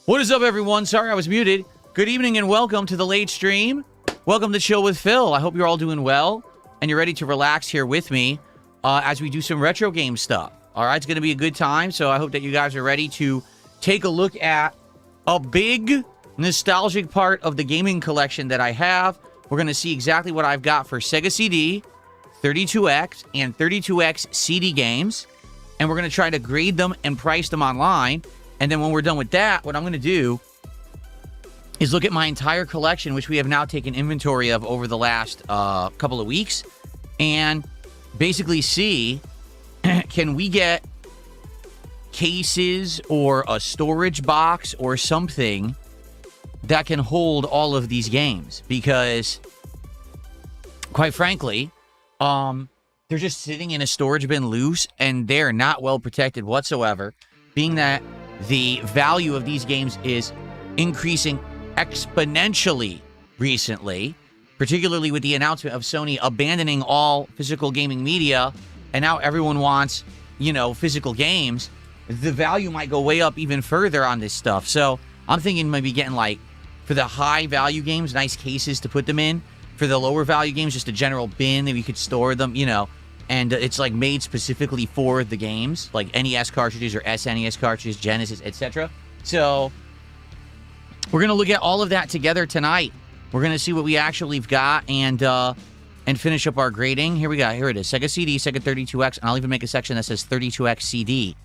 What is up, everyone? Sorry I was muted. Good evening and welcome to the late stream. Welcome to Chill with Phil. I hope you're all doing well and you're ready to relax here with me as we do some retro game stuff. All right, it's going to be a good time, so I hope that you guys are ready to take a look at a big nostalgic part of the gaming collection that I have. We're going to see exactly what I've got for Sega CD, 32X, and 32X CD games, and we're going to try to grade them and price them online. And then when we're done with that, what I'm going to do is look at my entire collection, which we have now taken inventory of over the last couple of weeks, and basically see, can we get cases or a storage box or something that can hold all of these games? Because, quite frankly, they're just sitting in a storage bin loose, and they're not well protected whatsoever, being that the value of these games is increasing exponentially recently, particularly with the announcement of Sony abandoning all physical gaming media, and now everyone wants, you know, physical games. The value might go way up even further on this stuff. So I'm thinking maybe getting, like, for the high value games, nice cases to put them in. For the lower value games, just a general bin that we could store them, you know. And it's, like, made specifically for the games, like NES cartridges or SNES cartridges, Genesis, etc. So we're going to look at all of that together tonight. We're going to see what we actually have got and finish up our grading. Here we go. Here it is. Sega CD, Sega 32X, and I'll even make a section that says 32X CD.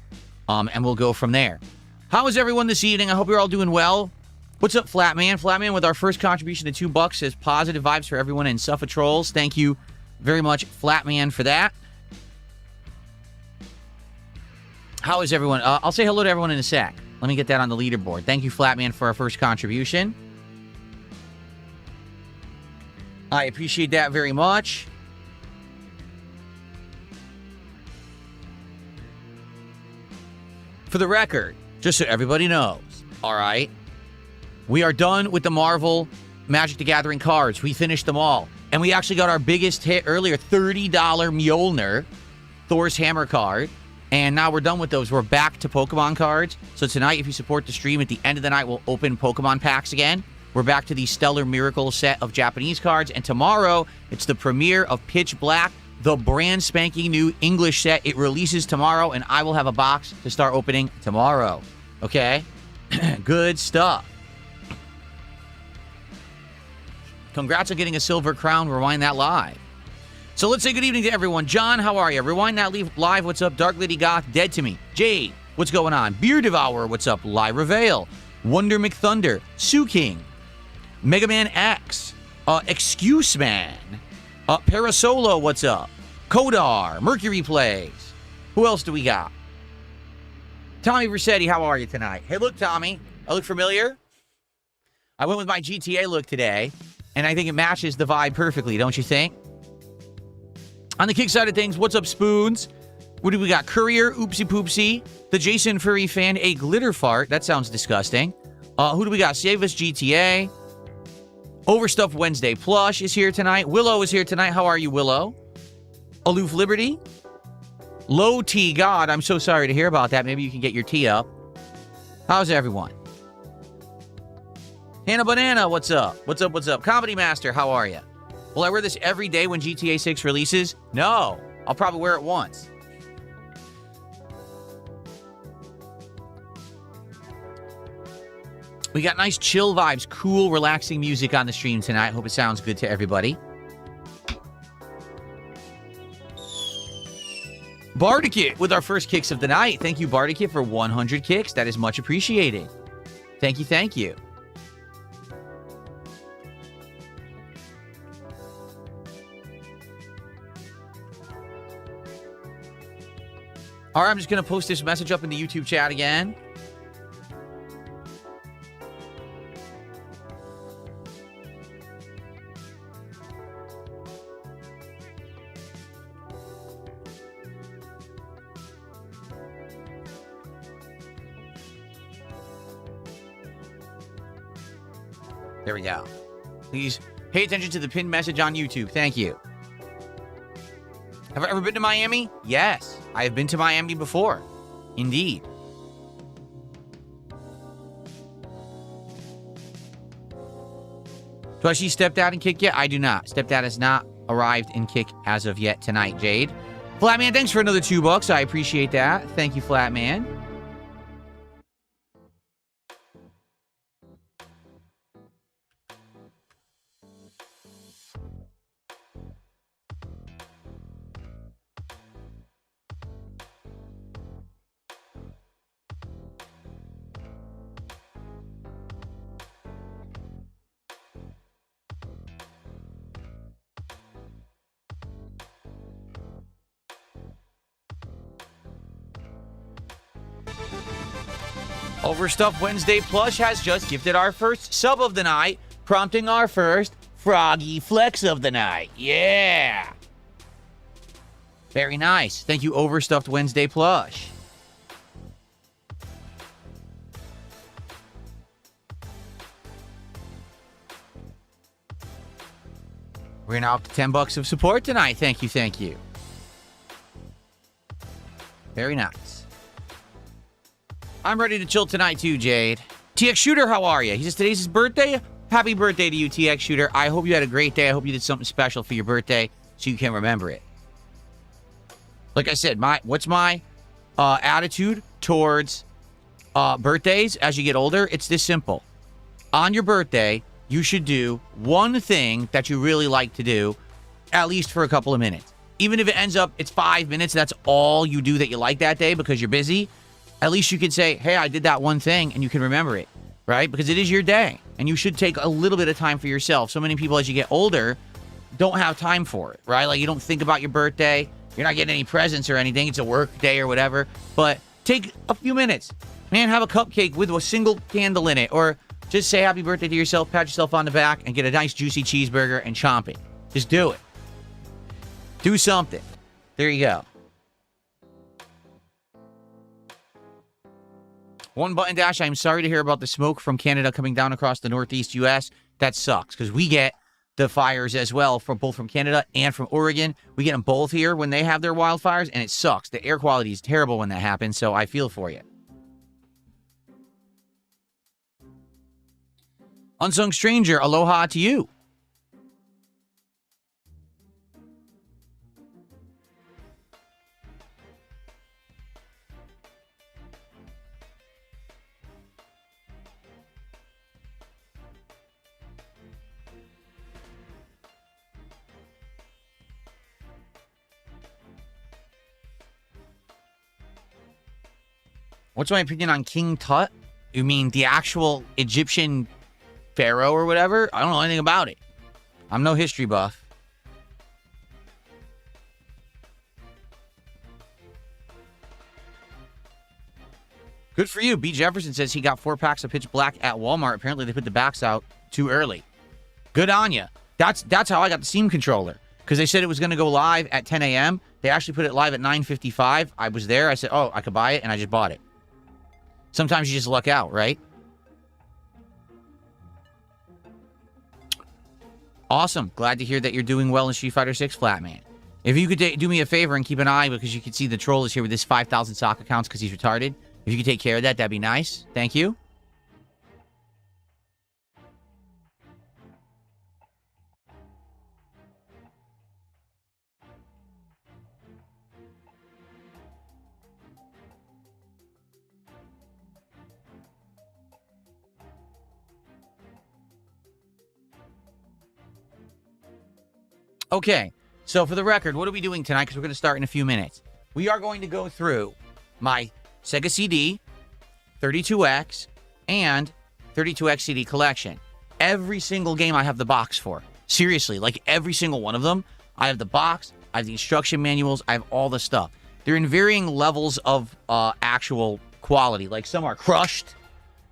And we'll go from there. How is everyone this evening? I hope you're all doing well. What's up, Flatman? Flatman with our first contribution to $2 says positive vibes for everyone in Suffa Trolls. Thank you very much, Flatman, for that. How is everyone? I'll say hello to everyone in a sec. Let me get that on the leaderboard. Thank you, Flatman, for our first contribution. I appreciate that very much. For the record, just so everybody knows, all right, we are done with the Marvel Magic the Gathering cards. We finished them all. And we actually got our biggest hit earlier, $30 Mjolnir, Thor's Hammer card. And now we're done with those. We're back to Pokemon cards. So tonight, if you support the stream, at the end of the night, we'll open Pokemon packs again. We're back to the Stellar Miracle set of Japanese cards. And tomorrow, it's the premiere of Pitch Black, the brand spanking new English set. It releases tomorrow, and I will have a box to start opening tomorrow. Okay? Good stuff. Congrats on getting a silver crown. Rewind that live. So let's say good evening to everyone. John, how are you? Rewind that live. What's up? Dark Lady Goth, dead to me. Jade, what's going on? Beer Devourer, what's up? Lyra Vale, Wonder McThunder, Sue King, Mega Man X, Excuse Man, Parasolo, what's up? Kodar, Mercury Plays. Who else do we got? Tommy Versetti, how are you tonight? Hey, look, Tommy. I look familiar? I went with my GTA look today, and I think it matches the vibe perfectly, don't you think? On the kick side of things, what's up, Spoons? What do we got? Courier, Oopsie Poopsie, the Jason Furry fan, a glitter fart. That sounds disgusting. Who do we got? Save Us GTA. Overstuffed Wednesday Plush is here tonight. Willow is here tonight. How are you, Willow? Aloof Liberty. Low T God. I'm so sorry to hear about that. Maybe you can get your tea up. How's everyone? Hannah Banana, what's up? What's up, what's up? Comedy Master, how are you? Will I wear this every day when GTA 6 releases? No. I'll probably wear it once. We got nice chill vibes, cool, relaxing music on the stream tonight. Hope it sounds good to everybody. Bardicate with our first kicks of the night. Thank you, Bardicate, for 100 kicks. That is much appreciated. Thank you, thank you. All right, I'm just going to post this message up in the YouTube chat again. There we go. Please pay attention to the pinned message on YouTube. Thank you. Have I ever been to Miami? Yes, I have been to Miami before. Indeed. Especially Stepdad and Kick yet? I do not. Stepdad has not arrived in Kick as of yet tonight, Jade. Flatman, thanks for another $2. I appreciate that. Thank you, Flatman. Overstuffed Wednesday Plush has just gifted our first sub of the night, prompting our first Froggy Flex of the night. Yeah! Very nice. Thank you, Overstuffed Wednesday Plush. We're now up to $10 of support tonight. Thank you, thank you. Very nice. I'm ready to chill tonight too, Jade. TX Shooter, how are you? He says today's his birthday. Happy birthday to you, TX Shooter. I hope you had a great day. I hope you did something special for your birthday so you can remember it. Like I said, what's my attitude towards birthdays as you get older? It's this simple. On your birthday, you should do one thing that you really like to do, at least for a couple of minutes. Even if it ends up, it's 5 minutes, that's all you do that you like that day because you're busy. At least you can say, hey, I did that one thing, and you can remember it, right? Because it is your day, and you should take a little bit of time for yourself. So many people, as you get older, don't have time for it, right? Like, you don't think about your birthday. You're not getting any presents or anything. It's a work day or whatever. But take a few minutes. Man, have a cupcake with a single candle in it, or just say happy birthday to yourself, pat yourself on the back, and get a nice juicy cheeseburger and chomp it. Just do it. Do something. There you go. One Button Dash, I'm sorry to hear about the smoke from Canada coming down across the northeast U.S. That sucks, because we get the fires as well, both from Canada and from Oregon. We get them both here when they have their wildfires, and it sucks. The air quality is terrible when that happens, so I feel for you. Unsung Stranger, aloha to you. What's my opinion on King Tut? You mean the actual Egyptian pharaoh or whatever? I don't know anything about it. I'm no history buff. Good for you. B. Jefferson says he got 4 packs of Pitch Black at Walmart. Apparently they put the backs out too early. Good on ya. That's how I got the Steam controller. Because they said it was going to go live at 10 a.m. They actually put it live at 9:55. I was there. I said, oh, I could buy it, and I just bought it. Sometimes you just luck out, right? Awesome. Glad to hear that you're doing well in Street Fighter 6, Flatman. If you could do me a favor and keep an eye, because you can see the troll is here with his 5,000 sock accounts because he's retarded. If you could take care of that, that'd be nice. Thank you. Okay, so for the record, what are we doing tonight? Because we're going to start in a few minutes. We are going to go through my Sega CD, 32X, and 32X CD collection. Every single game I have the box for. Seriously, like every single one of them. I have the box, I have the instruction manuals, I have all the stuff. They're in varying levels of actual quality. Like some are crushed,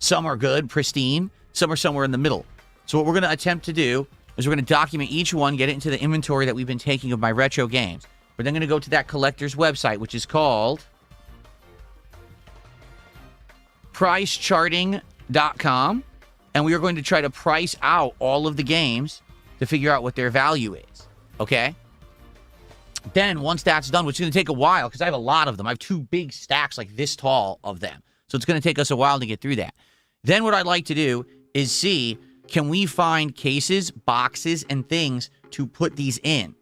some are good, pristine, some are somewhere in the middle. So what we're going to attempt to do is we're going to document each one, get it into the inventory that we've been taking of my retro games. We're then going to go to that collector's website, which is called pricecharting.com, and we are going to try to price out all of the games to figure out what their value is, okay? Then, once that's done, which is going to take a while, because I have a lot of them. I have 2 big stacks like this tall of them. So it's going to take us a while to get through that. Then what I'd like to do is see, can we find cases, boxes, and things to put these in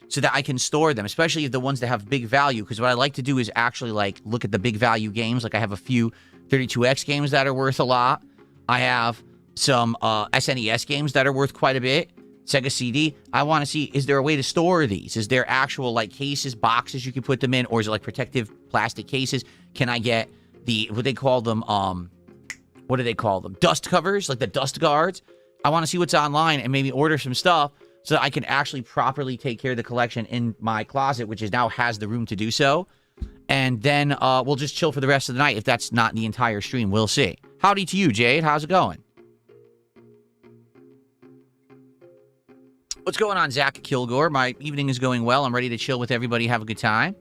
so that I can store them, especially the ones that have big value? Because what I like to do is actually like look at the big value games. Like I have a few 32X games that are worth a lot. I have some SNES games that are worth quite a bit. Sega CD. I want to see, is there a way to store these? Is there actual like cases, boxes you can put them in, or is it like protective plastic cases? Can I get the, what they call them, what do they call them? Dust covers, like the dust guards. I want to see what's online and maybe order some stuff so that I can actually properly take care of the collection in my closet, which is now has the room to do so. And then we'll just chill for the rest of the night. If that's not the entire stream, we'll see. Howdy to you, Jade. How's it going? What's going on, Zach Kilgore? My evening is going well. I'm ready to chill with everybody, have a good time.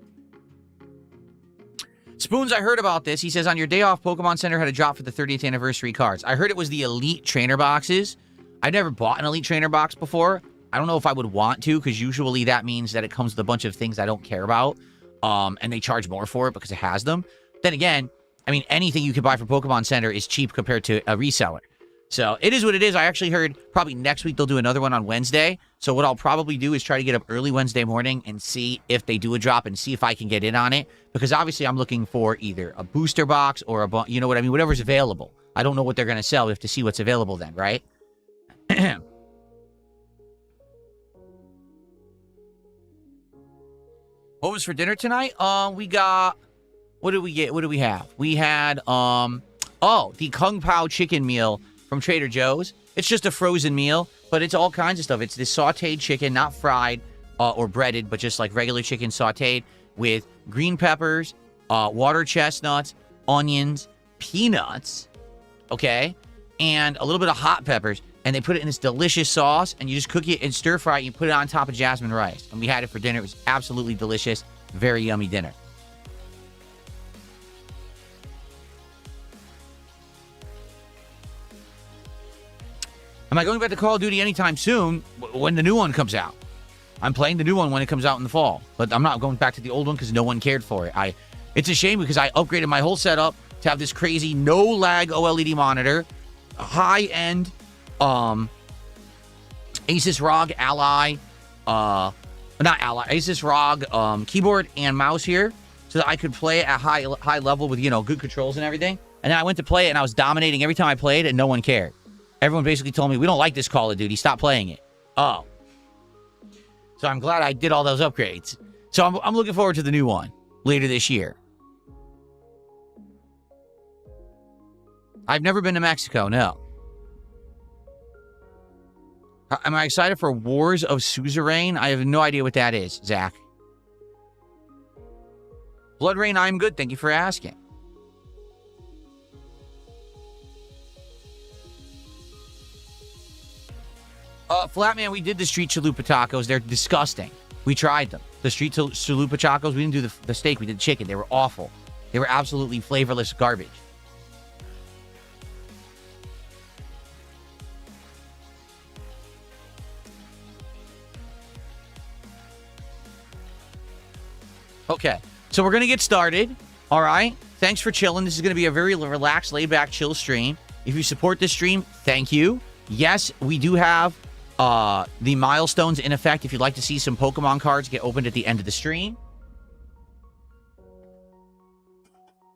Spoons, I heard about this. He says, on your day off, Pokemon Center had a drop for the 30th anniversary cards. I heard it was the Elite Trainer boxes. I've never bought an Elite Trainer box before. I don't know if I would want to, because usually that means that it comes with a bunch of things I don't care about. And they charge more for it because it has them. Then again, I mean, anything you can buy from Pokemon Center is cheap compared to a reseller. So it is what it is. I actually heard probably next week they'll do another one on Wednesday. So what I'll probably do is try to get up early Wednesday morning and see if they do a drop and see if I can get in on it. Because obviously I'm looking for either a booster box or a, you know what I mean, whatever's available. I don't know what they're going to sell. We have to see what's available then, right? What was for dinner tonight? We got, what did we get? What did we have? We had, the Kung Pao chicken meal from Trader Joe's. It's just a frozen meal, but it's all kinds of stuff. It's this sauteed chicken, not fried or breaded, but just like regular chicken sauteed with green peppers, water chestnuts, onions, peanuts, okay, and a little bit of hot peppers. And they put it in this delicious sauce, and you just cook it and stir fry it, and you put it on top of jasmine rice. And we had it for dinner. It was absolutely delicious. Very yummy dinner. Am I going back to Call of Duty anytime soon? When the new one comes out. I'm playing the new one when it comes out in the fall. But I'm not going back to the old one because no one cared for it. It's a shame because I upgraded my whole setup to have this crazy no-lag OLED monitor, a high-end Asus ROG Ally, Asus ROG keyboard and mouse here so that I could play at high level with, you know, good controls and everything. And then I went to play it and I was dominating every time I played and no one cared. Everyone basically told me, we don't like this Call of Duty. Stop playing it. Oh. So I'm glad I did all those upgrades. So I'm looking forward to the new one later this year. I've never been to Mexico, no. Am I excited for Wars of Suzerain? I have no idea what that is, Zach. Blood Rain, I'm good. Thank you for asking. Flatman, we did the street chalupa tacos. They're disgusting. We tried them. The street chalupa tacos, we didn't do the steak. We did chicken. They were awful. They were absolutely flavorless garbage. Okay, so we're going to get started, all right? Thanks for chilling. This is going to be a very relaxed, laid-back, chill stream. If you support this stream, thank you. Yes, we do have the milestones in effect. If you'd like to see some Pokemon cards get opened at the end of the stream.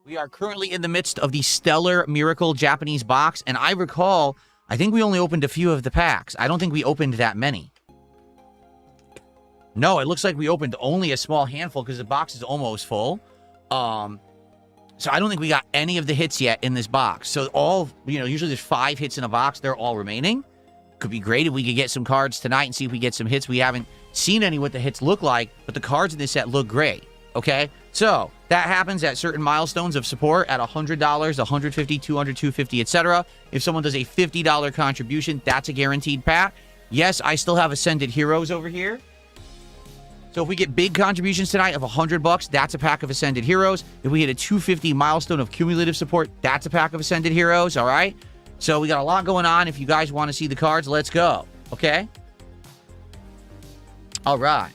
We are currently in the midst of the Stellar Miracle Japanese box, and I recall, I think we only opened a few of the packs. I don't think we opened that many. No, it looks like we opened only a small handful because the box is almost full. So I don't think we got any of the hits yet in this box. So all, you know, usually there's 5 hits in a box. They're all remaining. Could be great if we could get some cards tonight and see if we get some hits. We haven't seen any what the hits look like, but the cards in this set look great. Okay? So that happens at certain milestones of support at $100, $150, $200, $250, etc. If someone does a $50 contribution, that's a guaranteed pack. Yes, I still have Ascended Heroes over here. So if we get big contributions tonight of $100, that's a pack of Ascended Heroes. If we hit a 250 milestone of cumulative support, that's a pack of Ascended Heroes, all right? So we got a lot going on. If you guys want to see the cards, let's go, okay? All right.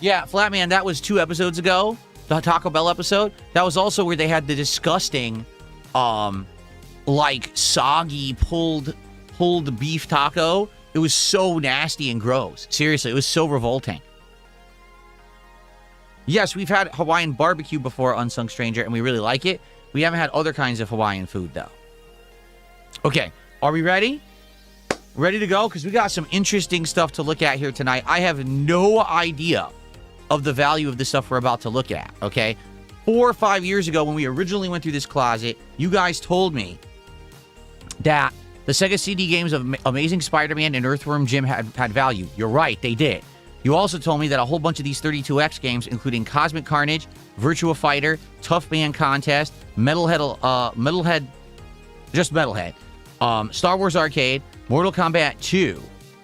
Yeah, Flatman, that was 2 episodes ago. the Taco Bell episode, that was also where they had the disgusting, like soggy pulled beef taco. It was so nasty and gross. Seriously, it was so revolting. Yes, we've had Hawaiian barbecue before, Unsung Stranger, and we really like it. We haven't had other kinds of Hawaiian food, though. Okay, are we ready? Ready to go? Because we got some interesting stuff to look at here tonight. I have no idea of the value of the stuff we're about to look at, okay? 4 or 5 years ago, when we originally went through this closet, you guys told me that the Sega CD games of Amazing Spider-Man and Earthworm Jim had value. You're right, they did. You also told me that a whole bunch of these 32X games, including Cosmic Carnage, Virtua Fighter, Tough Man Contest, Metalhead, Star Wars Arcade, Mortal Kombat 2,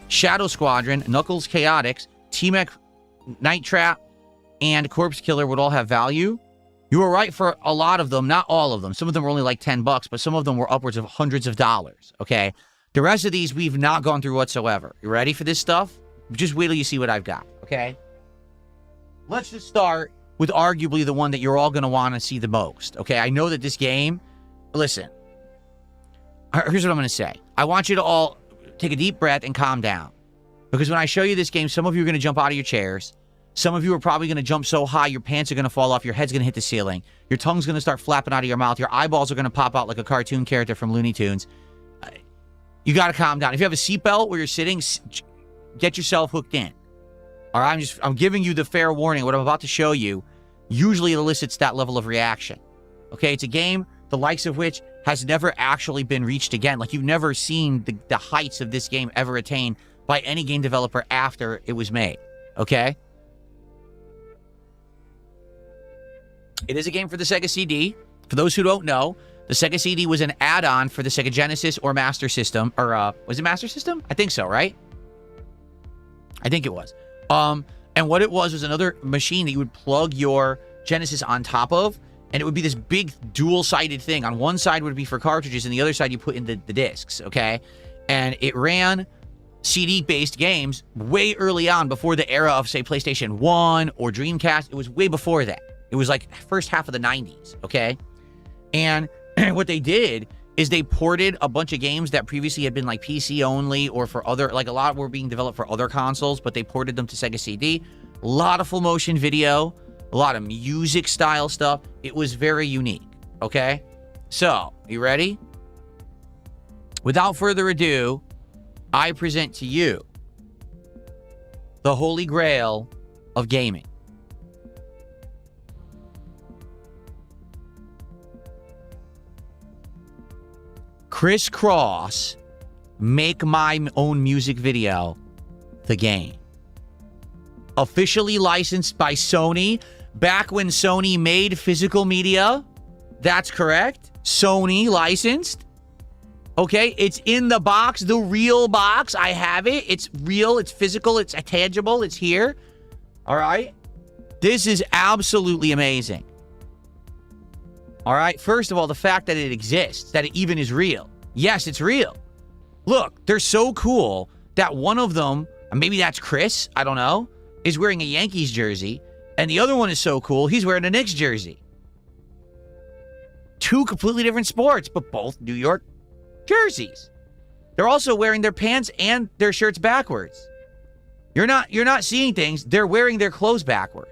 Shadow Squadron, Knuckles Chaotix, T-Mech Night Trap, and Corpse Killer would all have value. You were right for a lot of them, not all of them. Some of them were only like $10, but some of them were upwards of hundreds of dollars, okay? The rest of these we've not gone through whatsoever. You ready for this stuff? Just wait till you see what I've got, okay? Let's just start with arguably the one that you're all going to want to see the most, okay? I know that this game... Listen. Here's what I'm going to say. I want you to all take a deep breath and calm down. Because when I show you this game, some of you are going to jump out of your chairs. Some of you are probably going to jump so high, your pants are going to fall off, your head's going to hit the ceiling, your tongue's going to start flapping out of your mouth, your eyeballs are going to pop out like a cartoon character from Looney Tunes. You got to calm down. If you have a seatbelt where you're sitting, get yourself hooked in. All right, I'm giving you the fair warning. What I'm about to show you usually elicits that level of reaction. Okay, it's a game the likes of which has never actually been reached again. Like, you've never seen the heights of this game ever attained by any game developer after it was made. Okay? It is a game for the Sega CD. For those who don't know, the Sega CD was an add-on for the Sega Genesis or Master System. Or, was it Master System? I think so, right? I think it was. And what it was another machine that you would plug your Genesis on top of, and it would be this big dual-sided thing. On one side would be for cartridges, and the other side you put in the discs, okay? And it ran CD-based games way early on, before the era of, say, PlayStation 1 or Dreamcast. It was way before that. It was like first half of the 90s, okay? And what they did is they ported a bunch of games that previously had been like PC only or for other, like a lot were being developed for other consoles, but they ported them to Sega CD. A lot of full motion video, a lot of music style stuff. It was very unique, okay? So, you ready? Without further ado, I present to you the Holy Grail of gaming. Criss Cross, Make My Own Music Video, the game. Officially licensed by Sony, back when Sony made physical media. That's correct. Sony licensed. Okay, it's in the box, the real box. I have it. It's real, it's physical, it's tangible, it's here. All right? This is absolutely amazing. All right, first of all, the fact that it exists, that it even is real. Yes, it's real. Look, they're so cool that one of them, maybe that's Chris, I don't know, is wearing a Yankees jersey, and the other one is so cool, he's wearing a Knicks jersey. Two completely different sports, but both New York jerseys. They're also wearing their pants and their shirts backwards. You're not seeing things, they're wearing their clothes backwards.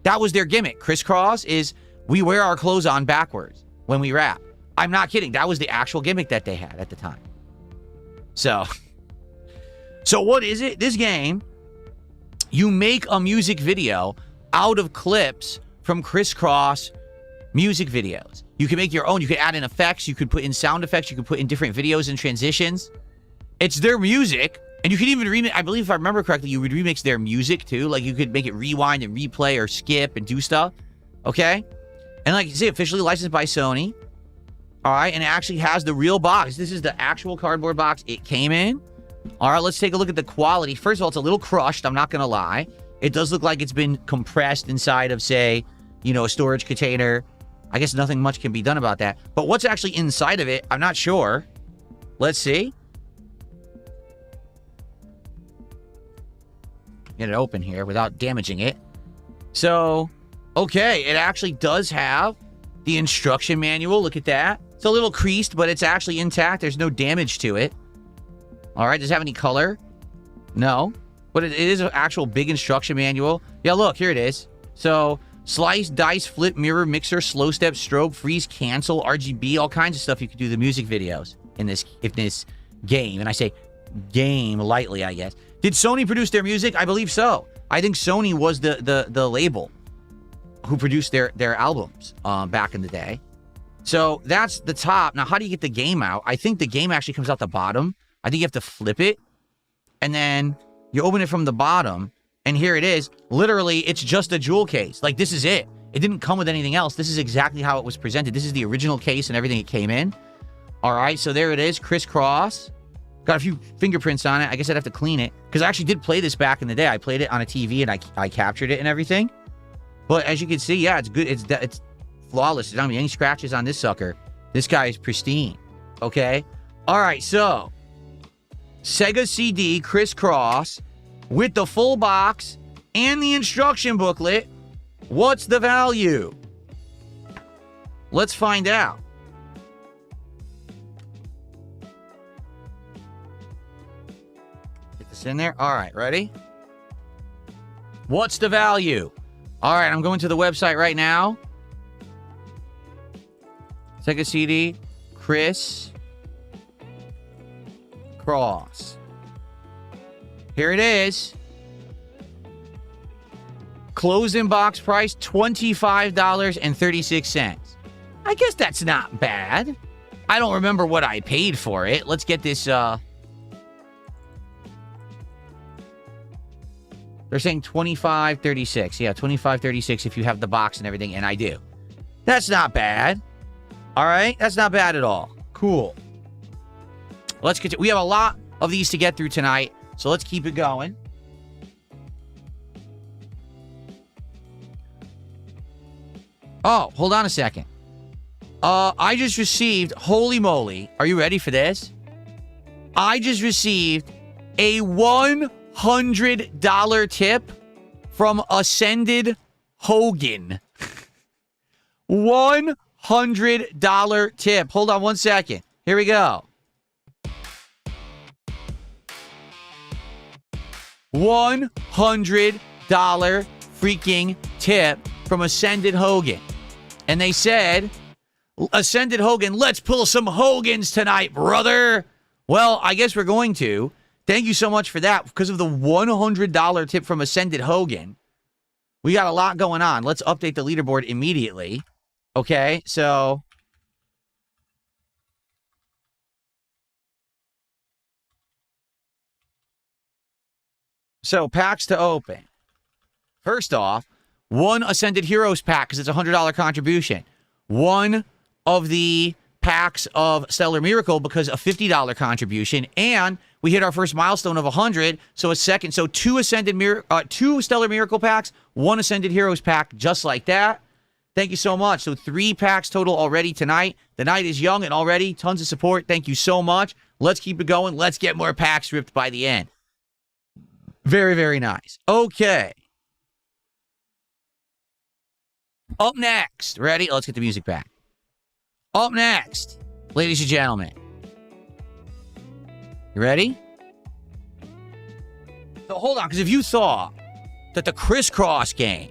That was their gimmick. Criss Cross is, we wear our clothes on backwards when we rap. I'm not kidding. That was the actual gimmick that they had at the time. So what is it? This game, you make a music video out of clips from Criss Cross music videos. You can make your own. You can add in effects. You could put in sound effects. You could put in different videos and transitions. It's their music. And you could even remix, I believe if I remember correctly, you would remix their music too. Like, you could make it rewind and replay or skip and do stuff. Okay? And like you say, officially licensed by Sony. All right, and it actually has the real box. This is the actual cardboard box it came in. All right, let's take a look at the quality. First of all, it's a little crushed, I'm not going to lie. It does look like it's been compressed inside of, say, a storage container. I guess nothing much can be done about that. But what's actually inside of it, I'm not sure. Let's see. Get it open here without damaging it. So, Okay, it actually does have the instruction manual. Look at that. It's a little creased, but it's actually intact. There's no damage to it. All right, does it have any color? No. But it is an actual big instruction manual. Yeah, look, here it is. So, slice, dice, flip, mirror, mixer, slow step, strobe, freeze, cancel, RGB, all kinds of stuff you could do the music videos in this game. And I say game lightly, I guess. Did Sony produce their music? I believe so. I think Sony was the label who produced their albums back in the day. So that's the top. Now, how do you get the game out? I think the game actually comes out the bottom. I think you have to flip it, and then you open it from the bottom, and here it is. Literally, it's just a jewel case. Like, this is it. It didn't come with anything else. This is exactly how it was presented. This is the original case and everything it came in. All right, so there it is, crisscross. Got a few fingerprints on it. I guess I'd have to clean it, because I actually did play this back in the day. I played it on a TV, and I captured it and everything. But as you can see, yeah, it's good. It's flawless. There's not gonna be any scratches on this sucker. This guy is pristine. Okay? All right, so SEGA CD crisscross with the full box and the instruction booklet. What's the value? Let's find out. Get this in there. All right, ready? What's the value? All right, I'm going to the website right now. SEGA CD, crisscross. Here it is. Closed in box price, $25.36. I guess that's not bad. I don't remember what I paid for it. Let's get this, they're saying $25.36. Yeah, $25.36 if you have the box and everything, and I do. That's not bad. All right, that's not bad at all. Cool. Let's get to, we have a lot of these to get through tonight, so let's keep it going. Oh, hold on a second. I just received, holy moly, are you ready for this? I just received a $100 tip from Ascended Hogan. $100 tip. Hold on one second. Here we go. $100 freaking tip from Ascended Hogan. And they said, Ascended Hogan, let's pull some Hogans tonight, brother. Well, I guess we're going to. Thank you so much for that. Because of the $100 tip from Ascended Hogan, we got a lot going on. Let's update the leaderboard immediately. Okay, so packs to open. First off, one Ascended Heroes pack, because it's a $100 contribution. One of the packs of Stellar Miracle, because a $50 contribution. And we hit our first milestone of 100, so a second. So two Stellar Miracle packs, one Ascended Heroes pack, just like that. Thank you so much. So 3 packs total already tonight. The night is young and already tons of support. Thank you so much. Let's keep it going. Let's get more packs ripped by the end. Very, very nice. Okay. Up next. Ready? Let's get the music back. Up next, ladies and gentlemen. You ready? So hold on, because if you thought that the crisscross game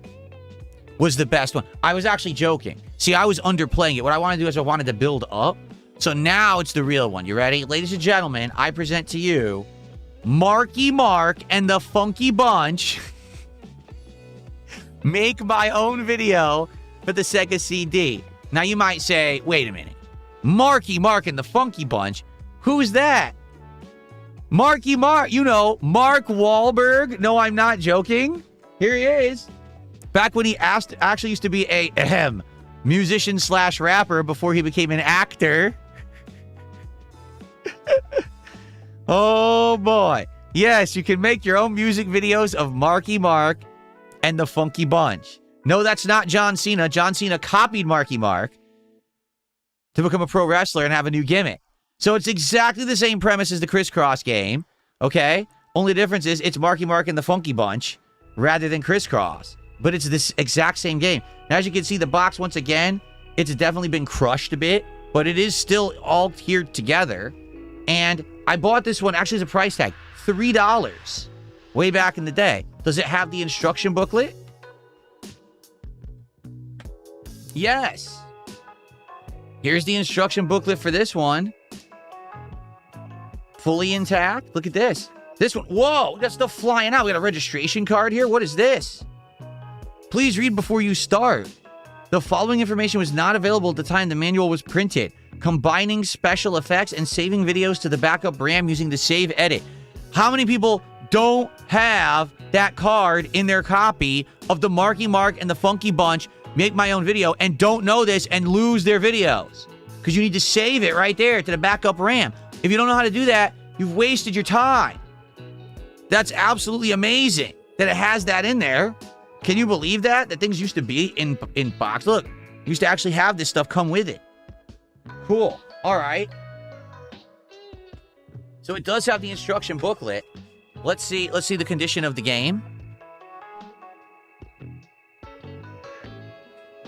was the best one, I was actually joking. See, I was underplaying it. What I want to do is I wanted to build up. So now it's the real one. You ready? Ladies and gentlemen, I present to you Marky Mark and the Funky Bunch. Make my own video for the Sega CD. Now you might say, wait a minute. Marky Mark and the Funky Bunch? Who's that? Marky Mark, you know, Mark Wahlberg. No, I'm not joking. Here he is. Back when he actually used to be a musician / rapper before he became an actor. Oh boy. Yes, you can make your own music videos of Marky Mark and the Funky Bunch. No, that's not John Cena. John Cena copied Marky Mark to become a pro wrestler and have a new gimmick. So it's exactly the same premise as the crisscross game, okay? Only difference is it's Marky Mark and the Funky Bunch rather than crisscross. but it's this exact same game. Now, as you can see, the box, once again, it's definitely been crushed a bit, but it is still all here together. And I bought this one, actually, as a price tag, $3 way back in the day. Does it have the instruction booklet? Yes. Here's the instruction booklet for this one. Fully intact. Look at this. This one. Whoa, we got stuff flying out. We got a registration card here. What is this? Please read before you start. The following information was not available at the time the manual was printed. Combining special effects and saving videos to the backup RAM using the save edit. How many people don't have that card in their copy of the Marky Mark and the Funky Bunch Make My Own Video and don't know this and lose their videos? Because you need to save it right there to the backup RAM. If you don't know how to do that, you've wasted your time. That's absolutely amazing that it has that in there. Can you believe that? That things used to be in box. Look, you used to actually have this stuff come with it. Cool. All right. So it does have the instruction booklet. Let's see the condition of the game.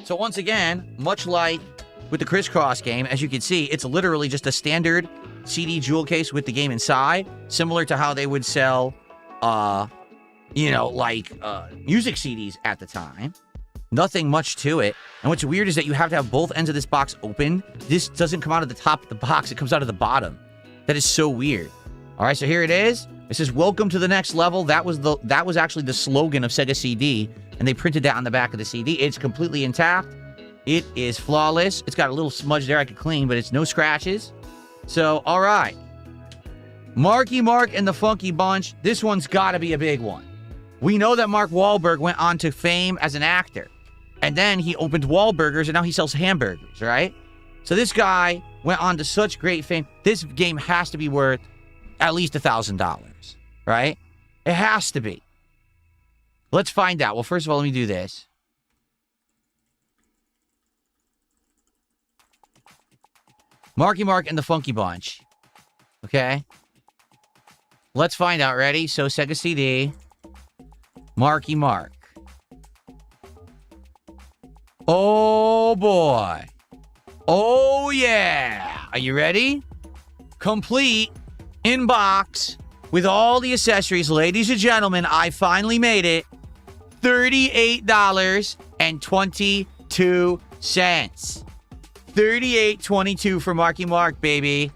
So once again, much like with the Crisscross game, as you can see, it's literally just a standard CD jewel case with the game inside, similar to how they would sell, music CDs at the time. Nothing much to it. And what's weird is that you have to have both ends of this box open. This doesn't come out of the top of the box. It comes out of the bottom. That is so weird. All right, so here it is. It says, "Welcome to the next level." That was actually the slogan of Sega CD, and they printed that on the back of the CD. It's completely intact. It is flawless. It's got a little smudge there I could clean, but it's no scratches. So, all right. Marky Mark and the Funky Bunch. This one's got to be a big one. We know that Mark Wahlberg went on to fame as an actor. And then he opened Wahlburgers, and now he sells hamburgers, right? So this guy went on to such great fame. This game has to be worth at least $1,000, right? It has to be. Let's find out. Well, first of all, let me do this. Marky Mark and the Funky Bunch. Okay? Let's find out. Ready? So, Sega CD. Marky Mark. Oh, boy. Oh, yeah. Are you ready? Complete in box with all the accessories. Ladies and gentlemen, I finally made it. $38.22. $38.22 for Marky Mark, baby.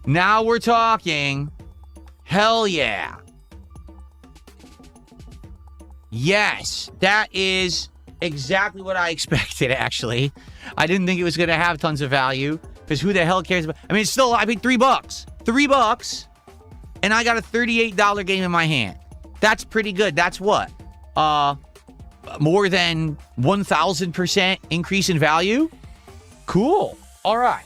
Now we're talking. Hell yeah. Yes, that is exactly what I expected, actually. I didn't think it was going to have tons of value, because who the hell cares about... I mean, it's still... I paid $3. $3, and I got a $38 game in my hand. That's pretty good. That's what? More than 1,000% increase in value? Cool. All right.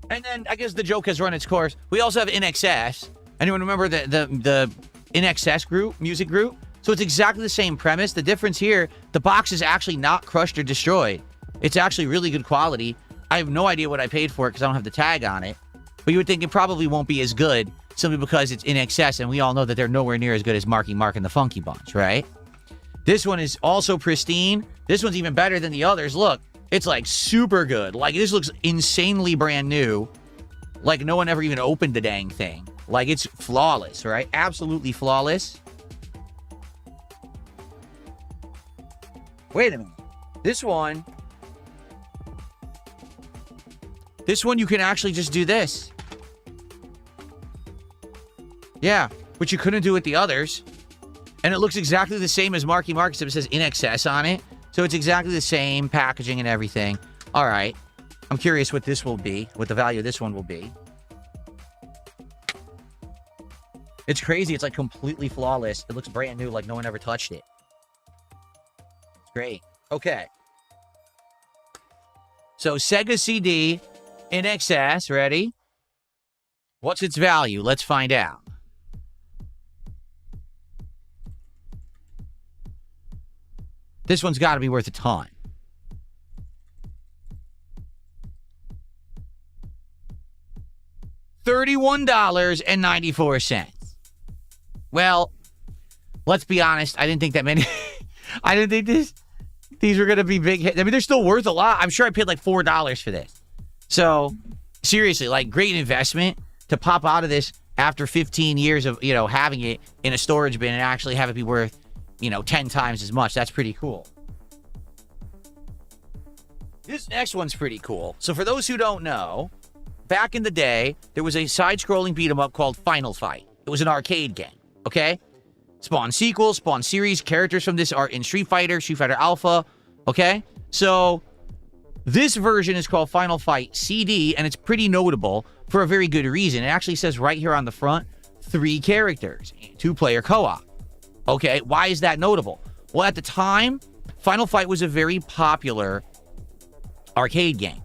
And then I guess the joke has run its course. We also have InXS. Anyone remember the InXS group, music group? So it's exactly the same premise. The difference here, the box is actually not crushed or destroyed. It's actually really good quality. I have no idea what I paid for it because I don't have the tag on it. But you would think it probably won't be as good simply because it's InXS, and we all know that they're nowhere near as good as Marky Mark and the Funky Bunch, right? This one is also pristine. This one's even better than the others. Look, it's like super good. Like, this looks insanely brand new. Like, no one ever even opened the dang thing. Like, it's flawless, right? Absolutely flawless. Wait a minute. This one you can actually just do this. Yeah, which you couldn't do with the others. And it looks exactly the same as Marky Mark, except it says InXS on it. So it's exactly the same packaging and everything. All right. I'm curious what this will be, what the value of this one will be. It's crazy. It's like completely flawless. It looks brand new, like no one ever touched it. It's great. Okay. So Sega CD InXS, ready? What's its value? Let's find out. This one's got to be worth a ton. $31.94. Well, let's be honest, I didn't think that many. I didn't think these were going to be big hits. I mean, they're still worth a lot. I'm sure I paid like $4 for this. So, seriously, like, great investment to pop out of this after 15 years of, having it in a storage bin and actually have it be worth, 10 times as much. That's pretty cool. This next one's pretty cool. So, for those who don't know, back in the day, there was a side-scrolling beat-em-up called Final Fight. It was an arcade game, okay? Spawn sequels, Spawn series. Characters from this are in Street Fighter Alpha, okay? So, this version is called Final Fight CD, and it's pretty notable for a very good reason. It actually says right here on the front, 3 characters, 2-player co-op. Okay, why is that notable? Well, at the time, Final Fight was a very popular arcade game.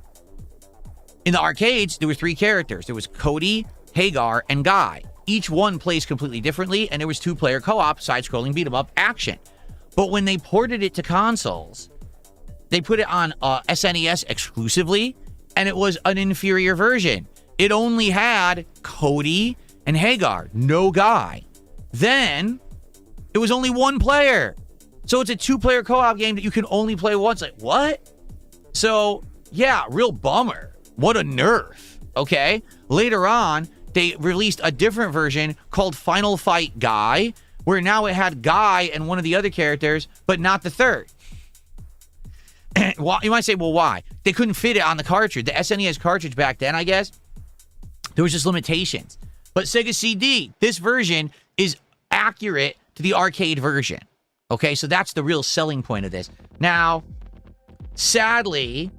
In the arcades, there were 3 characters. There was Cody, Hagar, and Guy. Each one plays completely differently, and there was 2-player co-op, side-scrolling beat-em-up action. But when they ported it to consoles, they put it on SNES exclusively, and it was an inferior version. It only had Cody and Hagar, no Guy. Then, it was only 1 player. So it's a 2-player co-op game that you can only play once. Like, what? So, yeah, real bummer. What a nerf, okay? Later on, they released a different version called Final Fight Guy, where now it had Guy and one of the other characters, but not the third. You might say, well, why? They couldn't fit it on the cartridge. The SNES cartridge back then, I guess, there was just limitations. But Sega CD, this version is accurate to the arcade version. Okay, so that's the real selling point of this. Now, sadly,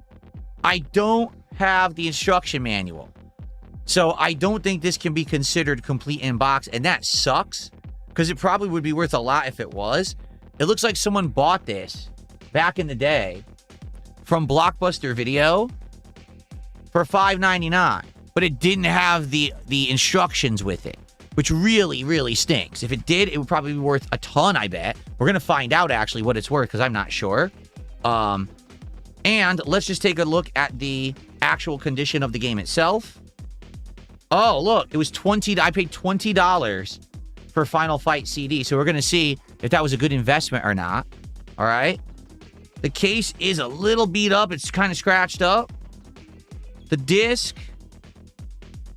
I don't have the instruction manual. So I don't think this can be considered complete in box, and that sucks, because it probably would be worth a lot if it was. It looks like someone bought this back in the day from Blockbuster Video for $5.99, but it didn't have the instructions with it, which really, really stinks. If it did, it would probably be worth a ton, I bet. We're going to find out, actually, what it's worth, because I'm not sure. And let's just take a look at the actual condition of the game itself. Oh, look, it was I paid $20 for Final Fight CD, so we're going to see if that was a good investment or not. All right. The case is a little beat up. It's kind of scratched up. The disc,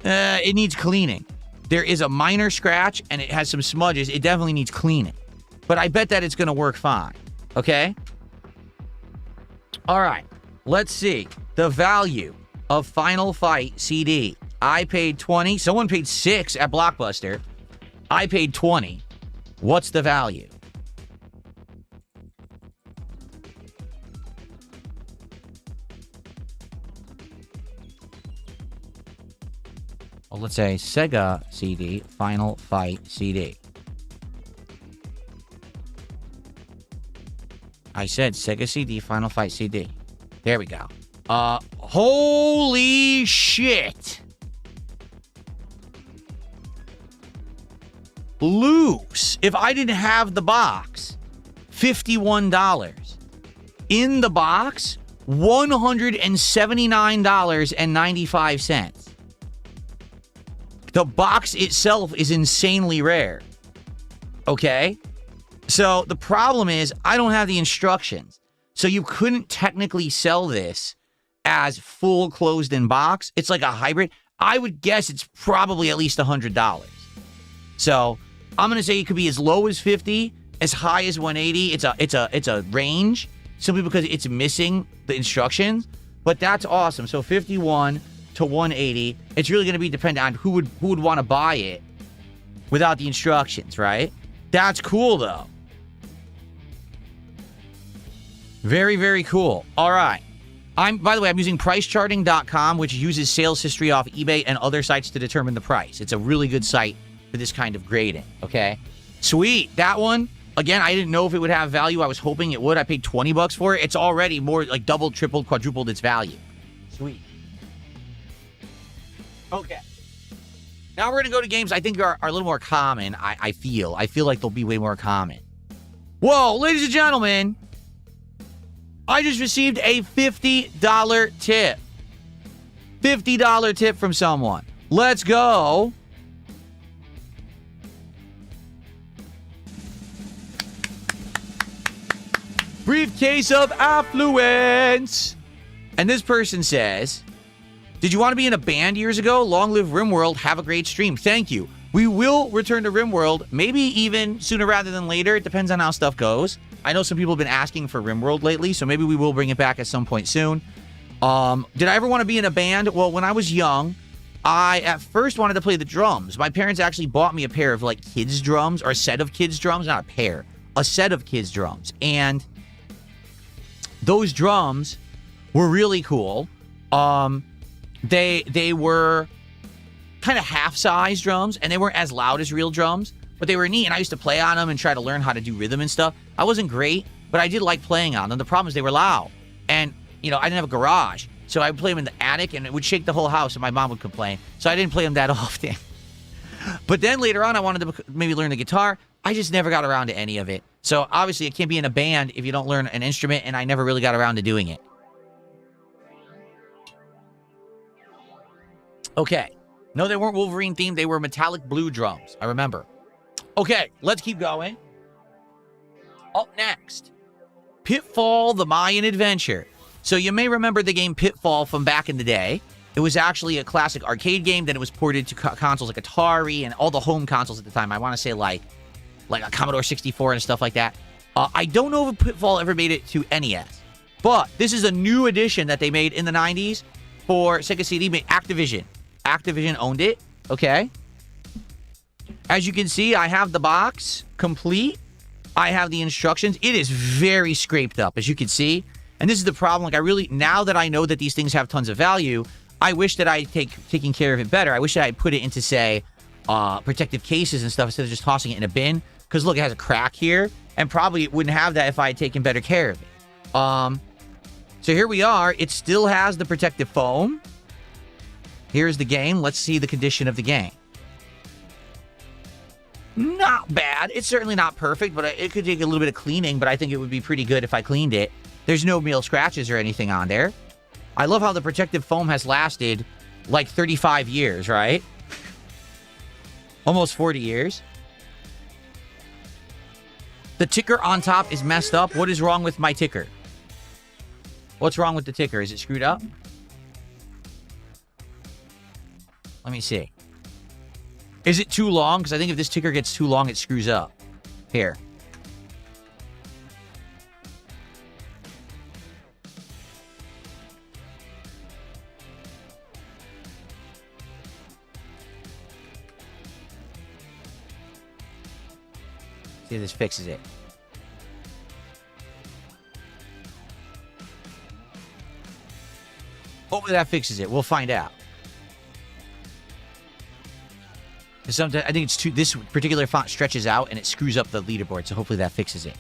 it needs cleaning. There is a minor scratch, and it has some smudges. It definitely needs cleaning. But I bet that it's going to work fine. Okay? All right. Let's see. The value of Final Fight CD. I paid $20. Someone paid $6 at Blockbuster. I paid $20. What's the value? Well, let's say Sega CD, Final Fight CD. I said Sega CD, Final Fight CD. There we go. Holy shit. Loose. If I didn't have the box, $51. In the box, $179.95. The box itself is insanely rare. Okay? So the problem is I don't have the instructions. So you couldn't technically sell this as full closed in box. It's like a hybrid. I would guess it's probably at least $100. So I'm going to say it could be as low as 50, as high as 180. It's a range simply because it's missing the instructions, but that's awesome. So 51 to 180. It's really going to be dependent on who would want to buy it without the instructions, right? That's cool though. Very, very cool. All right. By the way, I'm using pricecharting.com, which uses sales history off eBay and other sites to determine the price. It's a really good site for this kind of grading, okay? Sweet. That one, again, I didn't know if it would have value. I was hoping it would. I paid $20 for it. It's already more like doubled, tripled, quadrupled its value. Sweet. Okay. Now we're going to go to games I think are a little more common, I feel. I feel like they'll be way more common. Whoa, ladies and gentlemen, I just received a $50 tip. $50 tip from someone. Let's go. Briefcase of affluence. And this person says, did you want to be in a band years ago? Long live RimWorld. Have a great stream. Thank you. We will return to RimWorld, maybe even sooner rather than later. It depends on how stuff goes. I know some people have been asking for RimWorld lately, so maybe we will bring it back at some point soon. Did I ever want to be in a band? Well, when I was young, I at first wanted to play the drums. My parents actually bought me a pair of like kids drums, or a set of kids drums, not a pair, a set of kids drums. And those drums were really cool. They were kind of half-size drums, and they weren't as loud as real drums, but they were neat, and I used to play on them and try to learn how to do rhythm and stuff. I wasn't great, but I did like playing on them. The problem is they were loud, and, you know, I didn't have a garage, so I would play them in the attic, and it would shake the whole house, and my mom would complain, so I didn't play them that often. But then later on, I wanted to maybe learn the guitar. I just never got around to any of it. So obviously, it can't be in a band if you don't learn an instrument, and I never really got around to doing it. Okay. No, they weren't Wolverine themed. They were metallic blue drums. I remember. Okay, let's keep going. Up next, Pitfall: The Mayan Adventure. So you may remember the game Pitfall from back in the day. It was actually a classic arcade game. Then it was ported to consoles like Atari and all the home consoles at the time. I want to say like a Commodore 64 and stuff like that. I don't know if Pitfall ever made it to NES. But this is a new edition that they made in the 90s for Sega CD, made Activision. Activision owned it, okay? As you can see, I have the box complete. I have the instructions. It is very scraped up, as you can see. And this is the problem. Like, now that I know that these things have tons of value, I wish that I had taken care of it better. I wish that I had put it into, say, protective cases and stuff instead of just tossing it in a bin. Because, look, it has a crack here. And probably it wouldn't have that if I had taken better care of it. So here we are. It still has the protective foam. Here's the game. Let's see the condition of the game. Not bad. It's certainly not perfect, but it could take a little bit of cleaning, but I think it would be pretty good if I cleaned it. There's no real scratches or anything on there. I love how the protective foam has lasted like 35 years, right? Almost 40 years. The ticker on top is messed up. What is wrong with my ticker? What's wrong with the ticker? Is it screwed up? Let me see. Is it too long? Because I think if this ticker gets too long, it screws up. Here. See if this fixes it. Hopefully that fixes it. We'll find out. Sometimes I think it's too. This particular font stretches out and it screws up the leaderboard. So hopefully that fixes it.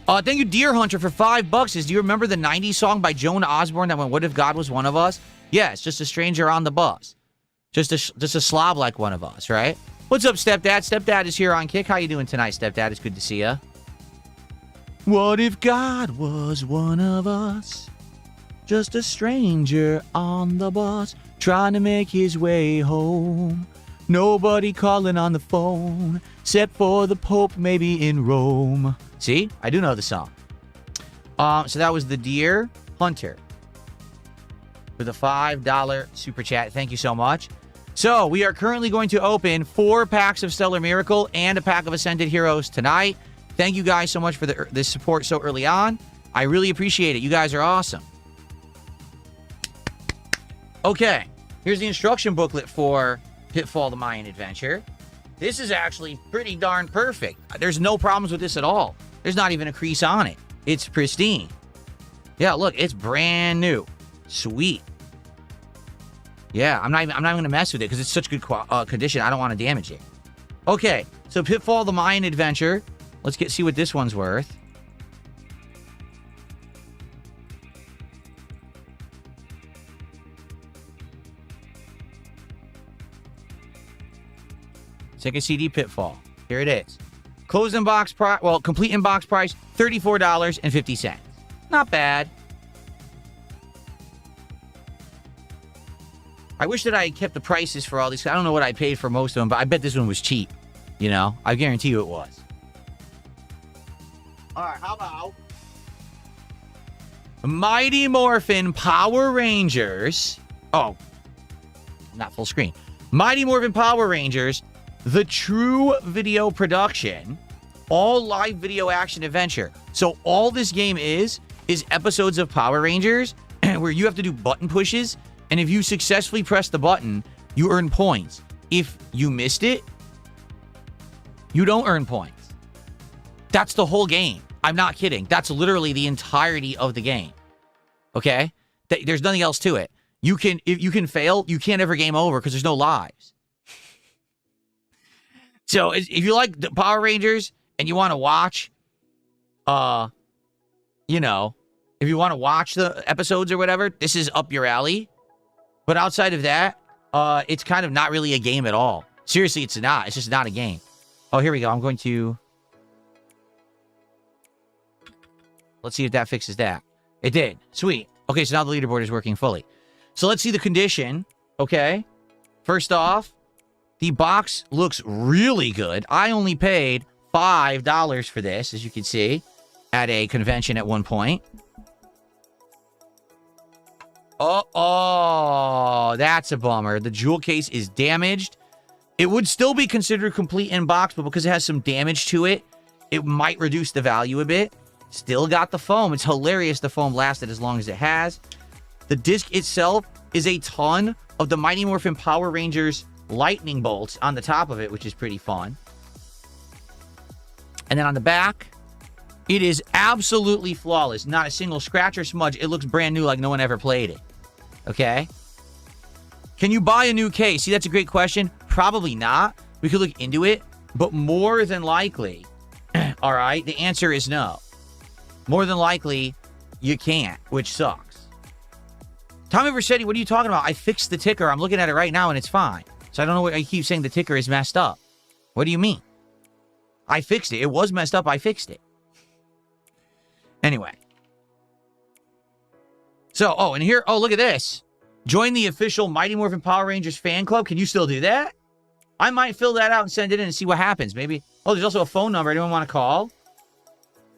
Thank you, Deer Hunter, for $5. Do you remember the '90s song by Joan Osborne that went, "What if God was one of us"? Yes, just a stranger on the bus, just a slob like one of us, right? What's up, Stepdad? Stepdad is here on Kick. How you doing tonight, Stepdad? It's good to see ya. What if God was one of us? Just a stranger on the bus, trying to make his way home. Nobody calling on the phone, except for the Pope maybe in Rome. See? I do know the song. So that was the Deer Hunter with a $5 super chat. Thank you so much. So we are currently going to open 4 packs of Stellar Miracle and a pack of Ascended Heroes tonight. Thank you guys so much for this support so early on. I really appreciate it. You guys are awesome. Okay, here's the instruction booklet for Pitfall: The Mayan Adventure. This is actually pretty darn perfect. There's no problems with this at all. There's not even a crease on it. It's pristine. Yeah, look, it's brand new. Sweet. Yeah, I'm not even going to mess with it because it's such good condition. I don't want to damage it. Okay, so Pitfall: The Mayan Adventure. Let's see what this one's worth. Sega CD Pitfall. Here it is. Closed in-box price, well, complete in-box price, $34.50. Not bad. I wish that I had kept the prices for all these. I don't know what I paid for most of them, but I bet this one was cheap. You know? I guarantee you it was. All right, how about Mighty Morphin Power Rangers. Oh, not full screen. Mighty Morphin Power Rangers, the true video production, all live video action adventure. So all this game is episodes of Power Rangers where you have to do button pushes, and if you successfully press the button, you earn points. If you missed it, you don't earn points. That's the whole game. I'm not kidding. That's literally the entirety of the game. Okay? There's nothing else to it. If you can fail, you can't ever game over because there's no lives. So if you like the Power Rangers and you want to watch, you know, if you want to watch the episodes or whatever, this is up your alley. But outside of that, it's kind of not really a game at all. Seriously, it's not. It's just not a game. Oh, here we go. I'm going to... Let's see if that fixes that. It did. Sweet. Okay, so now the leaderboard is working fully. So let's see the condition. Okay. First off, the box looks really good. I only paid $5 for this, as you can see, at a convention at one point. Oh, that's a bummer. The jewel case is damaged. It would still be considered complete in box, but because it has some damage to it, it might reduce the value a bit. Still got the foam. It's hilarious the foam lasted as long as it has. The disc itself is a ton of the Mighty Morphin Power Rangers lightning bolts on the top of it, which is pretty fun. And then on the back, it is absolutely flawless. Not a single scratch or smudge. It looks brand new like no one ever played it. Okay? Can you buy a new case? See, that's a great question. Probably not. We could look into it. But more than likely, all right, the answer is no. More than likely, you can't, which sucks. Tommy Versetti, what are you talking about? I fixed the ticker. I'm looking at it right now, and it's fine. So I don't know why you keep saying the ticker is messed up. What do you mean? I fixed it. It was messed up. I fixed it. Anyway. So, oh, and here, oh, look at this. Join the official Mighty Morphin Power Rangers fan club. Can you still do that? I might fill that out and send it in and see what happens. Maybe. Oh, there's also a phone number. Anyone want to call?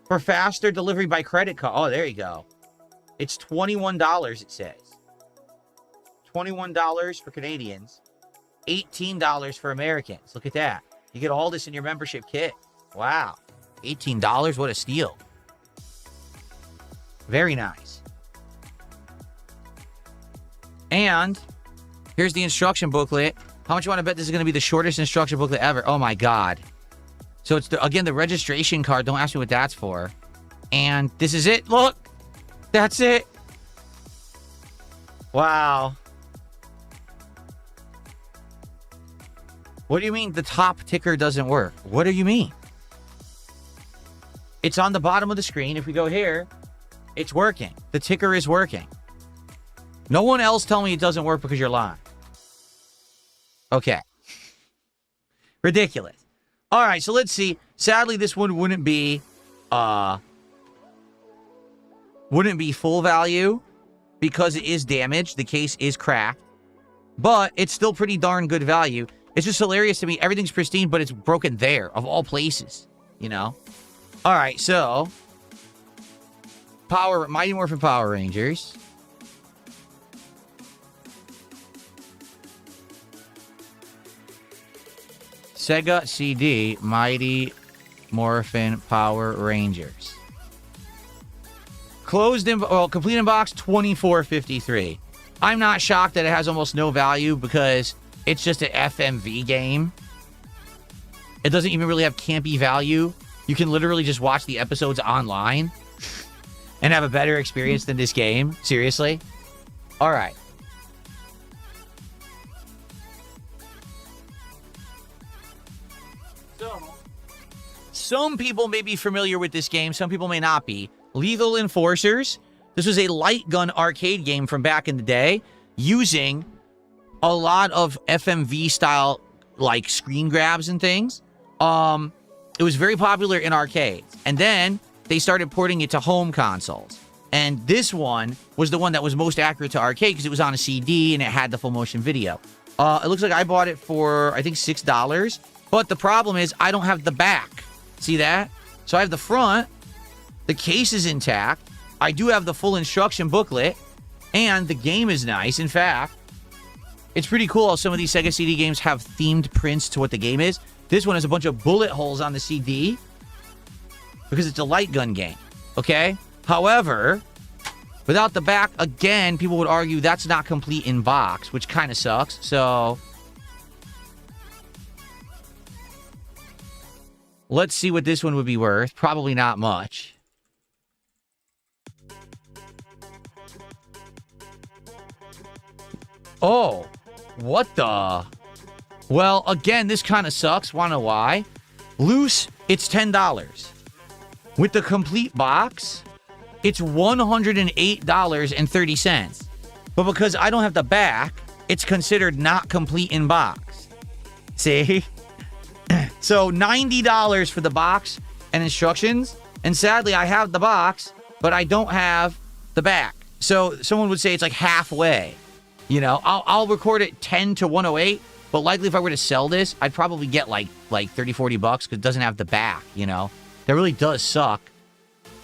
For faster delivery by credit card. Oh, there you go. It's $21, it says. $21 for Canadians. $18 for Americans. Look at that. You get all this in your membership kit. Wow. $18? What a steal. Very nice. And here's the instruction booklet. How much you want to bet this is going to be the shortest instruction booklet ever? Oh, my God. So it's, again, the registration card. Don't ask me what that's for. And this is it. Look. That's it. Wow. What do you mean the top ticker doesn't work? What do you mean? It's on the bottom of the screen. If we go here, it's working. The ticker is working. No one else tell me it doesn't work because you're lying. Okay. Ridiculous. All right, so let's see. Sadly, this one wouldn't be full value because it is damaged. The case is cracked, but it's still pretty darn good value. It's just hilarious to me. Everything's pristine, but it's broken there, of all places, you know? All right, so Mighty Morphin Power Rangers. Sega CD, Mighty Morphin Power Rangers. Complete in box, $24.53. I'm not shocked that it has almost no value because it's just an FMV game. It doesn't even really have campy value. You can literally just watch the episodes online and have a better experience than this game. Seriously. All right. So, some people may be familiar with this game. Some people may not be. Lethal Enforcers. This was a light gun arcade game from back in the day using a lot of FMV style like screen grabs and things. It was very popular in arcades. And then they started porting it to home consoles. And this one was the one that was most accurate to arcade because it was on a CD and it had the full motion video. It looks like I bought it for, I think, $6. But the problem is I don't have the back. See that? So I have the front. The case is intact. I do have the full instruction booklet, and the game is nice. In fact, it's pretty cool how some of these Sega CD games have themed prints to what the game is. This one has a bunch of bullet holes on the CD because it's a light gun game, okay? However, without the back, again, people would argue that's not complete in box, which kind of sucks. So let's see what this one would be worth. Probably not much. Oh, what the? Well, again, this kind of sucks. Wanna know why? Loose, it's $10. With the complete box, it's $108.30. But because I don't have the back, it's considered not complete in box. See? So $90 for the box and instructions. And sadly, I have the box, but I don't have the back. So someone would say it's like halfway. You know, I'll record it 10 to 108, but likely if I were to sell this, I'd probably get like 30, 40 bucks because it doesn't have the back, you know? That really does suck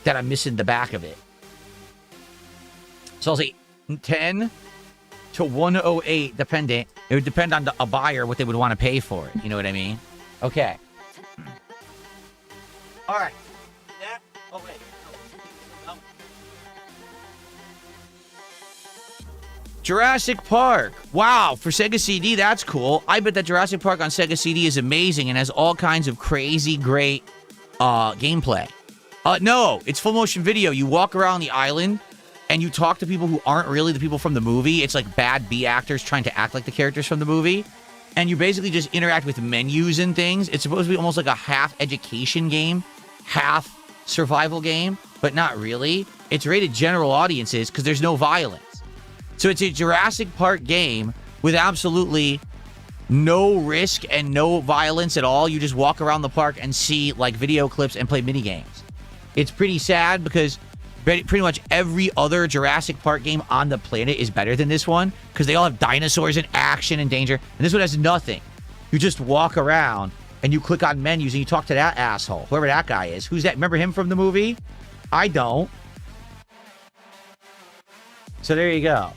that I'm missing the back of it. So I'll say 10 to 108, dependent. It would depend on a buyer, what they would want to pay for it. You know what I mean? Okay. All right. Oh, wait. No. Jurassic Park. Wow, for Sega CD, that's cool. I bet that Jurassic Park on Sega CD is amazing and has all kinds of crazy, great gameplay. No, it's full motion video. You walk around the island and you talk to people who aren't really the people from the movie. It's like bad B actors trying to act like the characters from the movie. And you basically just interact with menus and things. It's supposed to be almost like a half education game, half survival game, but not really. It's rated general audiences because there's no violence. So it's a Jurassic Park game with absolutely no risk and no violence at all. You just walk around the park and see like video clips and play mini games. It's pretty sad because pretty much every other Jurassic Park game on the planet is better than this one because they all have dinosaurs and action and danger. And this one has nothing. You just walk around and you click on menus and you talk to that asshole, whoever that guy is. Who's that? Remember him from the movie? I don't. So there you go.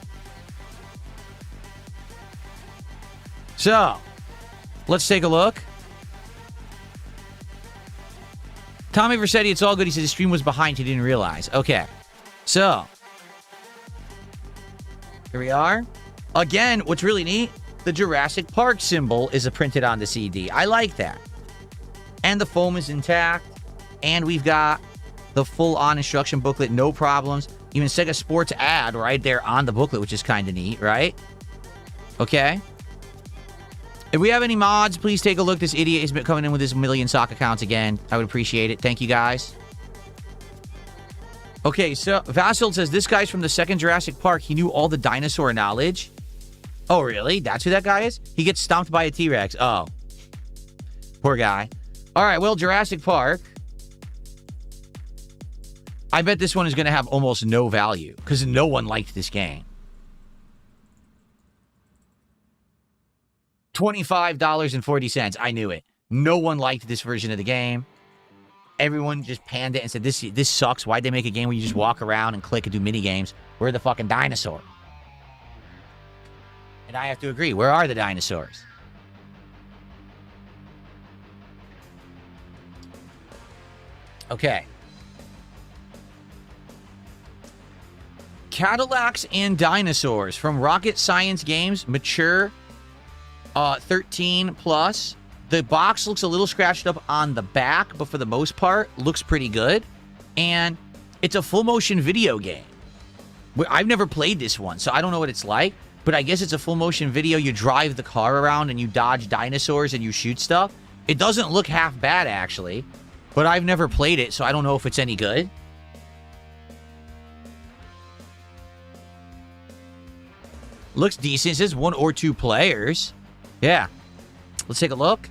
So, let's take a look. Tommy Versetti, it's all good. He said his stream was behind. He didn't realize. Okay. So, here we are. Again, what's really neat, the Jurassic Park symbol is printed on the CD. I like that. And the foam is intact. And we've got the full-on instruction booklet, no problems. Even Sega Sports ad right there on the booklet, which is kind of neat, right? Okay. If we have any mods, please take a look. This idiot has been coming in with his million sock accounts again. I would appreciate it. Thank you, guys. Okay, so Vasil says, this guy's from the second Jurassic Park. He knew all the dinosaur knowledge. Oh, really? That's who that guy is? He gets stomped by a T-Rex. Oh. Poor guy. All right, well, Jurassic Park. I bet this one is going to have almost no value because no one liked this game. $25.40. I knew it. No one liked this version of the game. Everyone just panned it and said, this sucks. Why'd they make a game where you just walk around and click and do mini games? Where are the fucking dinosaurs? And I have to agree. Where are the dinosaurs? Okay. Cadillacs and Dinosaurs from Rocket Science Games. Mature 13 plus. The box looks a little scratched up on the back, but for the most part, looks pretty good. And it's a full motion video game. I've never played this one, so I don't know what it's like. But I guess it's a full motion video. You drive the car around and you dodge dinosaurs and you shoot stuff. It doesn't look half bad, actually. But I've never played it, so I don't know if it's any good. Looks decent. It says 1 or 2 players. Yeah. Let's take a look.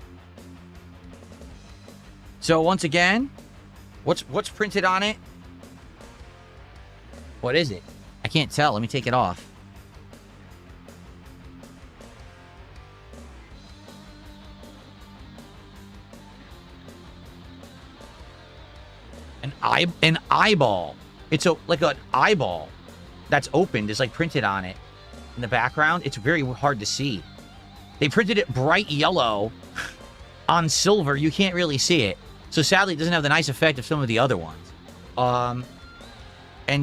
So once again, what's printed on it? What is it? I can't tell. Let me take it off. An eyeball. It's like an eyeball that's opened. It's like printed on it in the background. It's very hard to see. They printed it bright yellow on silver. You can't really see it. So sadly, it doesn't have the nice effect of some of the other ones. And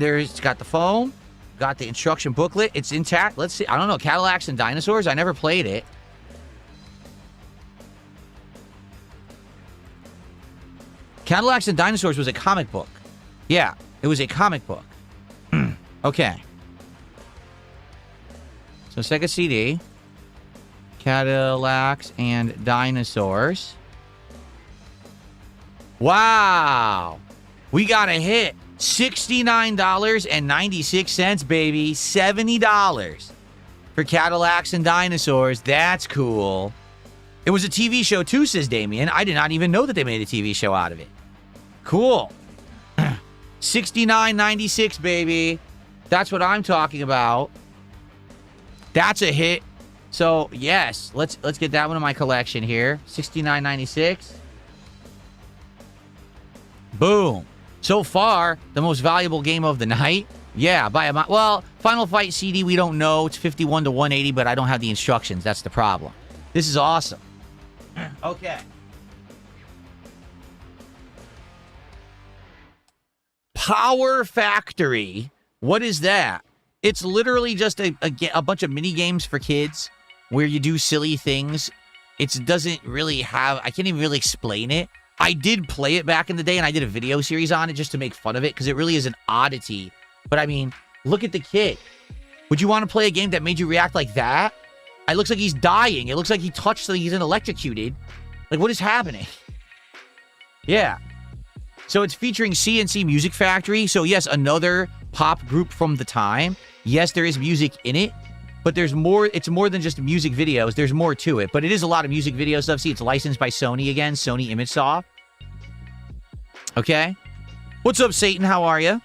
it's got the foam, got the instruction booklet. It's intact. Let's see. I don't know. Cadillacs and Dinosaurs. I never played it. Cadillacs and Dinosaurs was a comic book. Yeah, it was a comic book. Okay. So Sega CD. Cadillacs and Dinosaurs. Wow. We got a hit. $69.96, baby. $70 for Cadillacs and Dinosaurs. That's cool. It was a TV show too, says Damien. I did not even know that they made a TV show out of it. Cool. $69.96, baby. That's what I'm talking about. That's a hit. So, yes, let's get that one in my collection here. $69.96. Boom. So far, the most valuable game of the night. Yeah, by a well, Final Fight CD, we don't know. It's 51 to 180, but I don't have the instructions. That's the problem. This is awesome. Okay. Power Factory. What is that? It's literally just a bunch of mini games for kids where you do silly things. It doesn't really have... I can't even really explain it. I did play it back in the day, and I did a video series on it just to make fun of it, because it really is an oddity. But, I mean, look at the kid. Would you want to play a game that made you react like that? It looks like he's dying. It looks like he touched something. He's electrocuted. Like, what is happening? Yeah. So it's featuring CNC Music Factory. So, yes, another pop group from the time. Yes, there is music in it. But there's more. It's more than just music videos. There's more to it. But it is a lot of music video stuff. See, it's licensed by Sony again. Sony ImageSoft. Okay. What's up, Satan? How are you?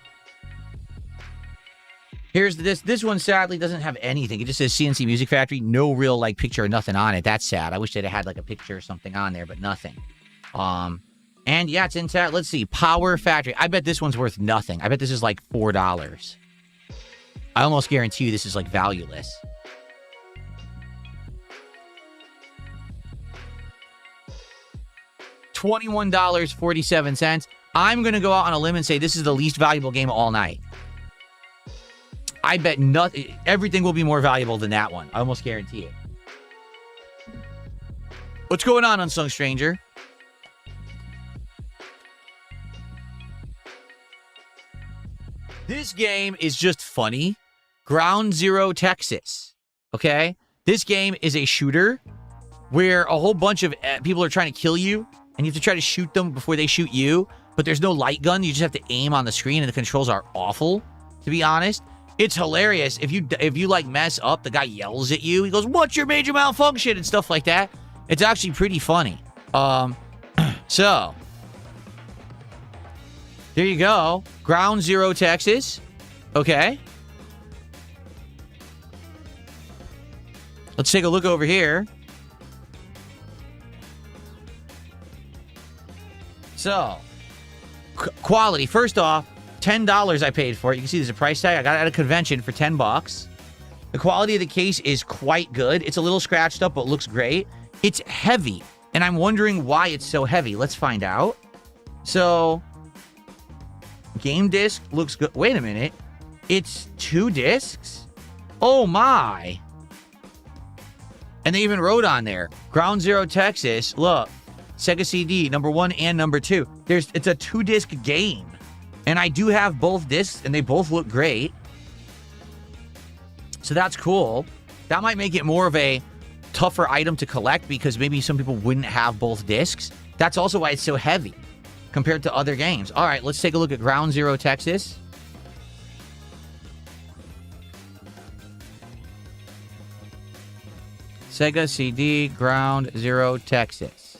Here's this. This one sadly doesn't have anything. It just says CNC Music Factory. No real like picture or nothing on it. That's sad. I wish they'd have had like a picture or something on there, but nothing. And yeah, it's intact. Let's see. Power Factory. I bet this one's worth nothing. I bet this is like $4. I almost guarantee you this is like valueless. $21.47. I'm going to go out on a limb and say this is the least valuable game all night. I bet everything will be more valuable than that one. I almost guarantee it. What's going on, Unsung Stranger? This game is just funny. Ground Zero Texas. Okay? This game is a shooter where a whole bunch of people are trying to kill you, and you have to try to shoot them before they shoot you, but there's no light gun. You just have to aim on the screen, and the controls are awful, to be honest. It's hilarious. If you like mess up, the guy yells at you. He goes, "What's your major malfunction?" and stuff like that. It's actually pretty funny. So there you go. Ground Zero Texas. Okay. Let's take a look over here. So, quality. First off, $10 I paid for it. You can see there's a price tag. I got it at a convention for $10. The quality of the case is quite good. It's a little scratched up, but looks great. It's heavy, and I'm wondering why it's so heavy. Let's find out. So, game disc looks good. Wait a minute. It's 2 discs? Oh, my. And they even wrote on there, Ground Zero Texas. Look, Sega CD, number 1 and number 2. It's a 2-disc game. And I do have both discs, and they both look great. So that's cool. That might make it more of a tougher item to collect, because maybe some people wouldn't have both discs. That's also why it's so heavy compared to other games. All right, let's take a look at Ground Zero Texas. Sega CD, Ground Zero Texas.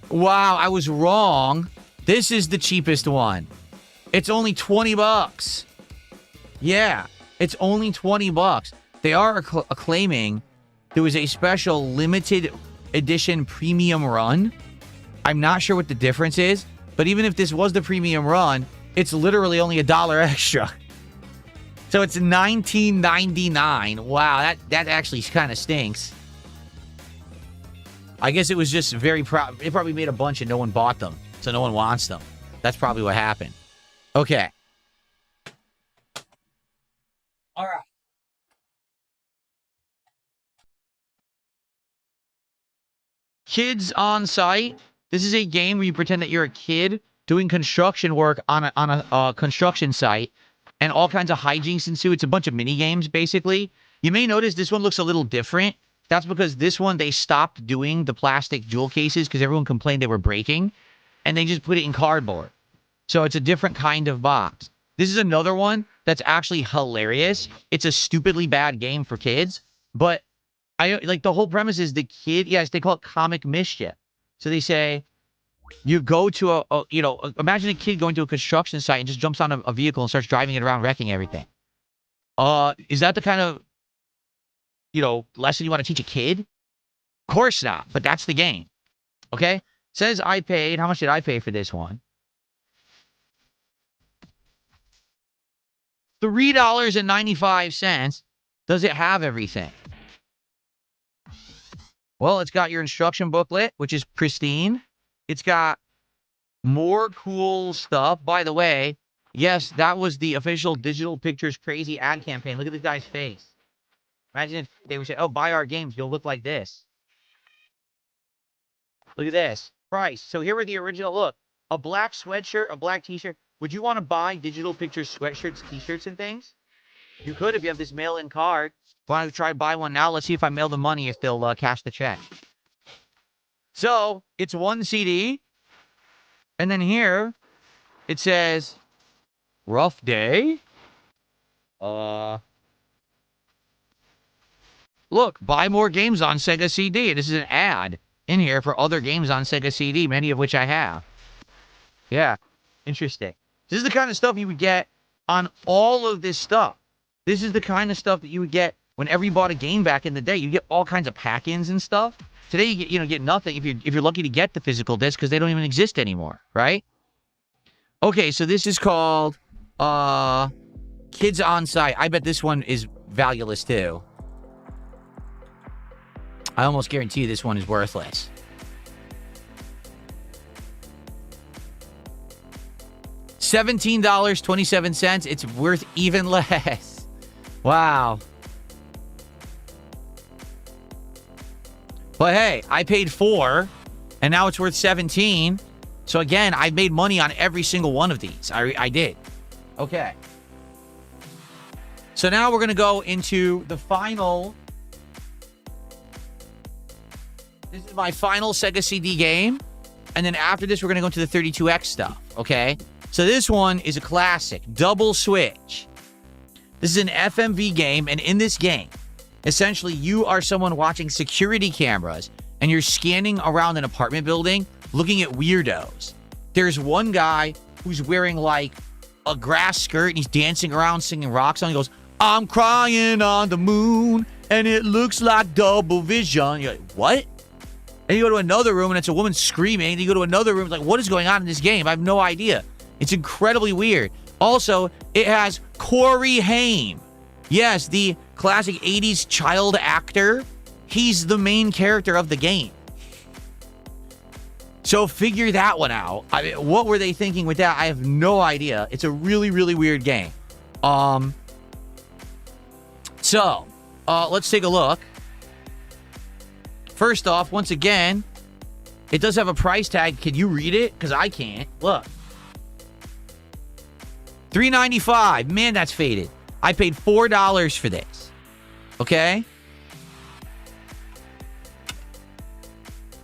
Wow, I was wrong. This is the cheapest one. It's only $20. Yeah, it's only $20. They are claiming there was a special limited edition premium run. I'm not sure what the difference is, but even if this was the premium run, It's literally only $1 extra. So it's $19.99. Wow, that actually kind of stinks. I guess it was just very proud. It probably made a bunch and no one bought them. So no one wants them. That's probably what happened. Okay. All right. Kids on Site. This is a game where you pretend that you're a kid doing construction work on a construction site, and all kinds of hijinks ensue. It's a bunch of mini games, basically. You may notice this one looks a little different. That's because this one, they stopped doing the plastic jewel cases because everyone complained they were breaking, and they just put it in cardboard. So it's a different kind of box. This is another one that's actually hilarious. It's a stupidly bad game for kids, but I like the whole premise is the kid. Yes, they call it comic mischief. So they say you go to imagine a kid going to a construction site and just jumps on a vehicle and starts driving it around, wrecking everything. Is that the kind of lesson you want to teach a kid? Of course not, but that's the game. Okay? Says I paid, how much did I pay for this one? $3.95. Does it have everything? Well, it's got your instruction booklet, which is pristine. It's got more cool stuff. By the way, yes, that was the official Digital Pictures Crazy ad campaign. Look at this guy's face. Imagine if they would say, oh, buy our games, you'll look like this. Look at this. Price. So here are the original. Look, a black sweatshirt, a black t-shirt. Would you want to buy Digital Pictures sweatshirts, t-shirts, and things? You could if you have this mail-in card. Why don't you try to buy one now? Let's see if I mail the money, if they'll cash the check. So, it's one CD. And then here, it says, rough day. Look, buy more games on Sega CD. This is an ad in here for other games on Sega CD, many of which I have. Yeah, interesting. This is the kind of stuff you would get on all of this stuff. This is the kind of stuff that you would get whenever you bought a game back in the day. You get all kinds of pack-ins and stuff. Today you get nothing if you're lucky to get the physical disc because they don't even exist anymore, right? Okay, so this is called Kids on Site. I bet this one is valueless too. I almost guarantee you this one is worthless. $17.27. It's worth even less. Wow. But hey, I paid $4, and now it's worth $17. So again, I made money on every single one of these. I did. Okay. So now we're going to go into the final. This is my final Sega CD game. And then after this, we're going to go into the 32X stuff. Okay. So this one is a classic. Double Switch. This is an FMV game. And in this game, essentially, you are someone watching security cameras. And you're scanning around an apartment building, looking at weirdos. There's one guy who's wearing like a grass skirt. And he's dancing around singing rock songs. He goes, I'm crying on the moon. And it looks like double vision. You're like, what? And you go to another room and it's a woman screaming. And you go to another room, it's like, what is going on in this game? I have no idea. It's incredibly weird. Also, it has Corey Haim. Yes, the classic 80s child actor. He's the main character of the game. So figure that one out. I mean, what were they thinking with that? I have no idea. It's a really, really weird game. So, let's take a look. First off, once again, it does have a price tag. Can you read it? Because I can't. Look. $3.95. Man, that's faded. I paid $4 for this. Okay?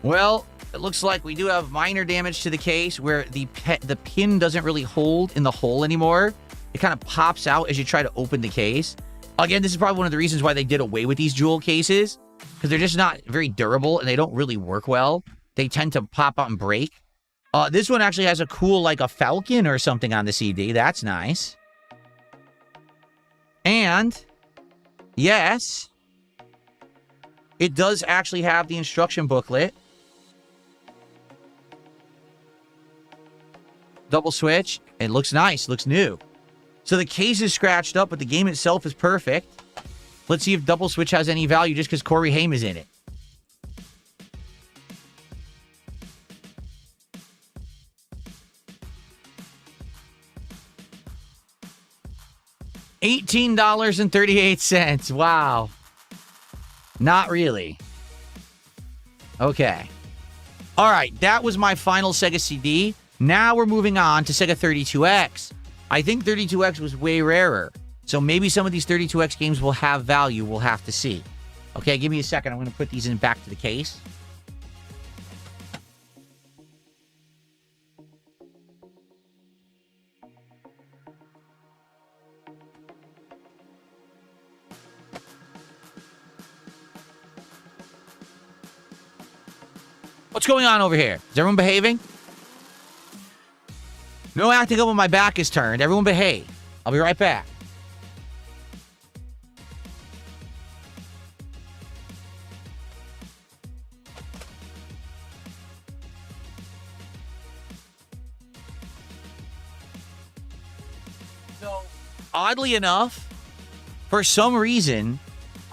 Well, it looks like we do have minor damage to the case where the pin doesn't really hold in the hole anymore. It kind of pops out as you try to open the case. Again, this is probably one of the reasons why they did away with these jewel cases. Because they're just not very durable and they don't really work well. They tend to pop out and break. This one actually has a cool, like a falcon or something on the CD. That's nice. And, yes, it does actually have the instruction booklet. Double switch. It looks nice. Looks new. So the case is scratched up, but the game itself is perfect. Let's see if double switch has any value just because Corey Haim is in it. $18.38. Wow. Not really. Okay. All right. That was my final Sega CD. Now we're moving on to Sega 32X. I think 32X was way rarer. So maybe some of these 32X games will have value. We'll have to see. Okay, give me a second. I'm going to put these in back to the case. What's going on over here? Is everyone behaving? No acting up when my back is turned. Everyone behave. I'll be right back. So, oddly enough, for some reason,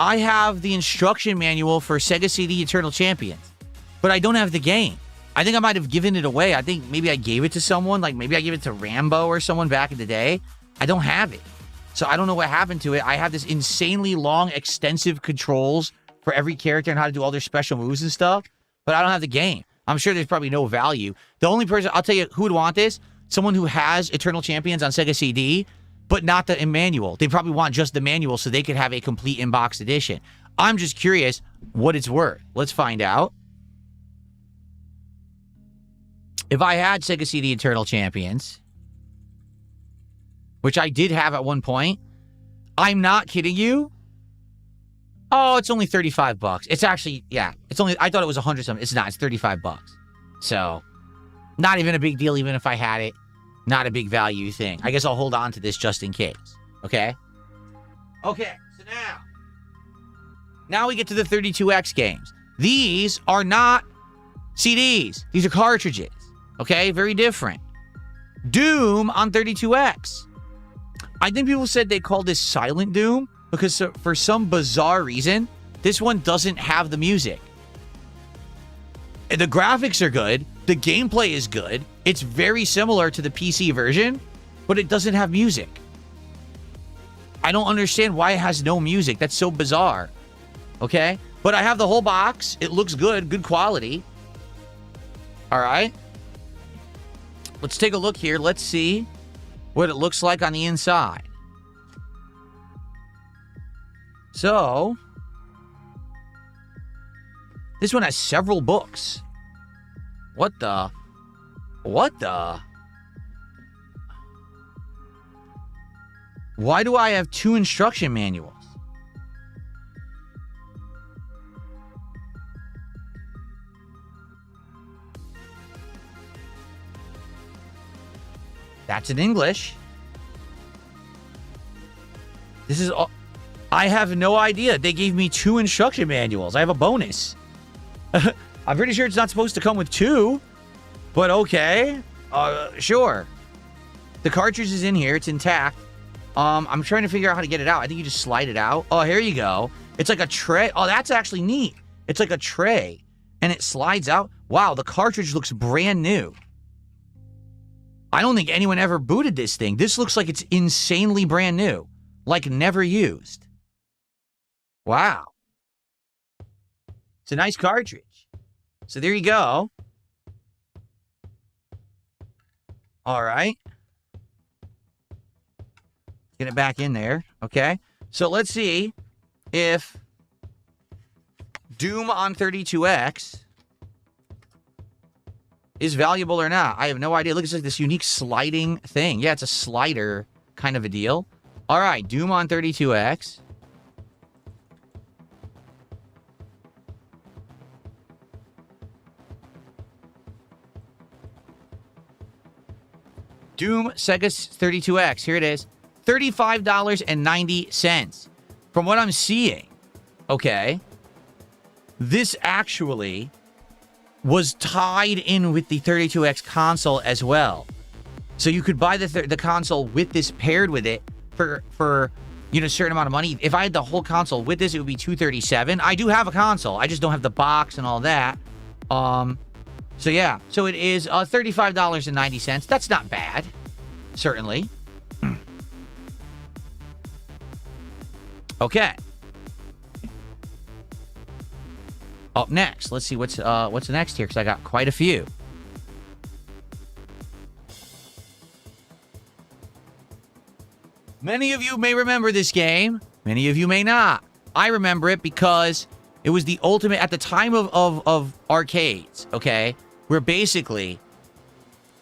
I have the instruction manual for Sega CD Eternal Champions, but I don't have the game. I think I might have given it away. I think maybe I gave it to someone. Like maybe I gave it to Rambo or someone back in the day. I don't have it. So I don't know what happened to it. I have this insanely long, extensive controls for every character and how to do all their special moves and stuff. But I don't have the game. I'm sure there's probably no value. The only person, I'll tell you who would want this. Someone who has Eternal Champions on Sega CD, but not the manual. They probably want just the manual so they could have a complete in-box edition. I'm just curious what it's worth. Let's find out. If I had Sega CD Eternal Champions, which I did have at one point, I'm not kidding you. Oh, it's only 35 bucks. It's actually, yeah, it's only, I thought it was 100 something. It's not, it's 35 bucks. So, not even a big deal, even if I had it. Not a big value thing. I guess I'll hold on to this just in case. Okay? Okay, so now we get to the 32X games. These are not CDs. These are cartridges. Okay, very different. Doom on 32X. I think people said they called this Silent Doom because for some bizarre reason, this one doesn't have the music. The graphics are good. The gameplay is good. It's very similar to the PC version, but it doesn't have music. I don't understand why it has no music. That's so bizarre. Okay? But I have the whole box. It looks good. Good quality. All right. Let's take a look here. Let's see what it looks like on the inside. So, this one has several books. What the? Why do I have 2 instruction manuals? That's in English. This is all. I have no idea. They gave me 2 instruction manuals. I have a bonus. I'm pretty sure it's not supposed to come with 2, but okay. Sure. The cartridge is in here. It's intact. I'm trying to figure out how to get it out. I think you just slide it out. Oh, here you go. It's like a tray. Oh, that's actually neat. It's like a tray, and it slides out. Wow, the cartridge looks brand new. I don't think anyone ever booted this thing. This looks like it's insanely brand new. Like never used. Wow. It's a nice cartridge. So there you go. All right. Get it back in there. Okay. So let's see if Doom on 32X is valuable or not. I have no idea. Look, it's like this unique sliding thing. Yeah, it's a slider kind of a deal. All right, Doom on 32X. Doom Sega 32X. Here it is. $35.90. From what I'm seeing, okay, this actually was tied in with the 32X console as well. So you could buy the console with this paired with it for you know, a certain amount of money. If I had the whole console with this, it would be $237. I do have a console. I just don't have the box and all that. So yeah. So it is $35.90. That's not bad. Certainly. Okay. Up next, let's see what's next here, because I got quite a few. Many of you may remember this game. Many of you may not. I remember it because it was the ultimate at the time of arcades, okay? Where basically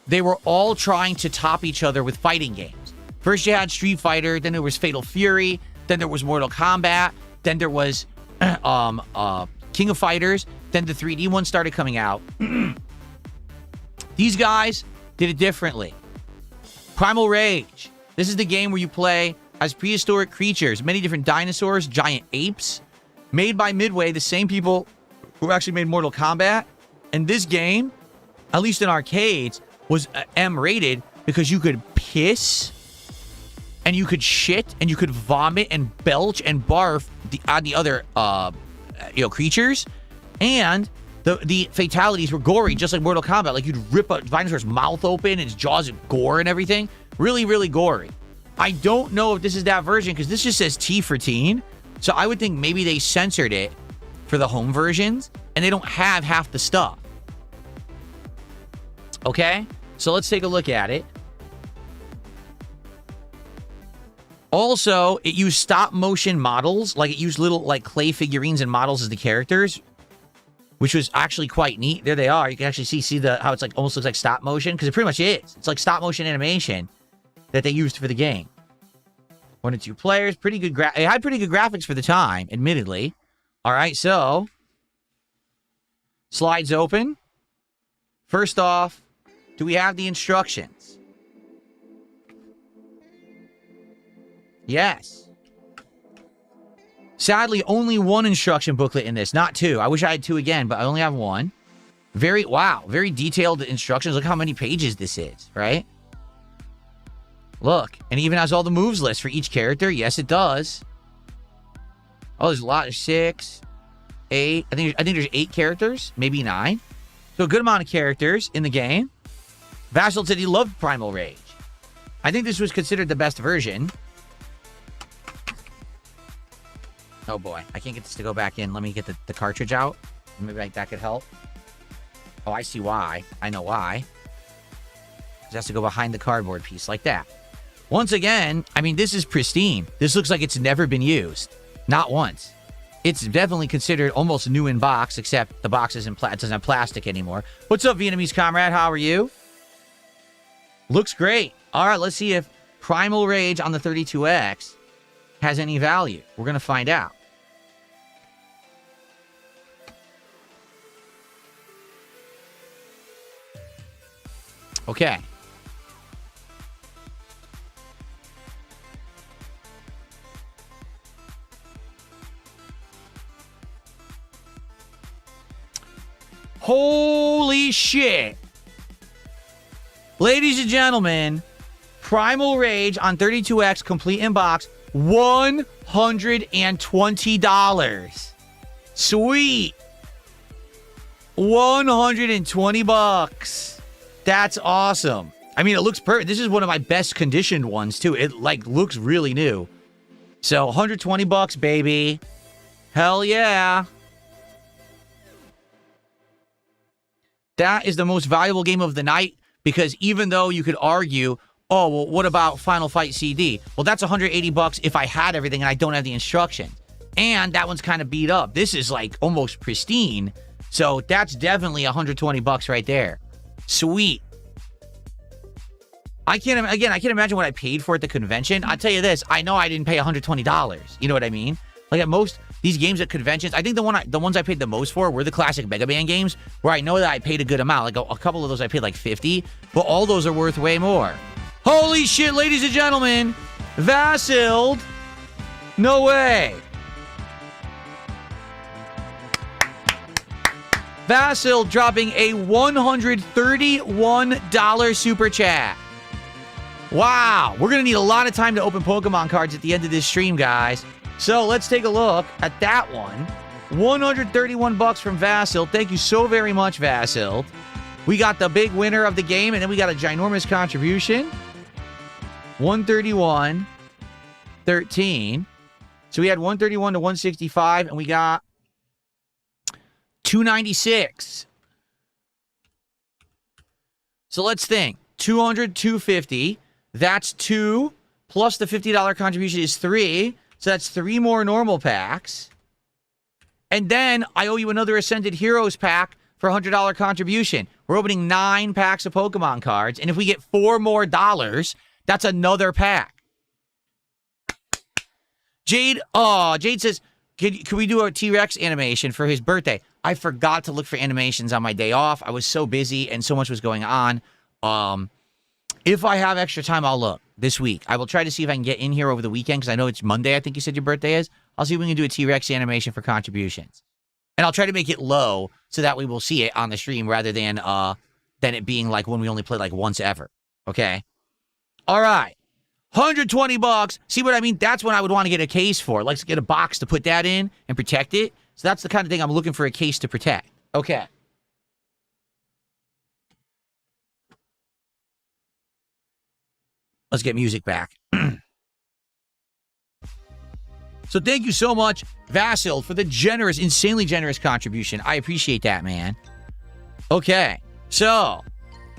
they were all trying to top each other with fighting games. First you had Street Fighter, then there was Fatal Fury, then there was Mortal Kombat, then there was King of Fighters, then the 3D one started coming out. These guys did it differently. Primal Rage. This is the game where you play as prehistoric creatures, many different dinosaurs, giant apes, made by Midway, the same people who actually made Mortal Kombat. And this game, at least in arcades, was M-rated because you could piss and you could shit and you could vomit and belch and barf on the other creatures. And the fatalities were gory, just like Mortal Kombat. Like, you'd rip a dinosaur's mouth open and its jaws and gore and everything. Really, really gory. I don't know if this is that version, because this just says T for teen. So I would think maybe they censored it for the home versions, and they don't have half the stuff. Okay? So let's take a look at it. Also, it used stop motion models. Like, it used little, like, clay figurines and models as the characters, which was actually quite neat. There they are. You can actually see how it's like almost looks like stop motion, because it pretty much is. It's like stop motion animation that they used for the game. 1 to 2 players, pretty good. It had pretty good graphics for the time, admittedly. All right, so slides open. First off, do we have the instructions? Yes. Sadly, only 1 instruction booklet in this, not 2. I wish I had 2 again, but I only have 1. Very detailed instructions. Look how many pages this is, right? Look, and it even has all the moves lists for each character. Yes, it does. Oh, there's a lot. There's 6, 8. I think there's 8 characters, maybe 9. So a good amount of characters in the game. Vassal said he loved Primal Rage. I think this was considered the best version. Oh boy, I can't get this to go back in. Let me get the cartridge out. Maybe that could help. Oh, I see why. I know why. It has to go behind the cardboard piece like that. Once again, I mean, this is pristine. This looks like it's never been used. Not once. It's definitely considered almost new in box, except the box isn't it doesn't have plastic anymore. What's up, Vietnamese comrade? How are you? Looks great. All right, let's see if Primal Rage on the 32X has any value. We're going to find out. Okay. Holy shit. Ladies and gentlemen, Primal Rage on 32X complete in box, $120. Sweet. 120 bucks. That's awesome. I mean, it looks perfect. This is one of my best conditioned ones too. It like looks really new. So 120 bucks, baby. Hell yeah. That is the most valuable game of the night, because even though you could argue, oh, well, what about Final Fight CD? Well, that's 180 bucks if I had everything and I don't have the instructions. And that one's kind of beat up. This is like almost pristine. So that's definitely 120 bucks right there. Sweet. I can't imagine what I paid for at the convention. I'll tell you this, I know I didn't pay $120. You know what I mean? Like at most these games at conventions, I think the ones I paid the most for were the classic Mega Man games, where I know that I paid a good amount. Like a couple of those I paid like 50, but all those are worth way more. Holy shit, ladies and gentlemen, Vassal. No way. Vassal dropping a $131 super chat. Wow. We're going to need a lot of time to open Pokemon cards at the end of this stream, guys. So let's take a look at that one. 131 bucks from Vasil. Thank you so very much, Vasil. We got the big winner of the game, and then we got a ginormous contribution. 131.13. So we had 131 to 165, and we got 296. So let's think. 200, 250. That's 2 plus the $50 contribution is 3. So that's 3 more normal packs. And then I owe you another Ascended Heroes pack for a $100 contribution. We're opening 9 packs of Pokemon cards. And if we get 4 more dollars, that's another pack. Jade says, can we do a T-Rex animation for his birthday? I forgot to look for animations on my day off. I was so busy and so much was going on. If I have extra time, I'll look this week. I will try to see if I can get in here over the weekend because I know it's Monday, I think you said your birthday is. I'll see if we can do a T-Rex animation for contributions. And I'll try to make it low so that we will see it on the stream rather than it being like when we only play like once ever. Okay? All right. 120 bucks. See what I mean? That's what I would want to get a case for. Like to get a box to put that in and protect it. So that's the kind of thing I'm looking for a case to protect. Okay. Let's get music back. So thank you so much, Vasil, for the generous, insanely generous contribution. I appreciate that, man. Okay, so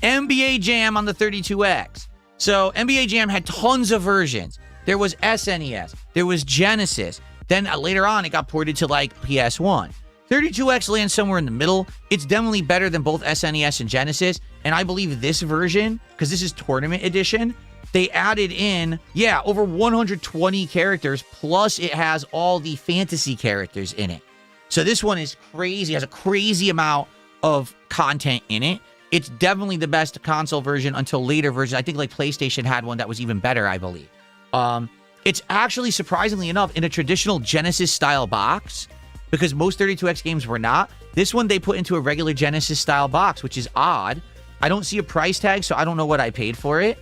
NBA Jam on the 32X. So NBA Jam had tons of versions. There was SNES. There was Genesis. Then later on, it got ported to like PS1. 32X lands somewhere in the middle. It's definitely better than both SNES and Genesis. And I believe this version, because this is Tournament Edition, they added in, over 120 characters, plus it has all the fantasy characters in it. So this one is crazy, has a crazy amount of content in it. It's definitely the best console version until later versions. I think like PlayStation had one that was even better, I believe. It's actually, surprisingly enough, in a traditional Genesis-style box, because most 32X games were not. This one they put into a regular Genesis-style box, which is odd. I don't see a price tag, so I don't know what I paid for it.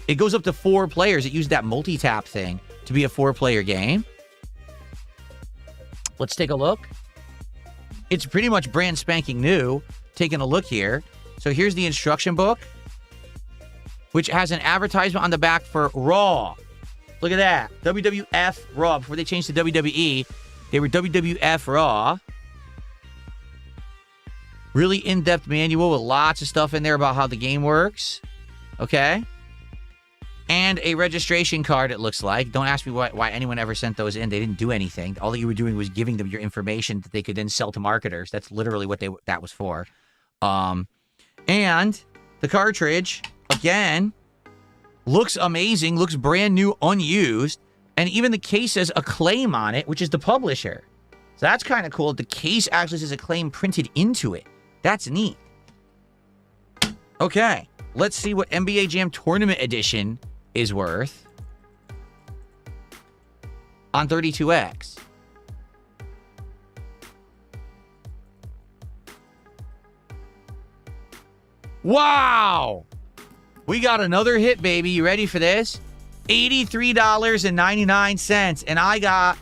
It goes up to 4 players. It used that multi-tap thing to be a 4-player game. Let's take a look. It's pretty much brand spanking new. Taking a look here. So here's the instruction book, which has an advertisement on the back for Raw. Look at that. WWF Raw. Before they changed to WWE, they were WWF Raw. Really in-depth manual with lots of stuff in there about how the game works. Okay. And a registration card, it looks like. Don't ask me why anyone ever sent those in. They didn't do anything. All that you were doing was giving them your information that they could then sell to marketers. That's literally what that was for. And the cartridge, again, looks amazing. Looks brand new, unused. And even the case says Acclaim on it, which is the publisher. So that's kind of cool. The case actually says Acclaim printed into it. That's neat. Okay, let's see what NBA Jam Tournament Edition is worth on 32X. Wow! We got another hit, baby. You ready for this? $83.99. And I got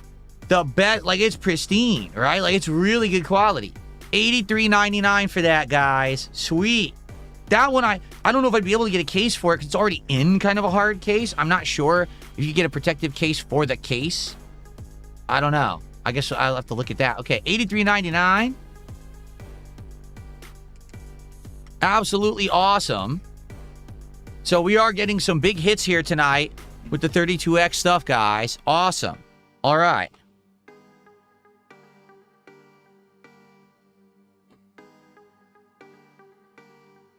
the best, like it's pristine, right? Like it's really good quality. $83.99 for that, guys. Sweet. That one, I don't know if I'd be able to get a case for it because it's already in kind of a hard case. I'm not sure if you get a protective case for the case. I don't know. I guess I'll have to look at that. Okay, $83.99. Absolutely awesome. So we are getting some big hits here tonight with the 32X stuff, guys. Awesome. All right.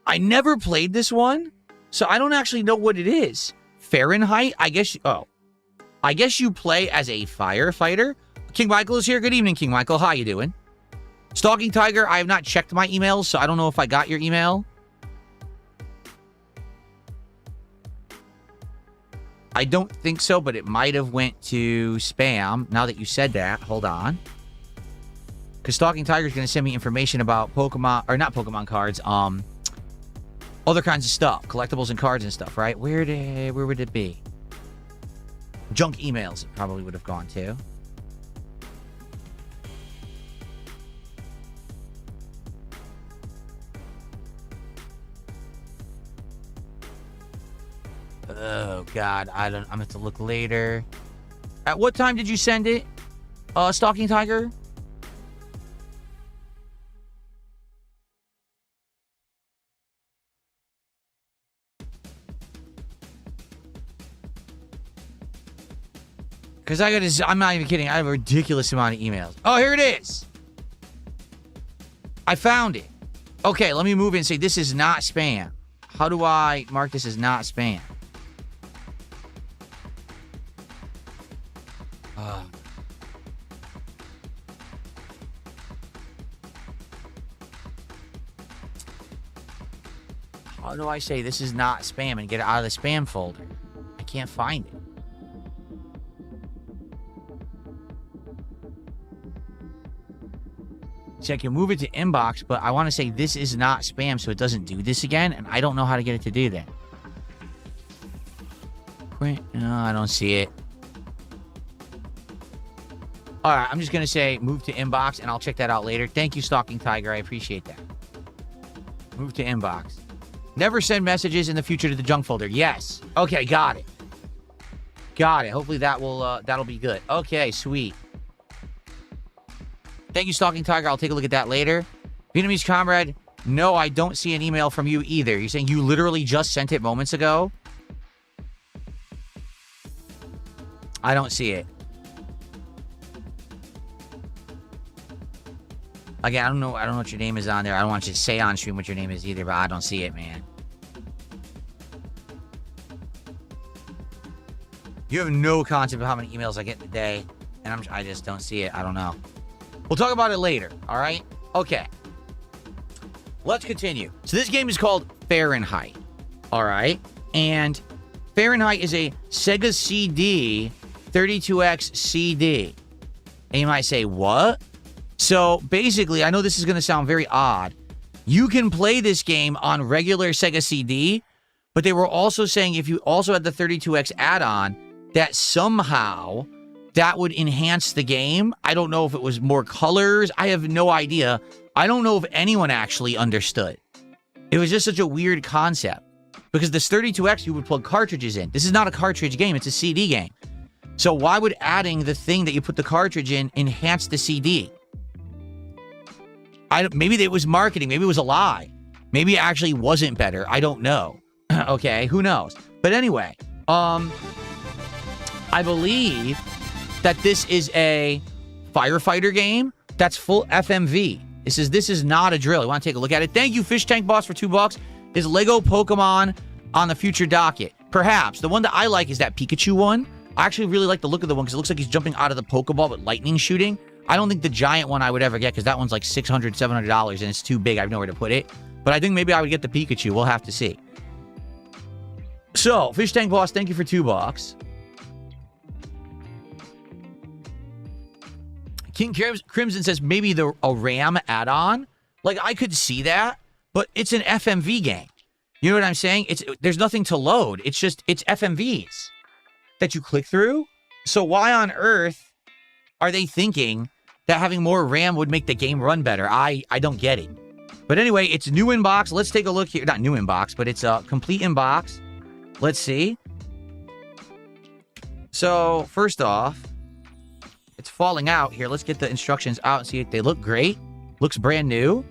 I never played this one, so I don't actually know what it is. Fahrenheit? I guess you play as a firefighter. King Michael is here. Good evening, King Michael. How you doing? Stalking Tiger, I have not checked my emails, so I don't know if I got your email. I don't think so, but it might have went to spam. Now that you said that, hold on. Because Stalking Tiger is going to send me information about Pokemon, or not Pokemon cards, other kinds of stuff, collectibles and cards and stuff, right? Where would it be? Junk emails it probably would have gone to. Oh God, I'm gonna have to look later. At what time did you send it, Stalking Tiger? Because I'm not even kidding. I have a ridiculous amount of emails. Oh, here it is. I found it. Okay, let me move in and say this is not spam. How do I mark this as not spam? How do I say this is not spam and get it out of the spam folder? I can't find it. See, I can move it to inbox, but I want to say this is not spam so it doesn't do this again, and I don't know how to get it to do that. No, I don't see it. All right, I'm just going to say move to inbox, and I'll check that out later. Thank you, Stalking Tiger. I appreciate that. Move to inbox. Never send messages in the future to the junk folder. Yes. Okay, got it. Got it. Hopefully that'll be good. Okay, sweet. Thank you, Stalking Tiger. I'll take a look at that later. Vietnamese Comrade, no, I don't see an email from you either. You're saying you literally just sent it moments ago? I don't see it. Again, I don't know what your name is on there. I don't want you to say on stream what your name is either, but I don't see it, man. You have no concept of how many emails I get in a day, and I just don't see it. I don't know. We'll talk about it later, all right? Okay. Let's continue. So this game is called Fahrenheit, all right? And Fahrenheit is a SEGA CD 32X CD. And you might say, what? So basically, I know this is going to sound very odd. You can play this game on regular Sega CD, but they were also saying if you also had the 32X add-on, that somehow that would enhance the game. I don't know if it was more colors. I have no idea. I don't know if anyone actually understood. It was just such a weird concept. Because this 32X, you would plug cartridges in. This is not a cartridge game. It's a CD game. So why would adding the thing that you put the cartridge in enhance the CD? Maybe it was marketing. Maybe it was a lie. Maybe it actually wasn't better. I don't know. Okay, who knows? But anyway, I believe that this is a firefighter game that's full FMV. This is not a drill. You want to take a look at it? Thank you, Fish Tank Boss, for $2. Is Lego Pokemon on the future docket? Perhaps. The one that I like is that Pikachu one. I actually really like the look of the one because it looks like he's jumping out of the Pokeball with lightning shooting. I don't think the giant one I would ever get because that one's like $600, $700 and it's too big. I have nowhere to put it. But I think maybe I would get the Pikachu. We'll have to see. So, Fish Tank Boss, thank you for $2. King Crimson says maybe a RAM add-on. Like, I could see that, but it's an FMV game. You know what I'm saying? There's nothing to load. It's FMVs that you click through. So why on earth are they thinking that having more RAM would make the game run better? I don't get it. But anyway, it's new in box. Let's take a look here. Not new in box, but it's a complete in box. Let's see. So, first off, it's falling out here. Let's get the instructions out and see if they look great. Looks brand new.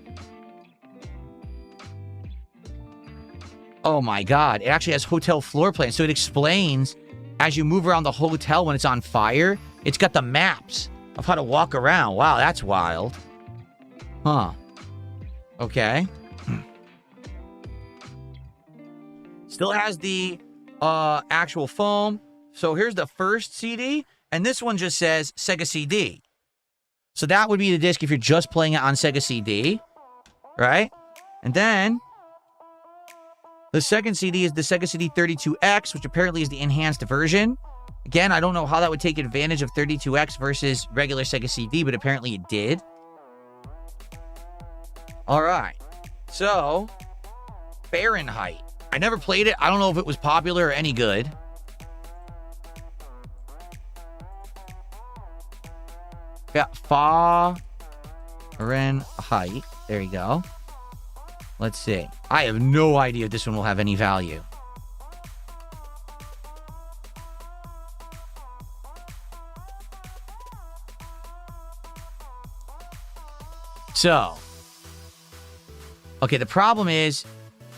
Oh my God. It actually has hotel floor plans. So it explains as you move around the hotel when it's on fire. It's got the maps of how to walk around. Wow, that's wild. Huh. Okay. Still has the actual foam. So here's the first CD. And this one just says Sega CD. So that would be the disc if you're just playing it on Sega CD. Right? And then the second CD is the Sega CD 32X, which apparently is the enhanced version. Again, I don't know how that would take advantage of 32X versus regular Sega CD, but apparently it did. All right. So, Fahrenheit. I never played it. I don't know if it was popular or any good. Yeah, Fahrenheit. There you go. Let's see. I have no idea if this one will have any value. So, okay, the problem is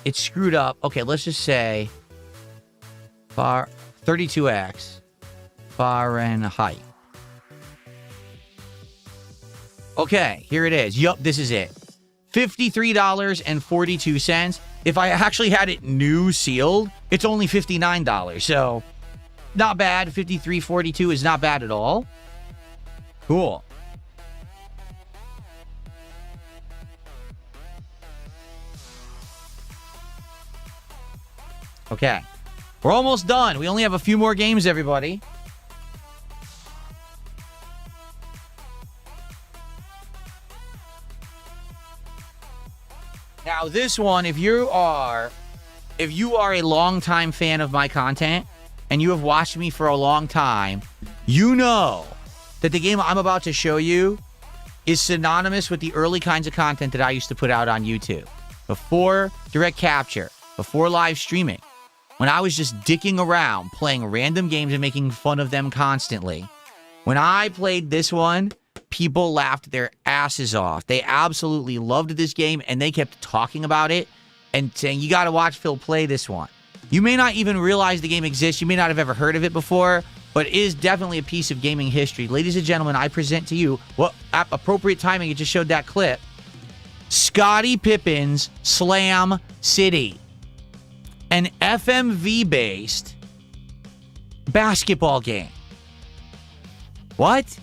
it's screwed up. Okay, let's just say 32x Fahrenheit. Okay, here it is. Yup, this is it. $53.42. If I actually had it new sealed, it's only $59. So, not bad. $53.42 is not bad at all. Cool. Okay. We're almost done. We only have a few more games, everybody. Now, this one, if you are a longtime fan of my content and you have watched me for a long time, you know that the game I'm about to show you is synonymous with the early kinds of content that I used to put out on YouTube. Before direct capture, before live streaming, when I was just dicking around, playing random games and making fun of them constantly. When I played this one, people laughed their asses off. They absolutely loved this game, and they kept talking about it and saying, you got to watch Phil play this one. You may not even realize the game exists. You may not have ever heard of it before, but it is definitely a piece of gaming history. Ladies and gentlemen, I present to you, what at appropriate timing, it just showed that clip, Scottie Pippen's Slam City. An FMV-based basketball game. What?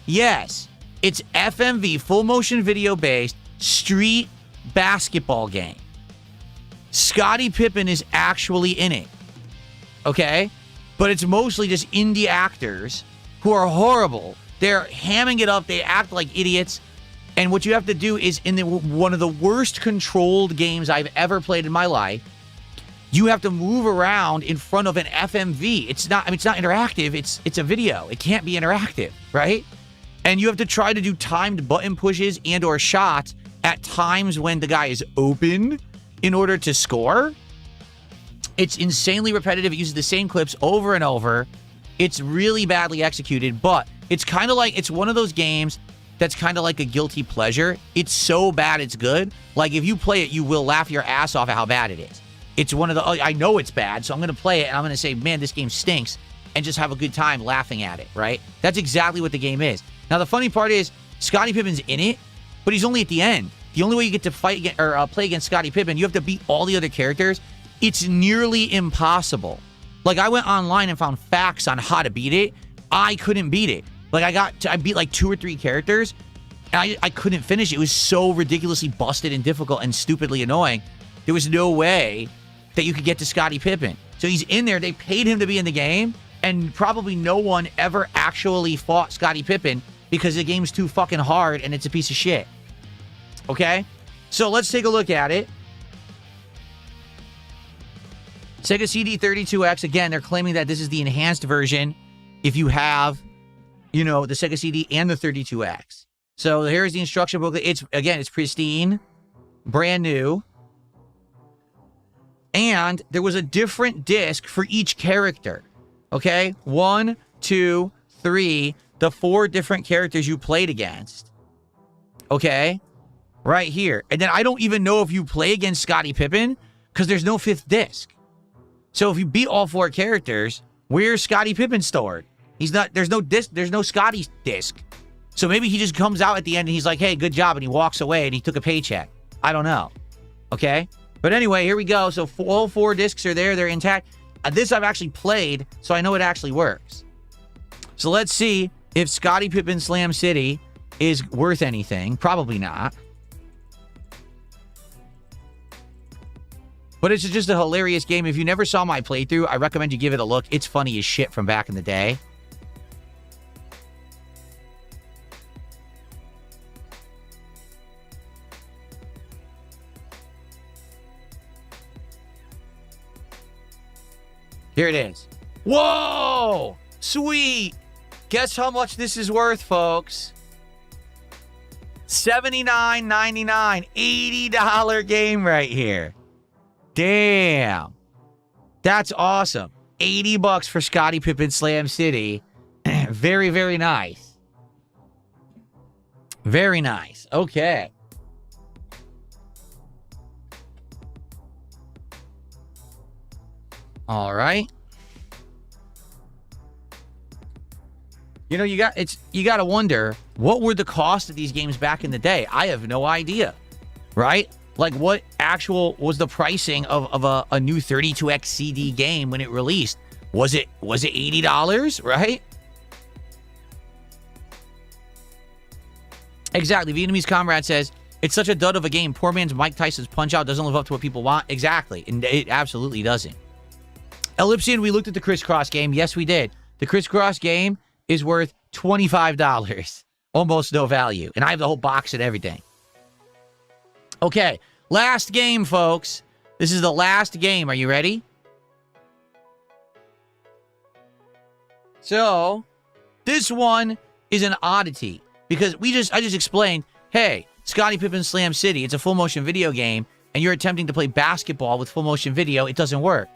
Yes, it's FMV, full motion video based street basketball game. Scottie Pippen is actually in it. Okay? But it's mostly just indie actors who are horrible. They're hamming it up. They act like idiots. And what you have to do is, in one of the worst controlled games I've ever played in my life, you have to move around in front of an FMV. It's not interactive. It's a video. It can't be interactive, right? And you have to try to do timed button pushes and or shots at times when the guy is open in order to score. It's insanely repetitive. It uses the same clips over and over. It's really badly executed, but it's kind of like, it's one of those games that's kind of like a guilty pleasure. It's so bad it's good. Like, if you play it, you will laugh your ass off at how bad it is. It's one of the, I know it's bad, so I'm going to play it, and I'm going to say, man, this game stinks, and just have a good time laughing at it, right? That's exactly what the game is. Now, the funny part is, Scottie Pippen's in it, but he's only at the end. The only way you get to fight or play against Scottie Pippen, you have to beat all the other characters. It's nearly impossible. Like, I went online and found facts on how to beat it. I couldn't beat it. Like, I beat like 2 or 3 characters, and I couldn't finish it. It was so ridiculously busted and difficult and stupidly annoying. There was no way that you could get to Scottie Pippen. So he's in there. They paid him to be in the game, and probably no one ever actually fought Scottie Pippen because the game's too fucking hard and it's a piece of shit. Okay? So let's take a look at it. Sega CD 32X. Again, they're claiming that this is the enhanced version if you have, you know, the Sega CD and the 32X. So here's the instruction booklet. It's pristine, brand new. And there was a different disc for each character. Okay? 1, 2, 3, the 4 different characters you played against. Okay? Right here. And then I don't even know if you play against Scottie Pippen because there's no 5th disc. So if you beat all 4 characters, where's Scottie Pippen stored? He's not, there's no disc, there's no Scottie disc. So maybe he just comes out at the end and he's like, hey, good job, and he walks away and he took a paycheck. I don't know. Okay? But anyway, here we go. So all 4 discs are there. They're intact. This I've actually played, so I know it actually works. So let's see if Scottie Pippen Slam City is worth anything. Probably not. But it's just a hilarious game. If you never saw my playthrough, I recommend you give it a look. It's funny as shit from back in the day. Here it is. Whoa! Sweet! Guess how much this is worth, folks? $79.99. $80 game right here. Damn. That's awesome. $80 for Scottie Pippen Slam City. Very, very nice. Very nice. Okay. All right. You know, you got to wonder, what were the cost of these games back in the day? I have no idea. Right? Like, what actual was the pricing of a new 32X CD game when it released? Was it $80, right? Exactly. Vietnamese Comrade says, it's such a dud of a game. Poor man's Mike Tyson's Punch-Out doesn't live up to what people want. Exactly. And it absolutely doesn't. Ellipsian, we looked at the Crisscross game. Yes, we did. The Crisscross game is worth $25. Almost no value. And I have the whole box and everything. Okay. Last game, folks. This is the last game. Are you ready? So, this one is an oddity. Because I just explained, hey, Scottie Pippen Slam City, it's a full motion video game, and you're attempting to play basketball with full motion video. It doesn't work.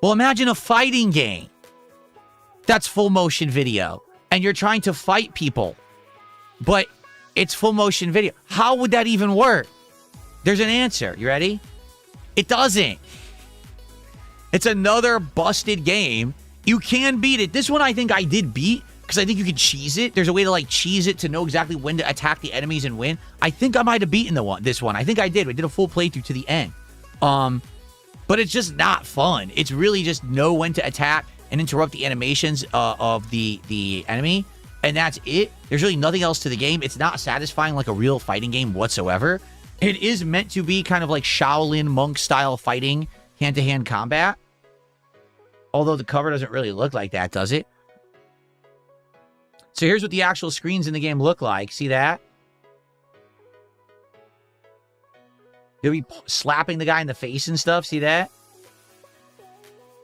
Well, imagine a fighting game that's full motion video, and you're trying to fight people, but it's full motion video. How would that even work? There's an answer. You ready? It doesn't. It's another busted game. You can beat it. This one I think I did beat, because I think you can cheese it. There's a way to, like, cheese it to know exactly when to attack the enemies and win. I think I might have beaten this one. I think I did. We did a full playthrough to the end. But it's just not fun. It's really just know when to attack and interrupt the animations of the enemy. And that's it. There's really nothing else to the game. It's not satisfying like a real fighting game whatsoever. It is meant to be kind of like Shaolin monk-style fighting, hand-to-hand combat. Although the cover doesn't really look like that, does it? So here's what the actual screens in the game look like. See that? They'll be slapping the guy in the face and stuff. See that?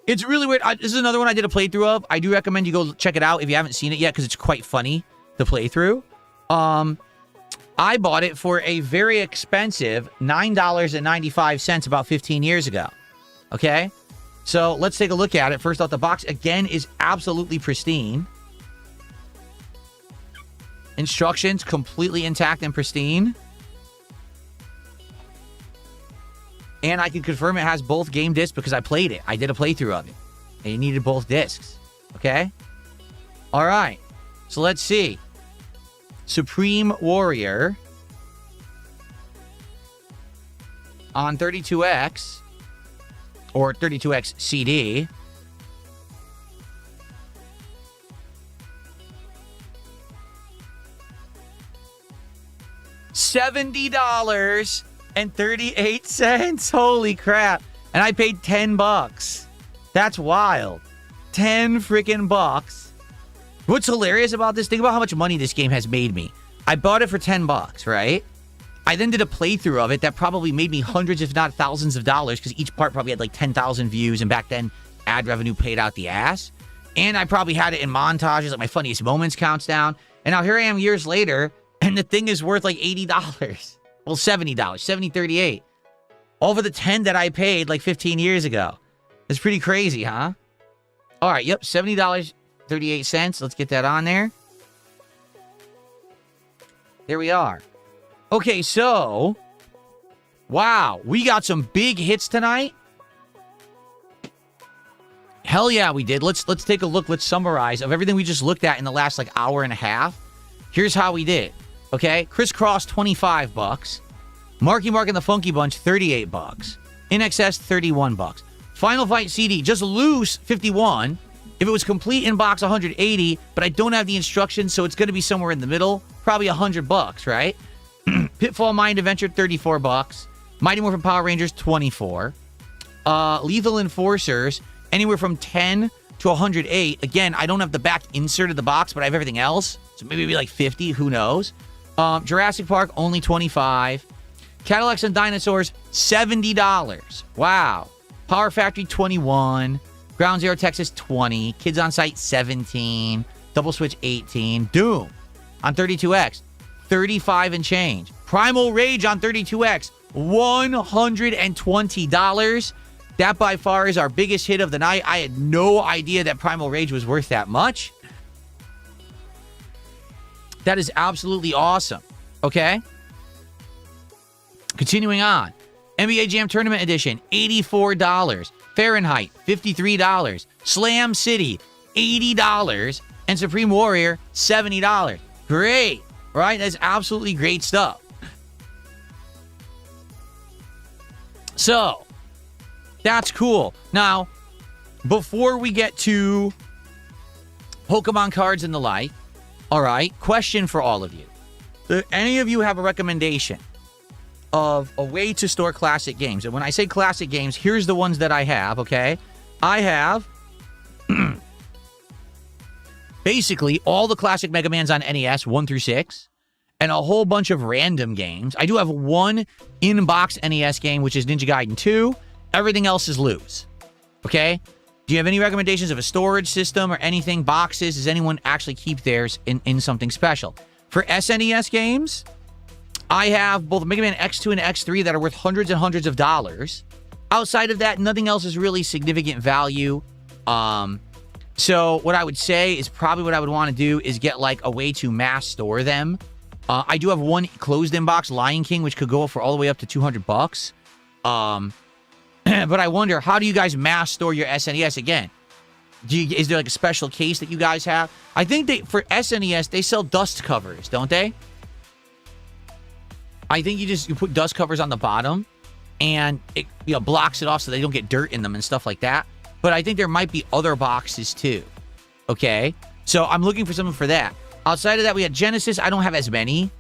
It's really weird. This is another one I did a playthrough of. I do recommend you go check it out if you haven't seen it yet, because it's quite funny to play through. I bought it for a very expensive $9.95 about 15 years ago. Okay? So let's take a look at it. First off, the box, again, is absolutely pristine. Instructions, completely intact and pristine. And I can confirm it has both game discs because I played it. I did a playthrough of it. And you needed both discs. Okay? All right. So let's see. Supreme Warrior on 32X or 32X CD. $70.38. Holy crap. And I paid $10. That's wild. 10 freaking bucks. What's hilarious about this, think about how much money this game has made me. I bought it for $10, right? I then did a playthrough of it that probably made me hundreds, if not thousands of dollars, because each part probably had like 10,000 views, and back then ad revenue paid out the ass. And I probably had it in montages, like my funniest moments counts down. And now here I am years later, and the thing is worth like $80. Well, $70, $70.38. Over the 10 that I paid like 15 years ago. It's pretty crazy, huh? All right, yep, $70.38. Let's get that on there. There we are. Okay, so, wow, we got some big hits tonight. Hell yeah, we did. Let's take a look. Let's summarize of everything we just looked at in the last like hour and a half. Here's how we did. Okay, Crisscross, $25. Marky Mark and the Funky Bunch, $38. In Excess, $31. Final Fight CD, just loose, $51. If it was complete in box, $180. But I don't have the instructions, so it's going to be somewhere in the middle. Probably $100, right? Pitfall Mind Adventure, $34. Mighty Morphin Power Rangers, $24. Lethal Enforcers, anywhere from $10 to $108. Again, I don't have the back insert of the box, but I have everything else. So maybe it'd be like $50, who knows? Jurassic Park, only $25. Cadillacs and Dinosaurs, $70. Wow. Power Factory, $21. Ground Zero Texas, 20. Kids on Site, 17. Double Switch, 18. Doom on 32X, 35 and change. Primal Rage on 32X, $120. That by far is our biggest hit of the night. I had no idea that Primal Rage was worth that much. That is absolutely awesome. Okay? Continuing on. NBA Jam Tournament Edition, $84. Fahrenheit, $53. Slam City, $80. And Supreme Warrior, $70. Great. Right? That's absolutely great stuff. So, that's cool. Now, before we get to Pokemon cards and the like, all right, question for all of you. Do any of you have a recommendation of a way to store classic games? And when I say classic games, here's the ones that I have, okay? I have basically all the classic Mega Mans on NES, 1 through 6, and a whole bunch of random games. I do have one in-box NES game, which is Ninja Gaiden 2. Everything else is loose, okay? Do you have any recommendations of a storage system or anything? Boxes? Does anyone actually keep theirs in something special? For SNES games, I have both Mega Man X2 and X3 that are worth hundreds and hundreds of dollars. Outside of that, nothing else is really significant value. So what I would say is probably what I would want to do is get like a way to mass store them. I do have one closed-in box, Lion King, which could go for all the way up to $200. But I wonder, how do you guys mass store your SNES again? Is there like a special case that you guys have? I think for SNES, they sell dust covers, don't they? I think you put dust covers on the bottom and it blocks it off so they don't get dirt in them and stuff like that. But I think there might be other boxes too. Okay? So I'm looking for something for that. Outside of that, we had Genesis. I don't have as many.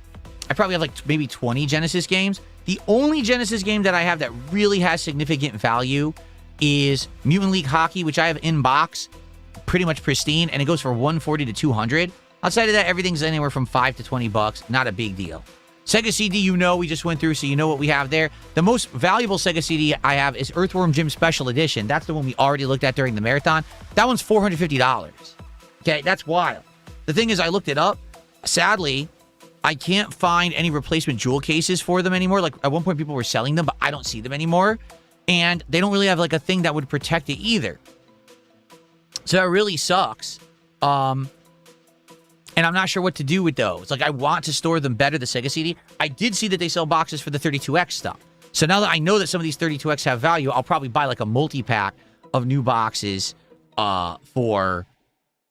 I probably have like maybe 20 Genesis games. The only Genesis game that I have that really has significant value is Mutant League Hockey, which I have in box, pretty much pristine, and it goes for $140 to $200. Outside of that, everything's anywhere from $5 to $20. Not a big deal. Sega CD, we just went through, so you know what we have there. The most valuable Sega CD I have is Earthworm Jim Special Edition. That's the one we already looked at during the marathon. That one's $450. Okay, that's wild. The thing is, I looked it up. Sadly, I can't find any replacement jewel cases for them anymore. Like, at one point, people were selling them, but I don't see them anymore. And they don't really have, like, a thing that would protect it either. So that really sucks. And I'm not sure what to do with those. Like, I want to store them better, the Sega CD. I did see that they sell boxes for the 32X stuff. So now that I know that some of these 32X have value, I'll probably buy, like, a multi-pack of new boxes for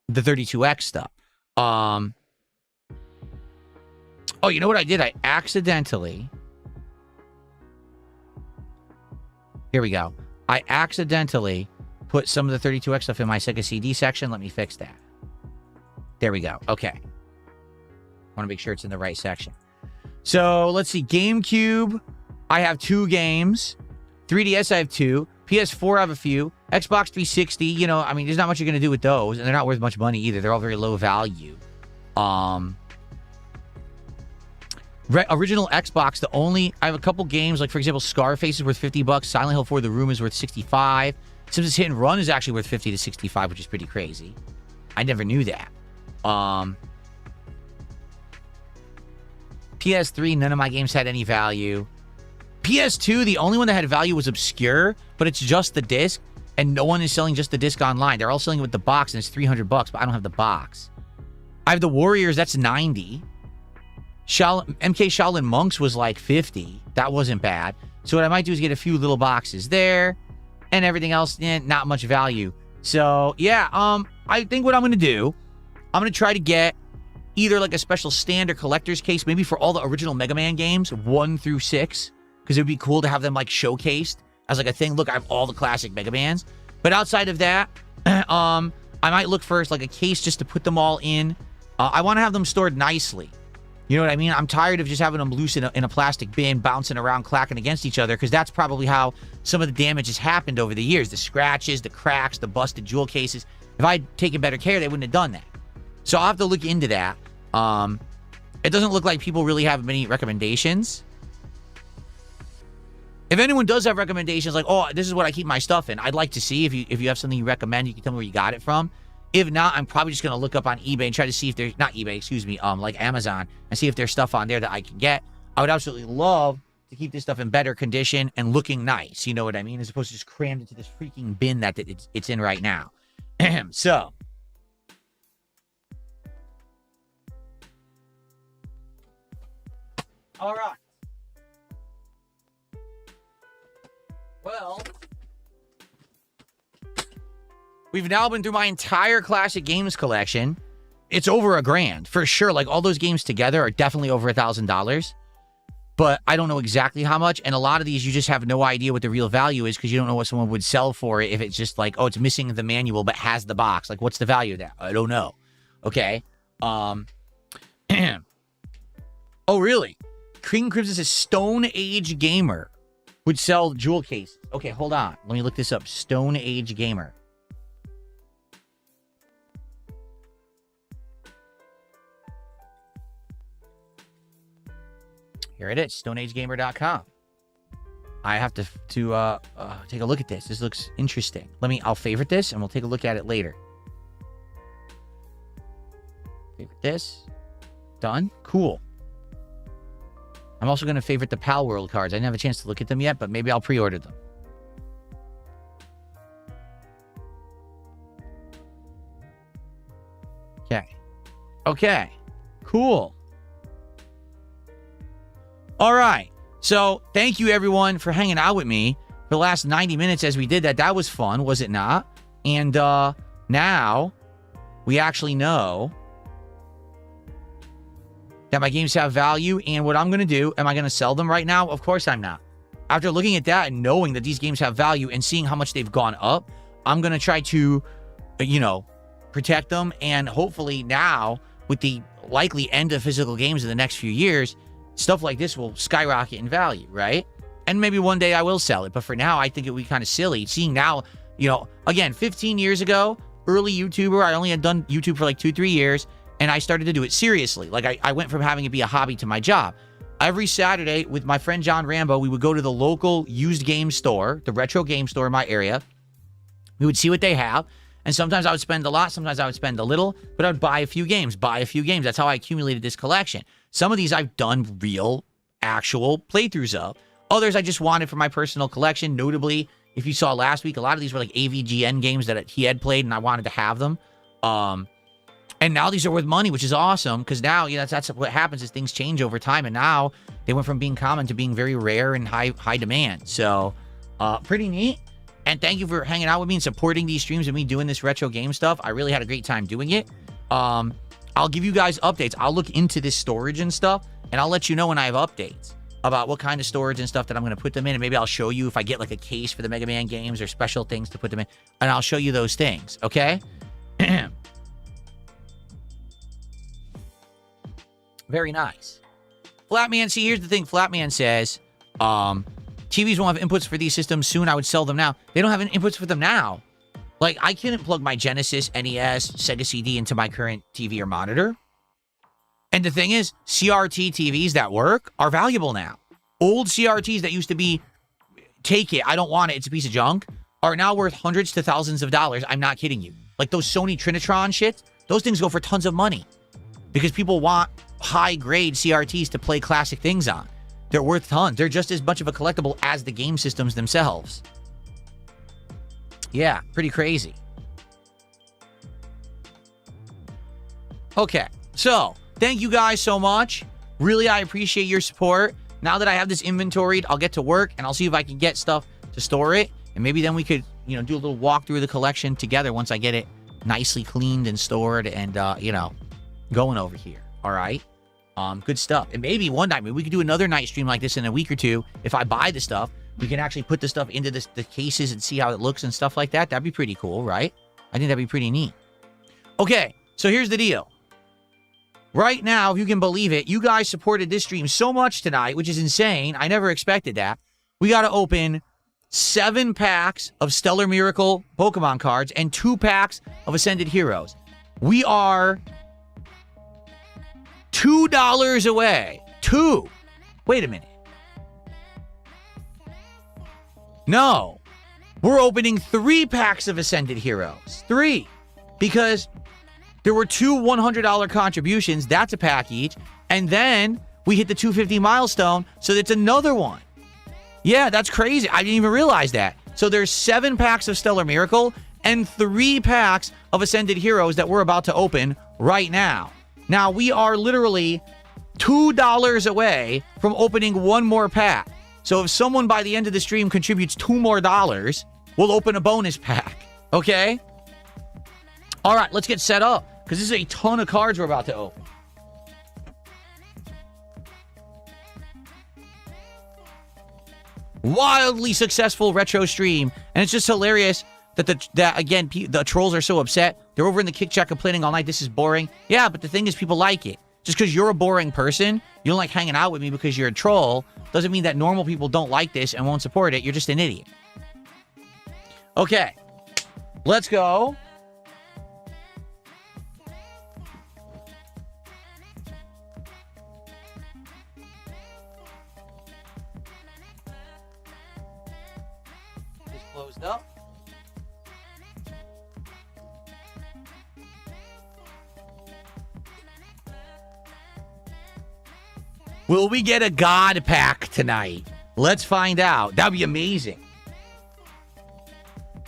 the 32X stuff. Oh, you know what I did? I accidentally... Here we go. I accidentally put some of the 32X stuff in my Sega CD section. Let me fix that. There we go. Okay. I want to make sure it's in the right section. So, let's see. GameCube, I have 2 games. 3DS, I have 2. PS4, I have a few. Xbox 360, there's not much you're going to do with those. And they're not worth much money either. They're all very low value. Original Xbox, I have a couple games, like, for example, Scarface is worth $50. Silent Hill 4 The Room is worth $65. Simpsons Hit and Run is actually worth $50 to $65, which is pretty crazy. I never knew that. PS3, none of my games had any value. PS2, the only one that had value was Obscure, but it's just the disc, and no one is selling just the disc online. They're all selling it with the box, and it's $300, but I don't have the box. I have the Warriors, that's $90. MK Shaolin Monks was like $50. That wasn't bad. So what I might do is get a few little boxes there, and everything else, not much value. So, yeah, I think what I'm going to do, I'm going to try to get either like a special stand or collector's case, maybe for all the original Mega Man games, 1 through 6, because it would be cool to have them like showcased as like a thing. Look, I have all the classic Mega Mans. But outside of that, I might look for like a case just to put them all in. I want to have them stored nicely. You know what I mean? I'm tired of just having them loose in a plastic bin, bouncing around, clacking against each other, because that's probably how some of the damage has happened over the years. The scratches, the cracks, the busted jewel cases. If I'd taken better care, they wouldn't have done that. So I'll have to look into that. It doesn't look like people really have many recommendations. If anyone does have recommendations, like, oh, this is what I keep my stuff in, I'd like to see. If you have something you recommend, you can tell me where you got it from. If not, I'm probably just going to look up on eBay and try to see if there's, not eBay, excuse me, like Amazon, and see if there's stuff on there that I can get. I would absolutely love to keep this stuff in better condition and looking nice, you know what I mean? As opposed to just crammed into this freaking bin that it's in right now. So. All right. Well, we've now been through my entire classic games collection. It's over $1,000 for sure. Like, all those games together are definitely over $1,000. But I don't know exactly how much. And a lot of these, you just have no idea what the real value is because you don't know what someone would sell for it if it's just like, oh, it's missing the manual but has the box. Like, what's the value of that? I don't know. Okay. Oh, really? King Crimson says Stone Age Gamer would sell jewel cases. Okay, hold on. Let me look this up. Stone Age Gamer. Here it is, stoneagegamer.com. I have to take a look at this. This looks interesting. I'll favorite this and we'll take a look at it later. Favorite this. Done. Cool. I'm also going to favorite the Pal World cards. I didn't have a chance to look at them yet, but maybe I'll pre-order them. Okay. Okay. Cool. All right. So thank you, everyone, for hanging out with me for the last 90 minutes as we did that. That was fun, was it not? And now we actually know that my games have value. And what I'm going to do, am I going to sell them right now? Of course I'm not. After looking at that and knowing that these games have value and seeing how much they've gone up, I'm going to try to, protect them. And hopefully now, with the likely end of physical games in the next few years, stuff like this will skyrocket in value, right? And maybe one day I will sell it. But for now, I think it would be kind of silly. Seeing now, again, 15 years ago, early YouTuber, I only had done YouTube for like 2-3 years, and I started to do it seriously. Like, I went from having it be a hobby to my job. Every Saturday, with my friend John Rambo, we would go to the local used game store, the retro game store in my area. We would see what they have. And sometimes I would spend a lot, sometimes I would spend a little, but I would buy a few games. That's how I accumulated this collection. Some of these I've done real, actual playthroughs of. Others I just wanted for my personal collection. Notably, if you saw last week, a lot of these were like AVGN games that he had played and I wanted to have them. And now these are worth money, which is awesome, because now, that's what happens is things change over time, and now they went from being common to being very rare and high demand. So, pretty neat. And thank you for hanging out with me and supporting these streams and me doing this retro game stuff. I really had a great time doing it. I'll give you guys updates. I'll look into this storage and stuff, and I'll let you know when I have updates about what kind of storage and stuff that I'm going to put them in. And maybe I'll show you if I get like a case for the Mega Man games or special things to put them in, and I'll show you those things, okay? Very nice. Flatman, see, here's the thing. Flatman says, TVs won't have inputs for these systems soon. I would sell them now. They don't have any inputs for them now. Like, I couldn't plug my Genesis, NES, Sega CD into my current TV or monitor. And the thing is, CRT TVs that work are valuable now. Old CRTs that used to be, take it, I don't want it, it's a piece of junk, are now worth hundreds to thousands of dollars. I'm not kidding you. Like those Sony Trinitron shit, those things go for tons of money. Because people want high-grade CRTs to play classic things on. They're worth tons. They're just as much of a collectible as the game systems themselves. Yeah, pretty crazy. Okay, so thank you guys so much. Really, I appreciate your support. Now that I have this inventoried, I'll get to work and I'll see if I can get stuff to store it. And maybe then we could, do a little walk through the collection together once I get it nicely cleaned and stored and, going over here. All right. Good stuff. And maybe one night, we could do another night stream like this in a week or two. If I buy the stuff, we can actually put the stuff into the cases and see how it looks and stuff like that. That'd be pretty cool, right? I think that'd be pretty neat. Okay, so here's the deal. Right now, if you can believe it, you guys supported this stream so much tonight, which is insane. I never expected that. We got to open 7 packs of Stellar Miracle Pokemon cards and 2 packs of Ascended Heroes. We are $2 away. Wait a minute. No. We're opening 3 packs of Ascended Heroes. 3. Because there were 2 $100 contributions. That's a pack each. And then we hit the 250 milestone. So that's another one. Yeah, that's crazy. I didn't even realize that. So there's 7 packs of Stellar Miracle and 3 packs of Ascended Heroes that we're about to open right now. Now, we are literally $2 away from opening 1 more pack. So if someone by the end of the stream contributes $2 more, we'll open a bonus pack. Okay? All right, let's get set up because this is a ton of cards we're about to open. Wildly successful retro stream, and it's just hilarious that the trolls are so upset. They're over in the kick chat complaining all night. This is boring. Yeah, but the thing is, people like it. Just because you're a boring person, you don't like hanging out with me because you're a troll, doesn't mean that normal people don't like this and won't support it. You're just an idiot. Okay, let's go. Just closed up. Will we get a God pack tonight? Let's find out. That'd be amazing.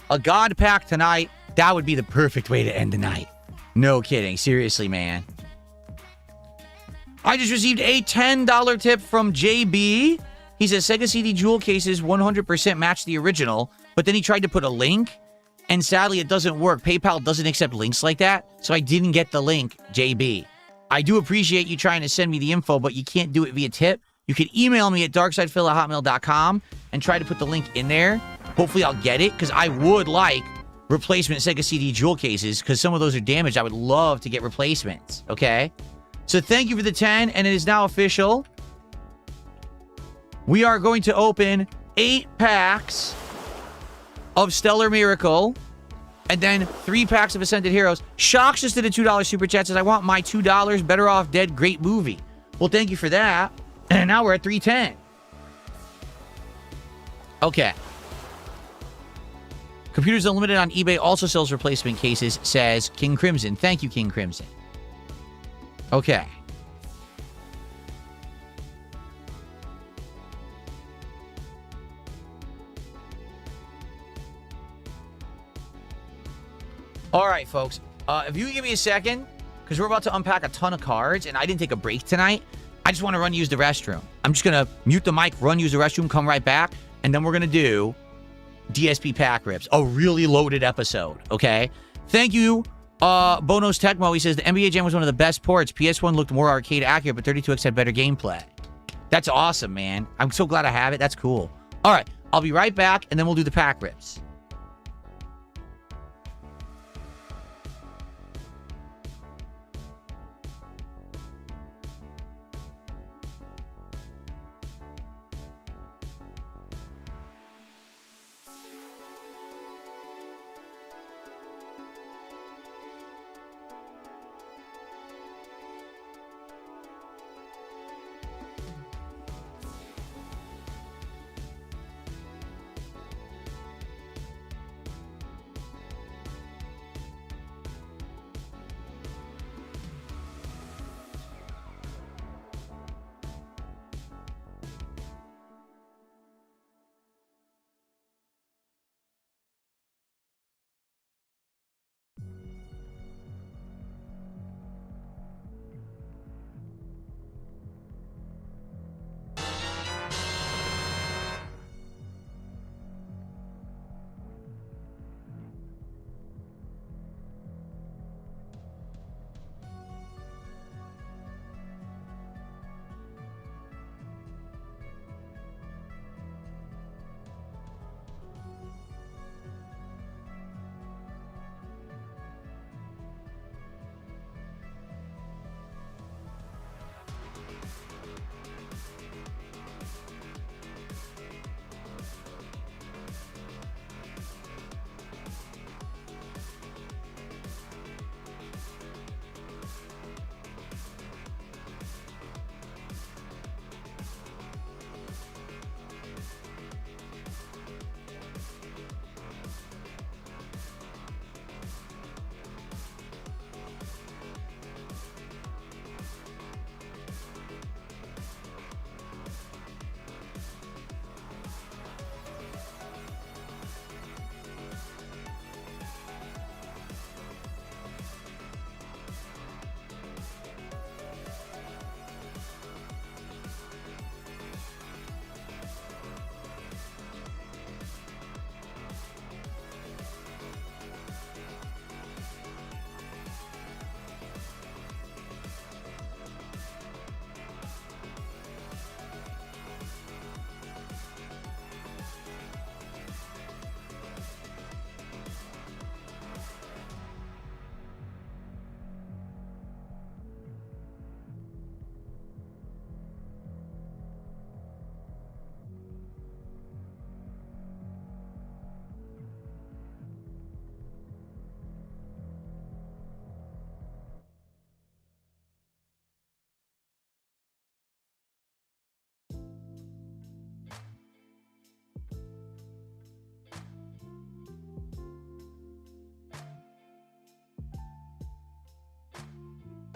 A God pack tonight, that would be the perfect way to end the night. No kidding. Seriously, man. I just received a $10 tip from JB. He says Sega CD jewel cases 100% match the original, but then he tried to put a link, and sadly it doesn't work. PayPal doesn't accept links like that, so I didn't get the link, JB. I do appreciate you trying to send me the info, but you can't do it via tip. You can email me at darksidephil@hotmail.com and try to put the link in there. Hopefully I'll get it, because I would like replacement Sega CD jewel cases, because some of those are damaged. I would love to get replacements, okay? So thank you for the 10, and it is now official. We are going to open 8 packs of Stellar Miracle, and then 3 packs of Ascended Heroes. Shocks just did a $2 super chat, says, I want my $2, Better Off Dead, great movie. Well, thank you for that. And now we're at 310. Okay. Computers Unlimited on eBay also sells replacement cases, says King Crimson. Thank you, King Crimson. Okay. All right, folks. If you can give me a second, because we're about to unpack a ton of cards, and I didn't take a break tonight. I just want to run use the restroom. I'm just going to mute the mic, run use the restroom, come right back, and then we're going to do DSP pack rips. A really loaded episode, okay? Thank you, Bonos Tecmo. He says, the NBA Jam was one of the best ports. PS1 looked more arcade accurate, but 32X had better gameplay. That's awesome, man. I'm so glad I have it. That's cool. All right, I'll be right back, and then we'll do the pack rips.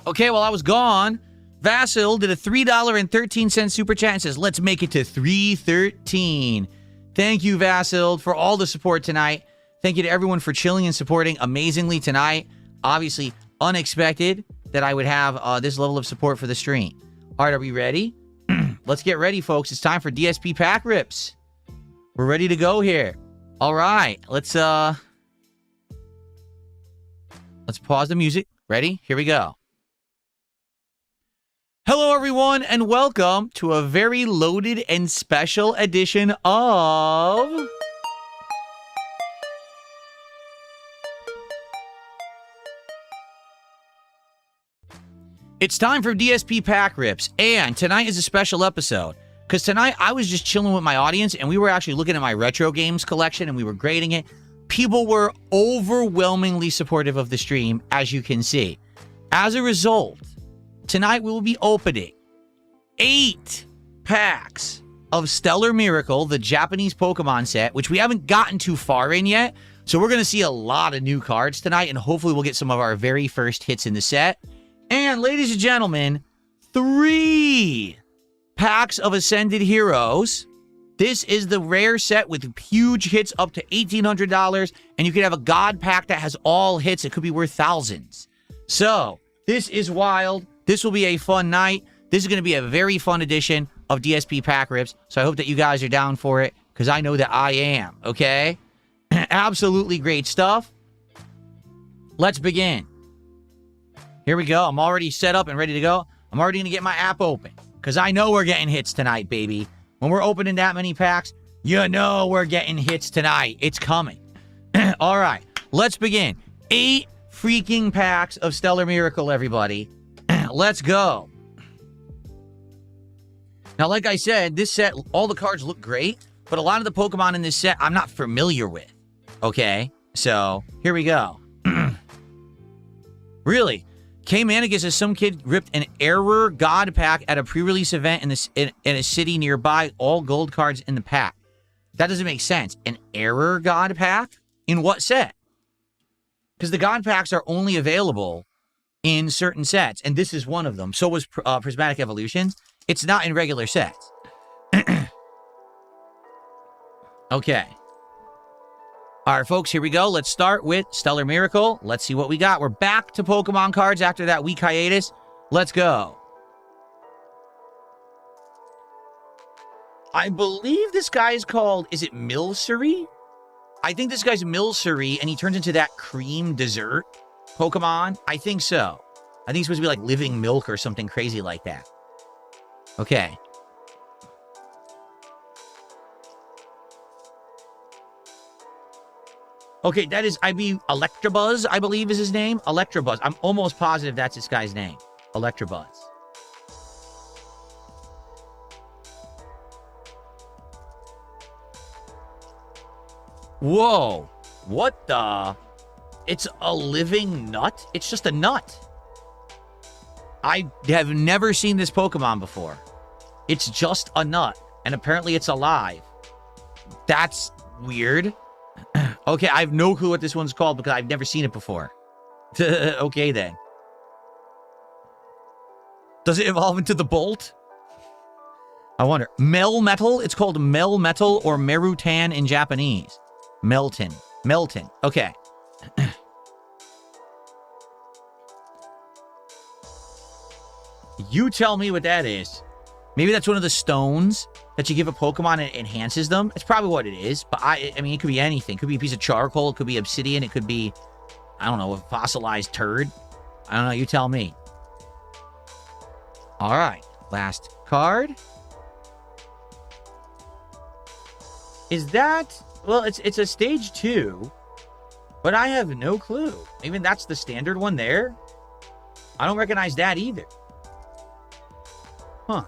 Okay, while I was gone, Vasil did a $3.13 super chat and says, let's make it to 313. Thank you, Vasil, for all the support tonight. Thank you to everyone for chilling and supporting amazingly tonight. Obviously, unexpected that I would have this level of support for the stream. All right, are we ready? Let's get ready, folks. It's time for DSP pack rips. We're ready to go here. All right, let's pause the music. Ready? Here we go. Hello, everyone, and welcome to a very loaded and special edition of... It's time for DSP Pack Rips, and tonight is a special episode, because tonight I was just chilling with my audience, and we were actually looking at my retro games collection, and we were grading it. People were overwhelmingly supportive of the stream, as you can see. As a result, tonight we will be opening 8 packs of Stellar Miracle, the Japanese Pokemon set, which we haven't gotten too far in yet. So we're going to see a lot of new cards tonight, and hopefully we'll get some of our very first hits in the set. And ladies and gentlemen, 3 packs of Ascended Heroes. This is the rare set with huge hits up to $1,800, and you can have a God pack that has all hits. It could be worth thousands. So this is wild. This will be a fun night. This is going to be a very fun edition of DSP Pack Rips. So I hope that you guys are down for it, because I know that I am, okay? Absolutely great stuff. Let's begin. Here we go. I'm already set up and ready to go. I'm already going to get my app open, because I know we're getting hits tonight, baby. When we're opening that many packs, you know we're getting hits tonight. It's coming. All right, let's begin. 8 freaking packs of Stellar Miracle, everybody. Let's go. Now, like I said, this set, all the cards look great, but a lot of the Pokemon in this set I'm not familiar with. Okay, so here we go. Really? K Manigus says some kid ripped an error God pack at a pre-release event in a city nearby. All gold cards in the pack. That doesn't make sense. An error God pack? In what set? Because the God packs are only available in certain sets, and this is one of them. So was Prismatic Evolutions. It's not in regular sets. Okay. All right, folks, here we go. Let's start with Stellar Miracle. Let's see what we got. We're back to Pokemon cards after that week hiatus. Let's go. I believe this guy is called, is it Milcery? I think this guy's Milcery, and he turns into that cream dessert Pokemon. I think so. I think he's supposed to be like living milk or something crazy like that. Okay. Okay, that is, Electabuzz, I believe is his name. Electabuzz. I'm almost positive that's this guy's name. Electabuzz. Whoa. What the? It's a living nut? It's just a nut. I have never seen this Pokemon before. It's just a nut. And apparently it's alive. That's weird. Okay, I have no clue what this one's called because I've never seen it before. Okay, then. Does it evolve into the Bolt? I wonder. Melmetal? It's called Melmetal or Merutan in Japanese. Melton. Melton. Okay. You tell me what that is. Maybe that's one of the stones that you give a Pokemon and it enhances them. It's probably what it is. But I mean, it could be anything. It could be a piece of charcoal. It could be obsidian. It could be, I don't know, a fossilized turd. I don't know. You tell me. All right. Last card. Is that... Well, it's a stage 2. But I have no clue. Maybe that's the standard one there. I don't recognize that either. Huh.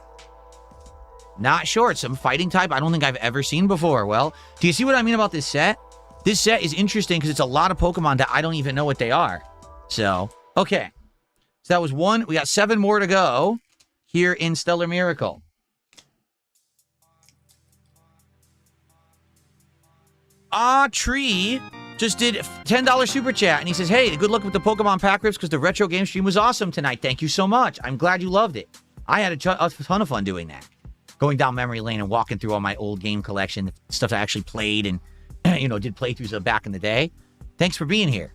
Not sure. It's some fighting type I don't think I've ever seen before. Well, do you see what I mean about this set? This set is interesting because it's a lot of Pokemon that I don't even know what they are. So, okay. So that was 1. We got 7 more to go here in Stellar Miracle. Ah, Tree just did $10 super chat, and he says, hey, good luck with the Pokemon pack rips because the retro game stream was awesome tonight. Thank you so much. I'm glad you loved it. I had a ton of fun doing that. Going down memory lane and walking through all my old game collection, stuff I actually played and, you know, did playthroughs of back in the day. Thanks for being here.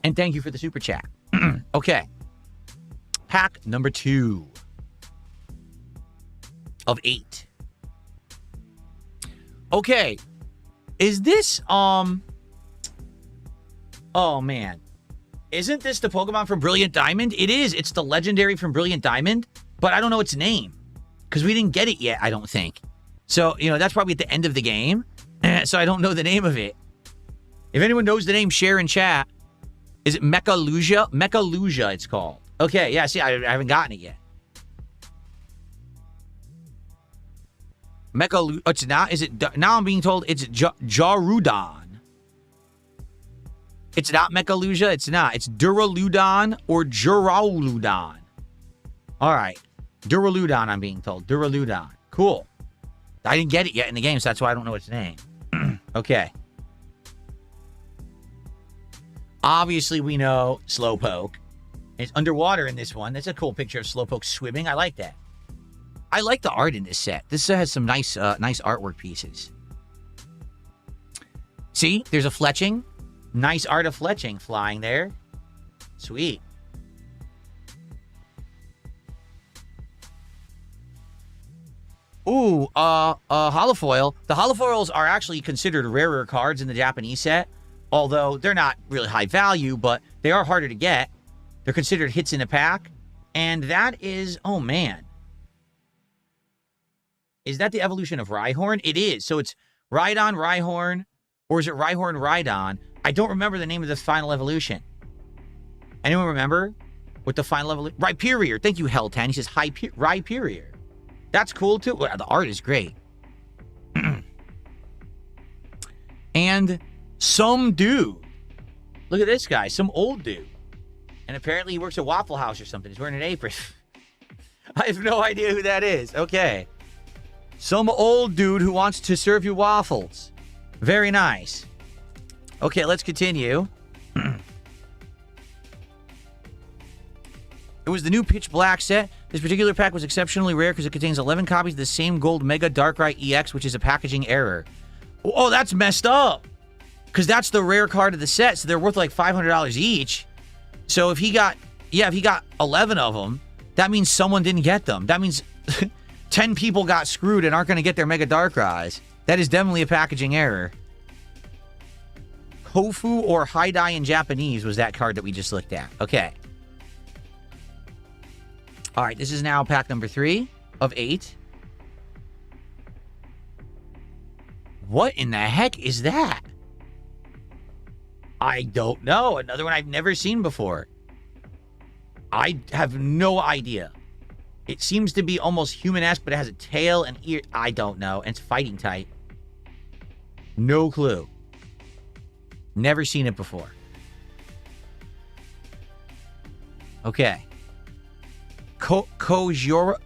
And thank you for the super chat. Okay. Pack number 2 of 8. Okay. Is this, oh man. Isn't this the Pokemon from Brilliant Diamond? It is. It's the legendary from Brilliant Diamond, but I don't know its name because we didn't get it yet, I don't think. So, you know, that's probably at the end of the game. So I don't know the name of it. If anyone knows the name, share in chat. Is it Mechalugia? Mechalugia, it's called. Okay, yeah, see, I haven't gotten it yet. Mechalugia, it's not, is it, now I'm being told it's Jarudon. It's not Mechalugia, it's not. It's Duraludon or Jurauludon. All right, Duraludon, I'm being told. Duraludon, cool. I didn't get it yet in the game, so that's why I don't know its name. Okay. Obviously, we know Slowpoke. It's underwater in this one. That's a cool picture of Slowpoke swimming. I like that. I like the art in this set. This set has some nice artwork pieces. See, there's a Fletching. Nice art of Fletching flying there. Sweet. Ooh, holofoil. The holofoils are actually considered rarer cards in the Japanese set. Although they're not really high value, but they are harder to get. They're considered hits in a pack. And that is, oh man. Is that the evolution of Rhyhorn? It is. So it's Rhydon, Rhyhorn, or is it Rhyhorn, Rhydon? I don't remember the name of the final evolution. Anyone remember what the final evolution? Rhyperior. Thank you, Hell10. He says Rhyperior. That's cool too. Well, the art is great. And some dude. Look at this guy. Some old dude. And apparently he works at Waffle House or something. He's wearing an apron. I have no idea who that is. Okay. Some old dude who wants to serve you waffles. Very nice. Okay, let's continue. It was the new Pitch Black set. This particular pack was exceptionally rare because it contains 11 copies of the same gold Mega Darkrai EX, which is a packaging error. Oh, that's messed up. Because that's the rare card of the set, so they're worth like $500 each. So if he got 11 of them, that means someone didn't get them. That means 10 people got screwed and aren't going to get their Mega Darkrai's. That is definitely a packaging error. Kofu or Haidai in Japanese was that card that we just looked at. Okay. All right, this is now pack number 3 of 8. What in the heck is that? I don't know. Another one I've never seen before. I have no idea. It seems to be almost human-esque, but it has a tail and ear. I don't know. And it's fighting type. No clue. Never seen it before. Okay. Kojora.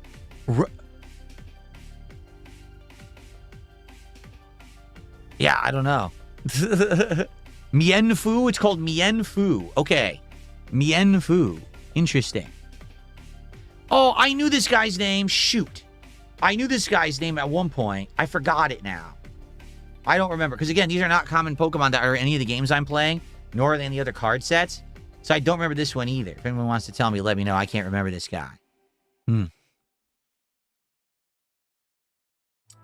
Yeah, I don't know. Mienfu? It's called Mienfu. Okay. Mienfu. Interesting. Oh, I knew this guy's name. Shoot. I knew this guy's name at one point. I forgot it now. I don't remember. Because, again, these are not common Pokemon that are in any of the games I'm playing, nor are they any other card sets. So I don't remember this one either. If anyone wants to tell me, let me know. I can't remember this guy.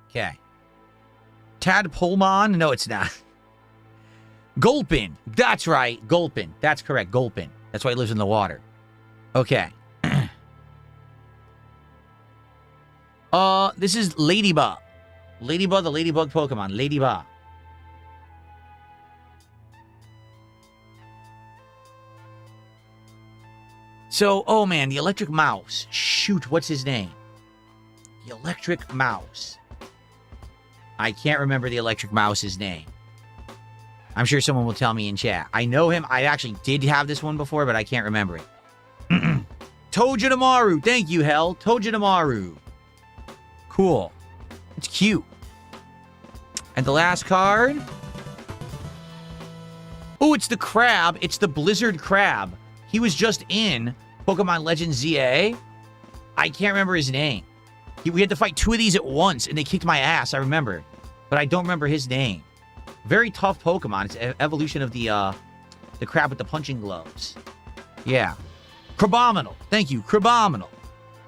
Okay. Tadpolmon? No, it's not. Gulpin. That's right. Gulpin. That's correct. Gulpin. That's why he lives in the water. Okay. This is Ladybug. Ladybug, the Ladybug Pokemon. Ladybug. So, oh man, the Electric Mouse. Shoot, what's his name? The Electric Mouse. I can't remember the Electric Mouse's name. I'm sure someone will tell me in chat. I know him. I actually did have this one before, but I can't remember it. Tojidamaru. Thank you, Hell. Tojidamaru. Cool. It's cute. And the last card. Oh, it's the crab. It's the Blizzard Crab. He was just in Pokemon Legends ZA. I can't remember his name. We had to fight 2 of these at once, and they kicked my ass, I remember. But I don't remember his name. Very tough Pokemon. It's an evolution of the crab with the punching gloves. Yeah. Crabominal. Thank you. Crabominal.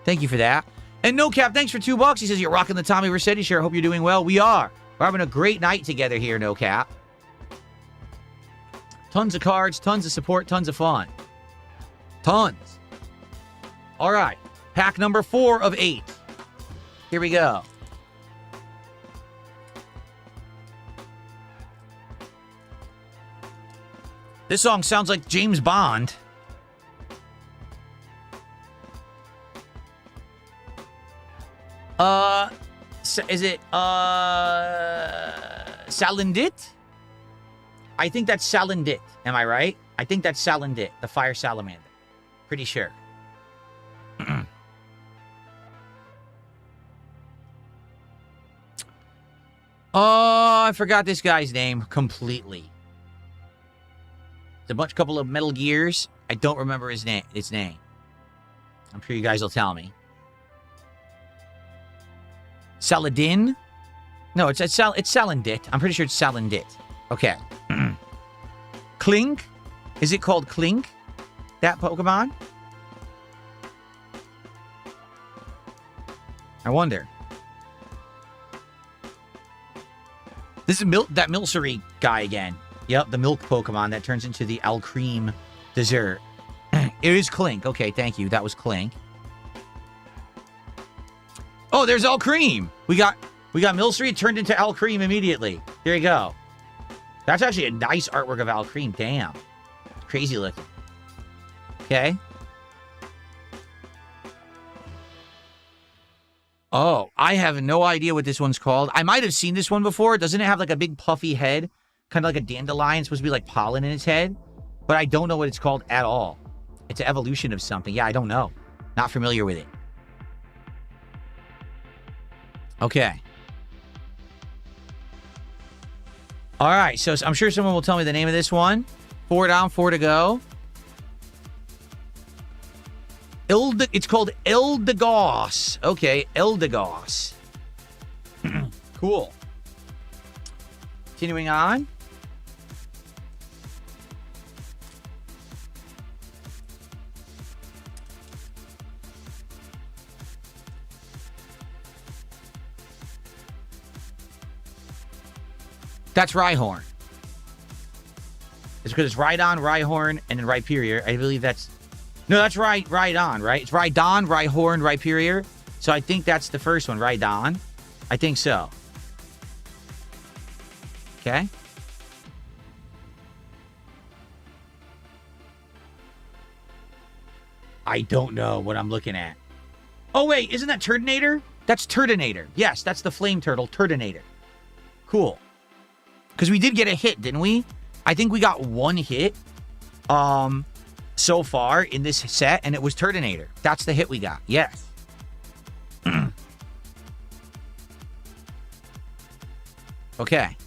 Thank you for that. And No Cap, thanks for $2. He says, you're rocking the Tommy Vercetti share. Hope you're doing well. We are. We're having a great night together here, No Cap. Tons of cards, tons of support, tons of fun. Tons. All right. Pack number 4 of 8. Here we go. This song sounds like James Bond. Is it, Salandit? I think that's Salandit. Am I right? I think that's Salandit, the fire salamander. Pretty sure. Oh, I forgot this guy's name completely. It's a couple of Metal Gears. I don't remember his name. I'm sure you guys will tell me. Saladin? No, it's Salandit. I'm pretty sure it's Salandit. Okay. Clink? Is it called Clink? That Pokemon? I wonder. This is that Milcery guy again. Yep, the milk Pokemon that turns into the Alcreme dessert. It is Clink. Okay, thank you. That was Clink. Oh, there's Alcreme. We got Milcery turned into Alcreme immediately. There you go. That's actually a nice artwork of Alcreme. Damn. Crazy looking. Okay. Oh, I have no idea what this one's called. I might have seen this one before. Doesn't it have like a big puffy head? Kind of like a dandelion. Supposed to be like pollen in its head. But I don't know what it's called at all. It's an evolution of something. Yeah, I don't know. Not familiar with it. Okay. All right, so I'm sure someone will tell me the name of this one. 4 down, 4 to go. It's called Eldegoss. Okay, Eldegoss. Cool. Continuing on. That's Rhyhorn. It's because it's Rhydon, Rhyhorn, and then Rhyperior. I believe that's... No, that's Rhydon, right? It's Rhydon, Rhyhorn, Rhyperior. So I think that's the first one, Rhydon. I think so. Okay. I don't know what I'm looking at. Oh, wait. Isn't that Turtonator? That's Turtonator. Yes, that's the Flame Turtle, Turtonator. Cool. Because we did get a hit, didn't we? I think we got 1 hit so far in this set, and it was Turtonator. That's the hit we got. Yes. Okay.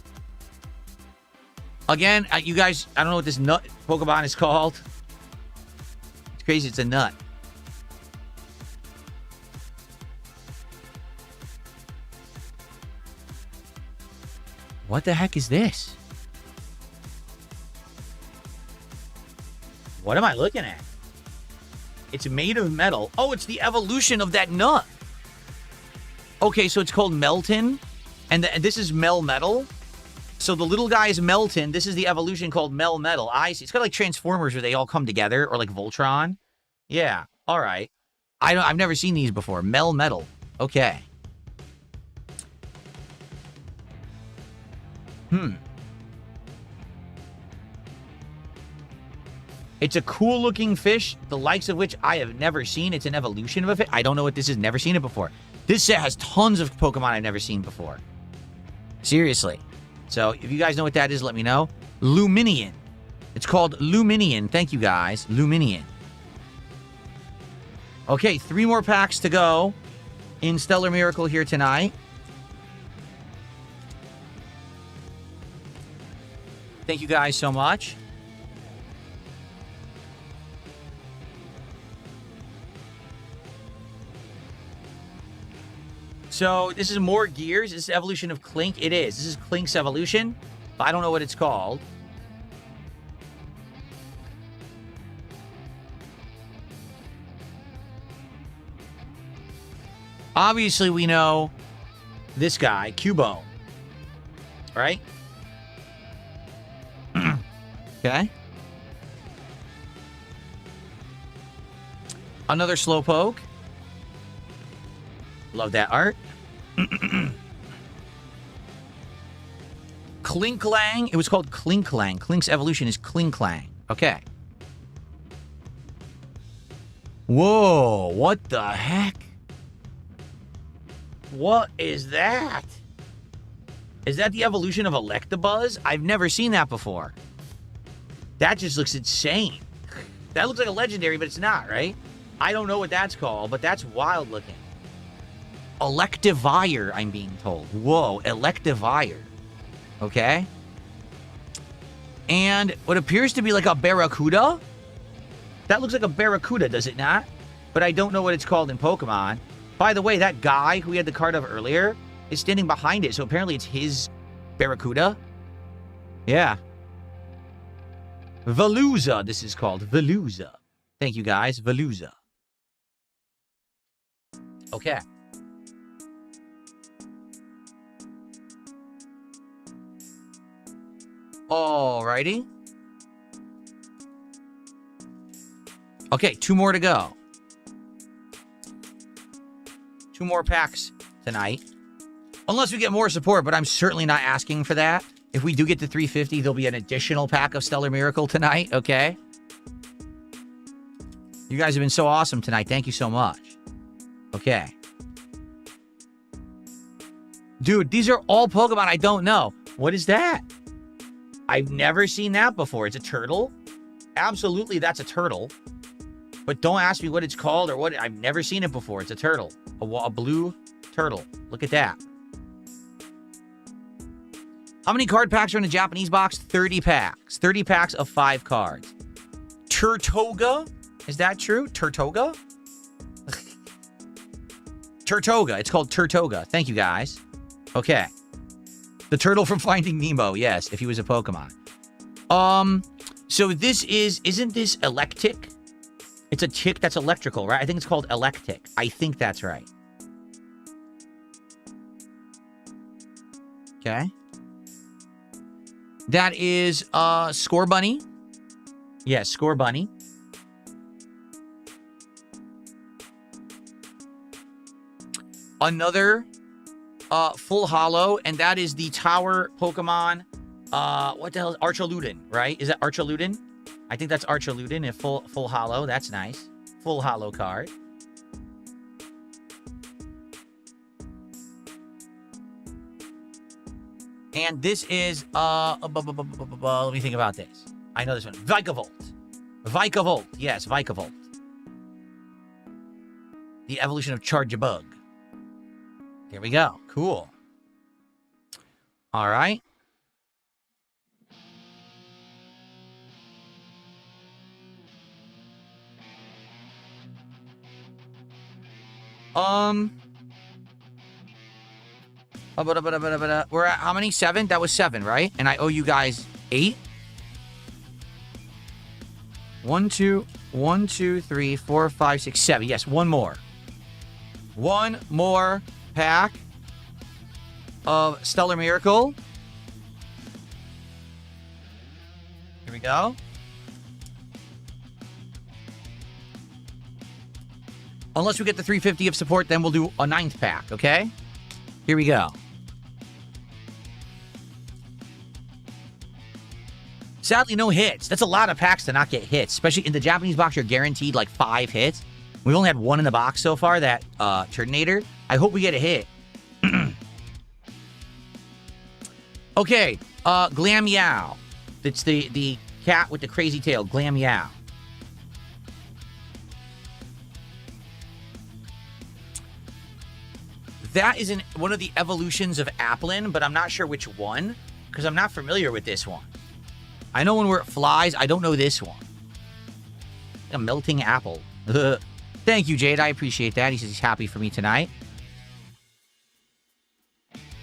Again, you guys, I don't know what this nut Pokemon is called. It's crazy. It's a nut. What the heck is this? What am I looking at? It's made of metal. Oh, it's the evolution of that nut. Okay, so it's called Melton. And this is Melmetal. So the little guy is Melton. This is the evolution called Melmetal. I see. It's kind of like Transformers where they all come together. Or like Voltron. Yeah. All right. I've never seen these before. Melmetal. Okay. It's a cool looking fish, the likes of which I have never seen. It's an evolution of a fish. I don't know what this is. Never seen it before. This set has tons of Pokemon I've never seen before. Seriously. So if you guys know what that is, let me know. Luminion. It's called Luminion. Thank you guys. Luminion. Okay, 3 more packs to go in Stellar Miracle here tonight. Thank you guys so much. So this is more gears. This is evolution of Clink. It is. This is Clink's evolution. I don't know what it's called. Obviously, we know this guy, Cubo. Right? Okay. Another Slowpoke. Love that art. Klinklang. It was called Klinklang. Klink's evolution is Klinklang. Okay. Whoa. What the heck? What is that? Is that the evolution of Electabuzz? I've never seen that before. That just looks insane. That looks like a legendary, but it's not, right? I don't know what that's called, but that's wild looking. Electivire, I'm being told. Whoa, Electivire. Okay. And what appears to be like a Barracuda? That looks like a Barracuda, does it not? But I don't know what it's called in Pokemon. By the way, that guy who we had the card of earlier is standing behind it, so apparently it's his Barracuda. Yeah. Veluza, this is called. Veluza. Thank you, guys. Veluza. Okay. Alrighty. Okay, 2 more to go. 2 more packs tonight. Unless we get more support, but I'm certainly not asking for that. If we do get to 350, there'll be an additional pack of Stellar Miracle tonight, okay? You guys have been so awesome tonight. Thank you so much. Okay. Dude, these are all Pokemon I don't know. What is that? I've never seen that before. It's a turtle. Absolutely, that's a turtle. But don't ask me what it's called or what. I've never seen it before. It's a turtle. A blue turtle. Look at that. How many card packs are in a Japanese box? 30 packs. 30 packs of 5 cards. Turtoga? Is that true? Turtoga? Turtoga. It's called Turtoga. Thank you, guys. Okay. The turtle from Finding Nemo. Yes, if he was a Pokemon. So this isn't this Electic? It's a tick that's electrical, right? I think it's called Electic. I think that's right. Okay. That is Score Bunny. Yes, Score Bunny. Another full holo, and that is the Tower Pokemon. What the hell is Archaludin, right? Is that Archaludin? I think that's Archaludin, a full holo. That's nice. Full holo card. And this is, let me think about this. I know this one. Vikavolt. Vikavolt. Yes, Vikavolt. The evolution of Charjabug. There we go. Cool. All right. We're at how many? 7? That was 7, right? And I owe you guys 8. 1, 2, 3, 4, 5, 6, 7. Yes, one more. One more pack of Stellar Miracle. Here we go. Unless we get the 350 of support, then we'll do a 9th pack, okay? Here we go. Sadly, no hits. That's a lot of packs to not get hits. Especially in the Japanese box, you're guaranteed like 5 hits. We've only had 1 in the box so far, that Turtonator. I hope we get a hit. Okay, Glameow. It's the cat with the crazy tail, Glameow. That is one of the evolutions of Applin, but I'm not sure which one, because I'm not familiar with this one. I know one where it flies. I don't know this one. A melting apple. Thank you, Jade. I appreciate that. He says he's happy for me tonight.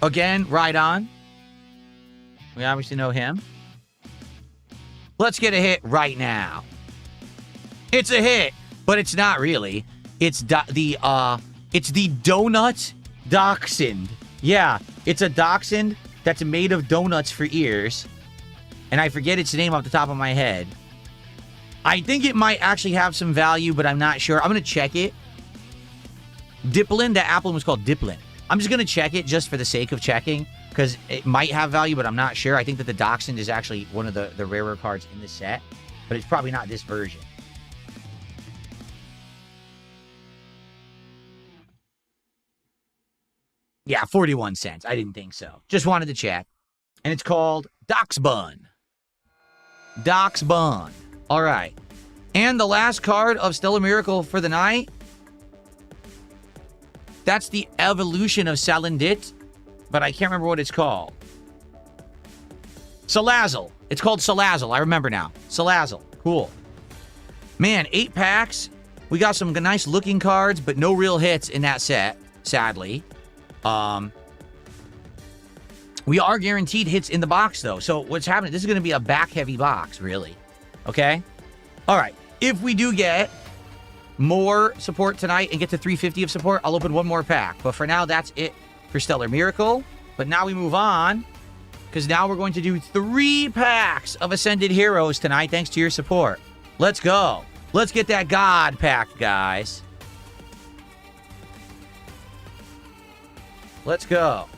Again, right on. We obviously know him. Let's get a hit right now. It's a hit, but it's not really. It's the donut dachshund. Yeah, it's a dachshund that's made of donuts for ears. And I forget its name off the top of my head. I think it might actually have some value, but I'm not sure. I'm going to check it. Diplin, that apple was called Diplin. I'm just going to check it just for the sake of checking, because it might have value, but I'm not sure. I think that the Dachshund is actually one of the rarer cards in the set, but it's probably not this version. Yeah, 41 cents. I didn't think so. Just wanted to check. And it's called Doxbun. Doxbun. All right. And the last card of Stellar Miracle for the night. That's the evolution of Salandit, but I can't remember what it's called. Salazzle. It's called Salazzle. I remember now. Salazzle. Cool. Man, 8 packs. We got some nice looking cards, but no real hits in that set, sadly. We are guaranteed hits in the box, though. So what's happening? This is going to be a back-heavy box, really. Okay? All right. If we do get more support tonight and get to 350 of support, I'll open one more pack. But for now, that's it for Stellar Miracle. But now we move on, because now we're going to do 3 packs of Ascended Heroes tonight, thanks to your support. Let's go. Let's get that God pack, guys. Let's go.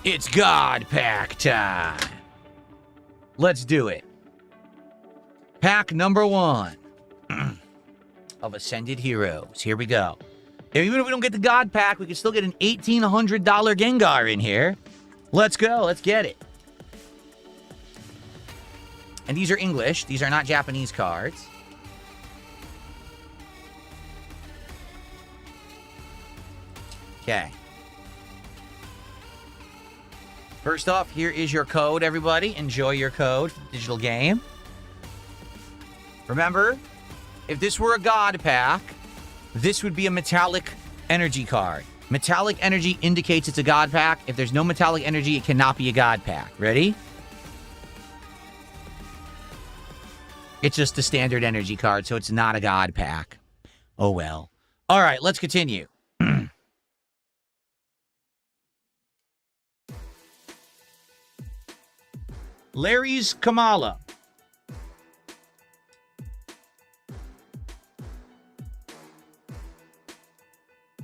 It's God pack time. Let's do it. Pack number 1 of Ascended Heroes. Here we go. Even if we don't get the God pack, we can still get an $1,800 Gengar in here. Let's go. Let's get it. And these are English. These are not Japanese cards. Okay. First off, here is your code, everybody. Enjoy your code for the digital game. Remember, if this were a God pack, this would be a metallic energy card. Metallic energy indicates it's a God pack. If there's no metallic energy, it cannot be a God pack. Ready? It's just a standard energy card, so it's not a God pack. Oh, well. All right, let's continue. Larry's Kamala.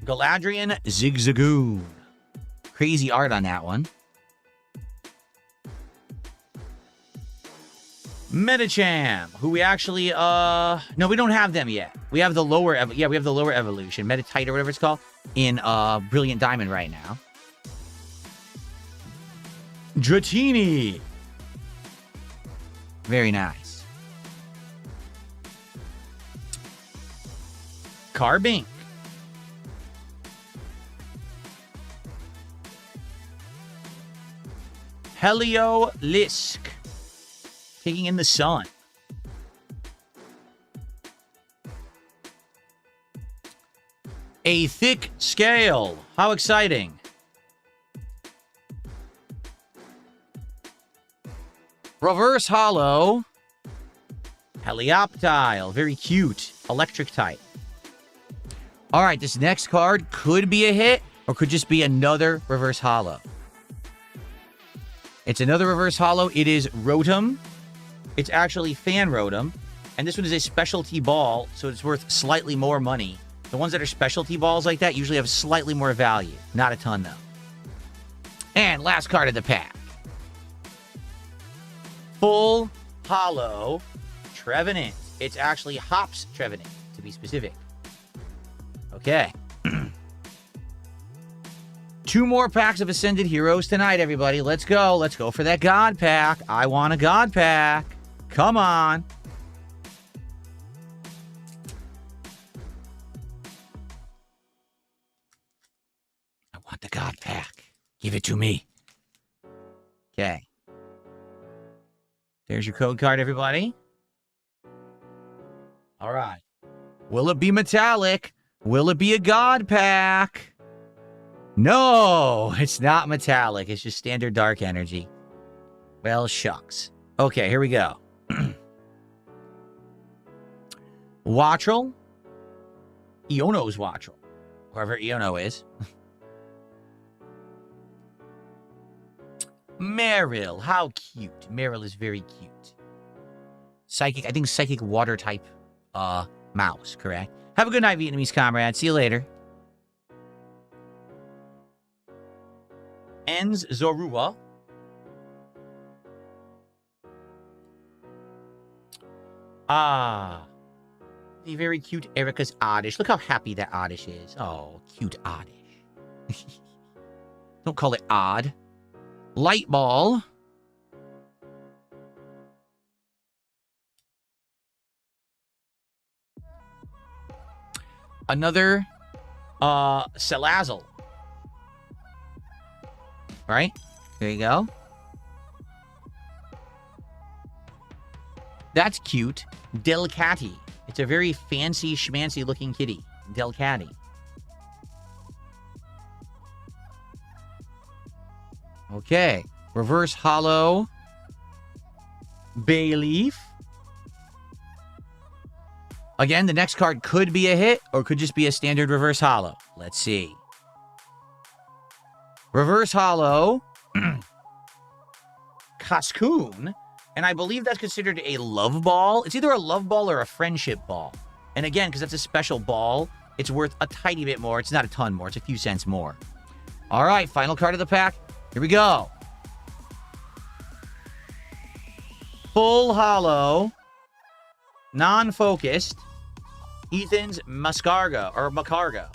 Galadrian Zigzagoon. Crazy art on that one. Metacham, who we actually, no, we don't have them yet. We have the lower, we have the lower evolution, Metatite or whatever it's called, in Brilliant Diamond right now. Dratini. Very nice. Carbink. Heliolisk. Taking in the sun. A thick scale. How exciting. Reverse Hollow. Helioptile. Very cute. Electric type. All right, this next card could be a hit or could just be another Reverse Hollow. It's another Reverse Hollow. It is Rotom. It's actually Fan Rotom. And this one is a specialty ball, so it's worth slightly more money. The ones that are specialty balls like that usually have slightly more value. Not a ton, though. And last card of the pack. Full Hollow Trevenant. It's actually Hops Trevenant, to be specific. Okay. 2 more packs of Ascended Heroes tonight, everybody. Let's go. Let's go for that God pack. I want a God pack. Come on. Give it to me. Okay. There's your code card, everybody. All right. Will it be metallic? Will it be a God pack? No, it's not metallic. It's just standard dark energy. Well, shucks. Okay, here we go. Wattrel. Iono's Wattrel. Whoever Iono is. Meryl. How cute. Meryl is very cute. Psychic. I think psychic water type mouse, correct? Have a good night, Vietnamese comrade. See you later. Enz Zorua. Ah. The very cute Erica's Oddish. Look how happy that Oddish is. Oh, cute Oddish. Don't call it odd. Light Ball. Another Salazzle. Right? There you go. That's cute. Delcatty. It's a very fancy, schmancy looking kitty. Delcatty. Okay. Reverse Hollow. Bayleaf. Again, the next card could be a hit or could just be a standard reverse hollow. Let's see. Reverse hollow. Cascoon. And I believe that's considered a love ball. It's either a love ball or a friendship ball. And again, because that's a special ball, it's worth a tiny bit more. It's not a ton more. It's a few cents more. All right, final card of the pack. Here we go. Full hollow. Non-focused. Ethan's Macargo.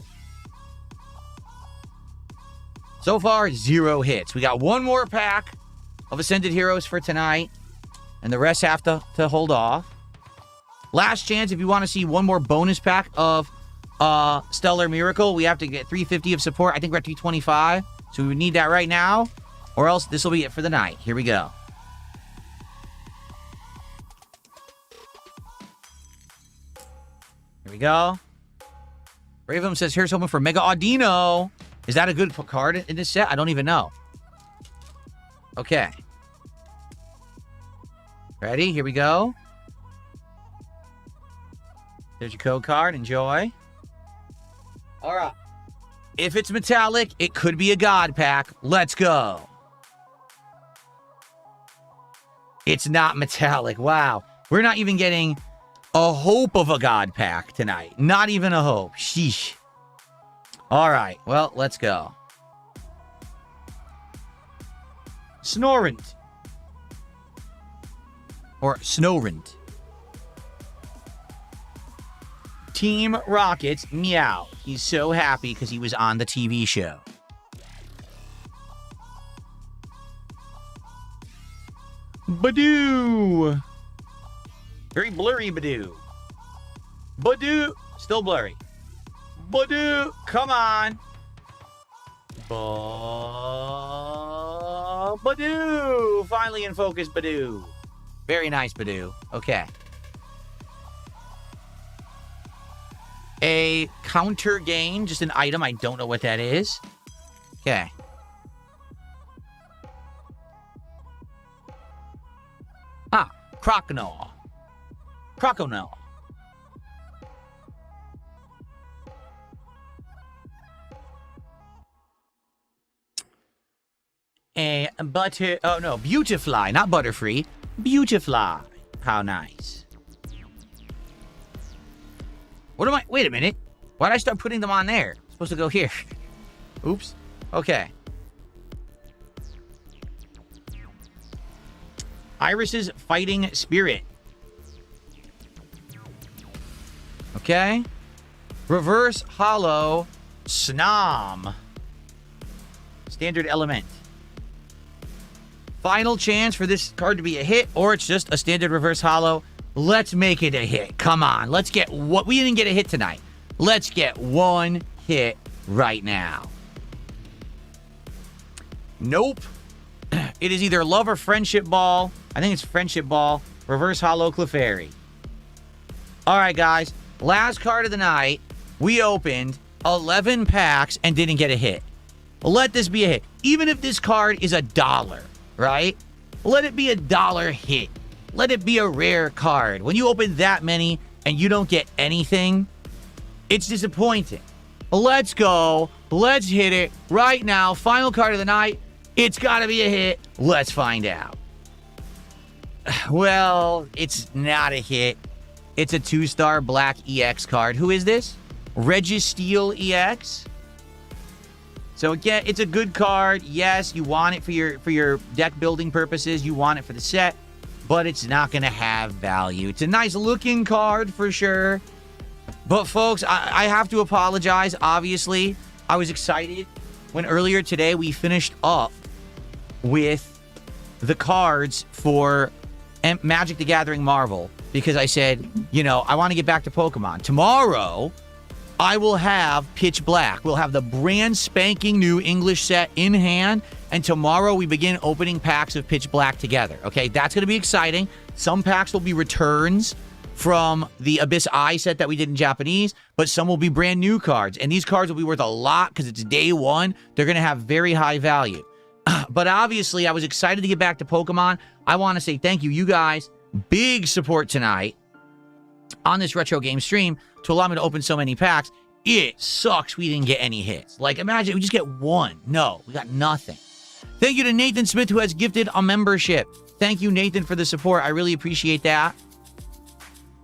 So far, 0 hits. We got one more pack of Ascended Heroes for tonight. And the rest have to hold off. Last chance, if you want to see one more bonus pack of Stellar Miracle, we have to get 350 of support. I think we're at 225. So we would need that right now. Or else this will be it for the night. Here we go. Here we go. Bravum says, here's hoping for Mega Audino. Is that a good card in this set? I don't even know. Okay. Ready? Here we go. There's your code card. Enjoy. All right. If it's metallic, it could be a God pack. Let's go. It's not metallic. Wow. We're not even getting a hope of a God pack tonight. Not even a hope. Sheesh. All right. Well, let's go. Snorant. Or Snorant. Team Rocket's Meow. He's so happy because he was on the TV show. Badoo. Very blurry Badoo. Badoo. Still blurry. Badoo. Come on. Badoo. Finally in focus, Badoo. Very nice, Badoo. Okay. A counter gain, just an item. I don't know what that is. Okay. Ah, Croconaw. Croconaw. A butter. Oh no, Beautifly, not Butterfree. Beautifly. How nice. What am I? Wait a minute. Why did I start putting them on there? I'm supposed to go here. Oops. Okay. Iris's Fighting Spirit. Okay. Reverse Hollow Snom. Standard element. Final chance for this card to be a hit, or it's just a standard reverse hollow. Let's make it a hit. Come on. Let's get what we didn't get a hit tonight. Let's get one hit right now. Nope. It is either Love or Friendship Ball. I think it's Friendship Ball. Reverse Hollow Clefairy. All right, guys. Last card of the night. We opened 11 packs and didn't get a hit. Let this be a hit. Even if this card is $1, right? Let it be $1 hit. Let it be a rare card. When you open that many and you don't get anything, it's disappointing. Let's go. Let's hit it right now. Final card of the night. It's got to be a hit. Let's find out. Well, it's not a hit. It's a 2-star black EX card. Who is this? Registeel EX. So again, it's a good card. Yes, you want it for your deck building purposes. You want it for the set, but it's not going to have value. It's a nice looking card for sure. But folks, I have to apologize. Obviously, I was excited when earlier today we finished up with the cards for Magic the Gathering Marvel, because I said, you know, I want to get back to Pokemon. Tomorrow, I will have Pitch Black. We'll have the brand spanking new English set in hand, and tomorrow we begin opening packs of Pitch Black together. Okay, that's going to be exciting. Some packs will be returns from the Abyss Eye set that we did in Japanese, but some will be brand new cards, and these cards will be worth a lot because it's day one. They're going to have very high value. But obviously, I was excited to get back to Pokemon. I want to say thank you, you guys. Big support tonight on this retro game stream to allow me to open so many packs. It sucks we didn't get any hits. Like, imagine we just get one. No, we got nothing. Thank you to Nathan Smith, who has gifted a membership. Thank you, Nathan, for the support. I really appreciate that.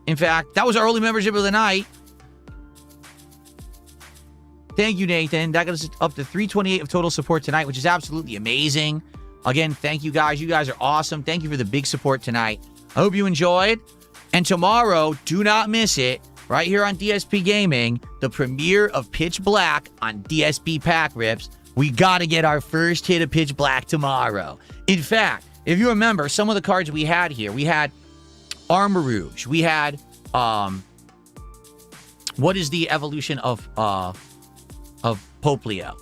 In fact, that was our only membership of the night. Thank you, Nathan. That got us up to 328 of total support tonight, which is absolutely amazing. Again, thank you guys. You guys are awesome. Thank you for the big support tonight. I hope you enjoyed. And tomorrow, do not miss it, right here on DSP Gaming, the premiere of Pitch Black on DSP Pack Rips. We got to get our first hit of Pitch Black tomorrow. In fact, if you remember, some of the cards we had here, we had Armor Rouge. We had, what is the evolution of Poplio?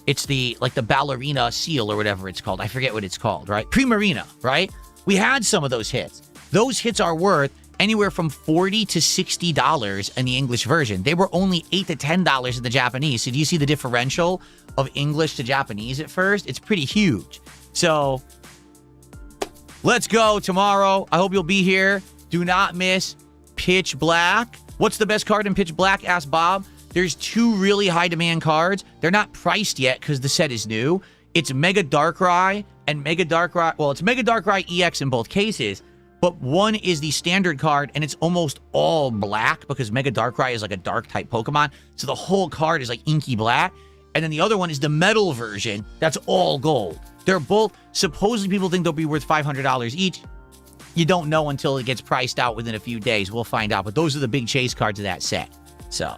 It's the ballerina seal or whatever it's called. I forget what it's called, right? Primarina, right? We had some of those hits. Those hits are worth anywhere from $40 to $60 in the English version. They were only $8 to $10 in the Japanese. So do you see the differential of English to Japanese at first? It's pretty huge. So let's go tomorrow. I hope you'll be here. Do not miss Pitch Black. What's the best card in Pitch Black? Asked Bob. There's two really high demand cards. They're not priced yet because the set is new. It's Mega Darkrai and Mega Darkrai. Well, it's Mega Darkrai EX in both cases, but one is the standard card and it's almost all black because Mega Darkrai is like a dark type Pokemon. So the whole card is like inky black. And then the other one is the metal version. That's all gold. They're both, supposedly people think they'll be worth $500 each. You don't know until it gets priced out within a few days. We'll find out. But those are the big chase cards of that set. So,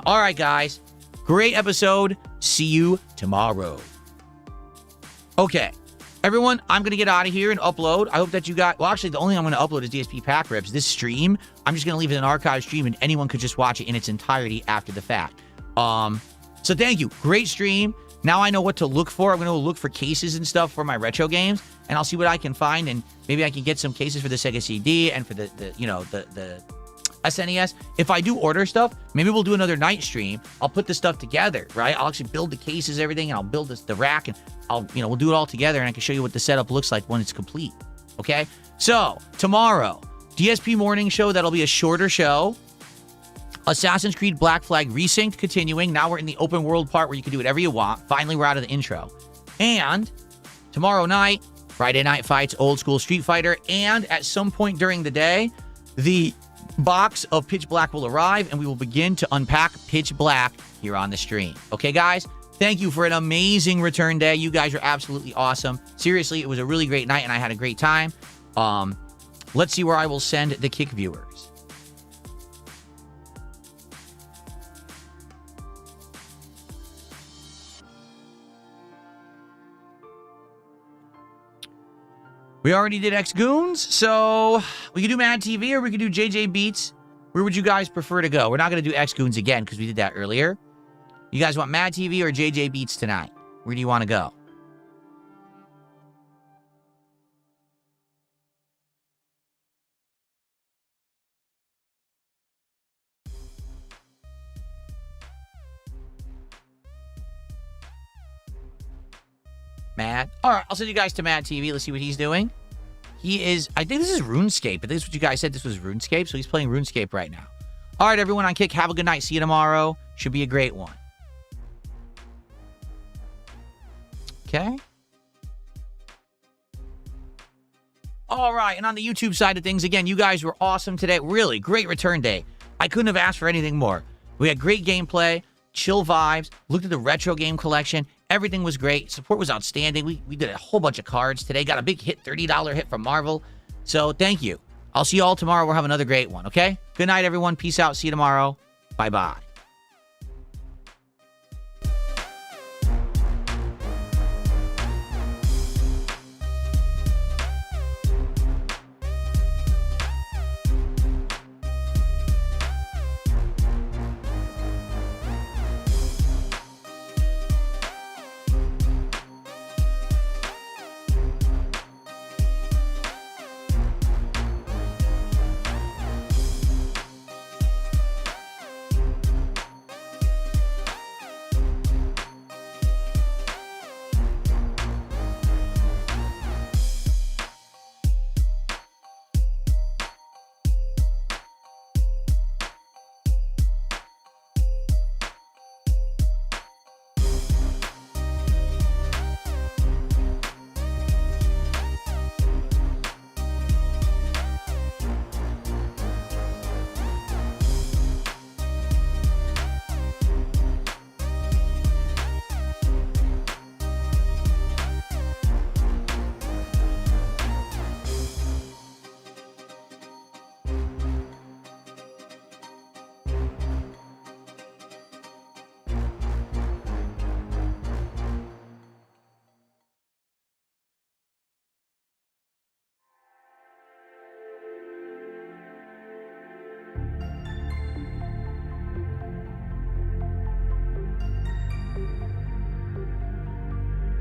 all right, guys. Great episode. See you tomorrow. Okay. Everyone, I'm going to get out of here and upload. I hope that you got... Well, actually, the only thing I'm going to upload is DSP Pack Rips. This stream, I'm just going to leave it an archive stream, and anyone could just watch it in its entirety after the fact. So thank you. Great stream. Now I know what to look for. I'm going to look for cases and stuff for my retro games, and I'll see what I can find, and maybe I can get some cases for the Sega CD and for the SNES. If I do order stuff, maybe we'll do another night stream. I'll put the stuff together, right? I'll actually build the cases, everything, and I'll build the rack, and we'll do it all together, and I can show you what the setup looks like when it's complete. Okay? So, tomorrow, DSP Morning Show, that'll be a shorter show. Assassin's Creed Black Flag Resynced continuing. Now we're in the open world part where you can do whatever you want. Finally, we're out of the intro. And tomorrow night, Friday Night Fights, Old School Street Fighter, and at some point during the day, the box of Pitch Black will arrive, and we will begin to unpack Pitch Black here on the stream. Okay, guys? Thank you for an amazing return day. You guys are absolutely awesome. Seriously, it was a really great night, and I had a great time. Let's see where I will send the Kick viewers. We already did X-Goons, so we could do Mad TV or we could do JJ Beats. Where would you guys prefer to go? We're not going to do X-Goons again because we did that earlier. You guys want Mad TV or JJ Beats tonight? Where do you want to go? Matt. All right, I'll send you guys to Matt TV. Let's see what he's doing. He is, I think this is RuneScape, but this is what you guys said this was RuneScape, so he's playing RuneScape right now. All right, everyone on Kick, have a good night. See you tomorrow. Should be a great one. Okay. All right, and on the YouTube side of things, again, you guys were awesome today. Really, great return day. I couldn't have asked for anything more. We had great gameplay, chill vibes, looked at the retro game collection. Everything was great. Support was outstanding. We did a whole bunch of cards today. Got a big hit, $30 hit from Marvel. So thank you. I'll see you all tomorrow. We'll have another great one, okay? Good night, everyone. Peace out. See you tomorrow. Bye-bye.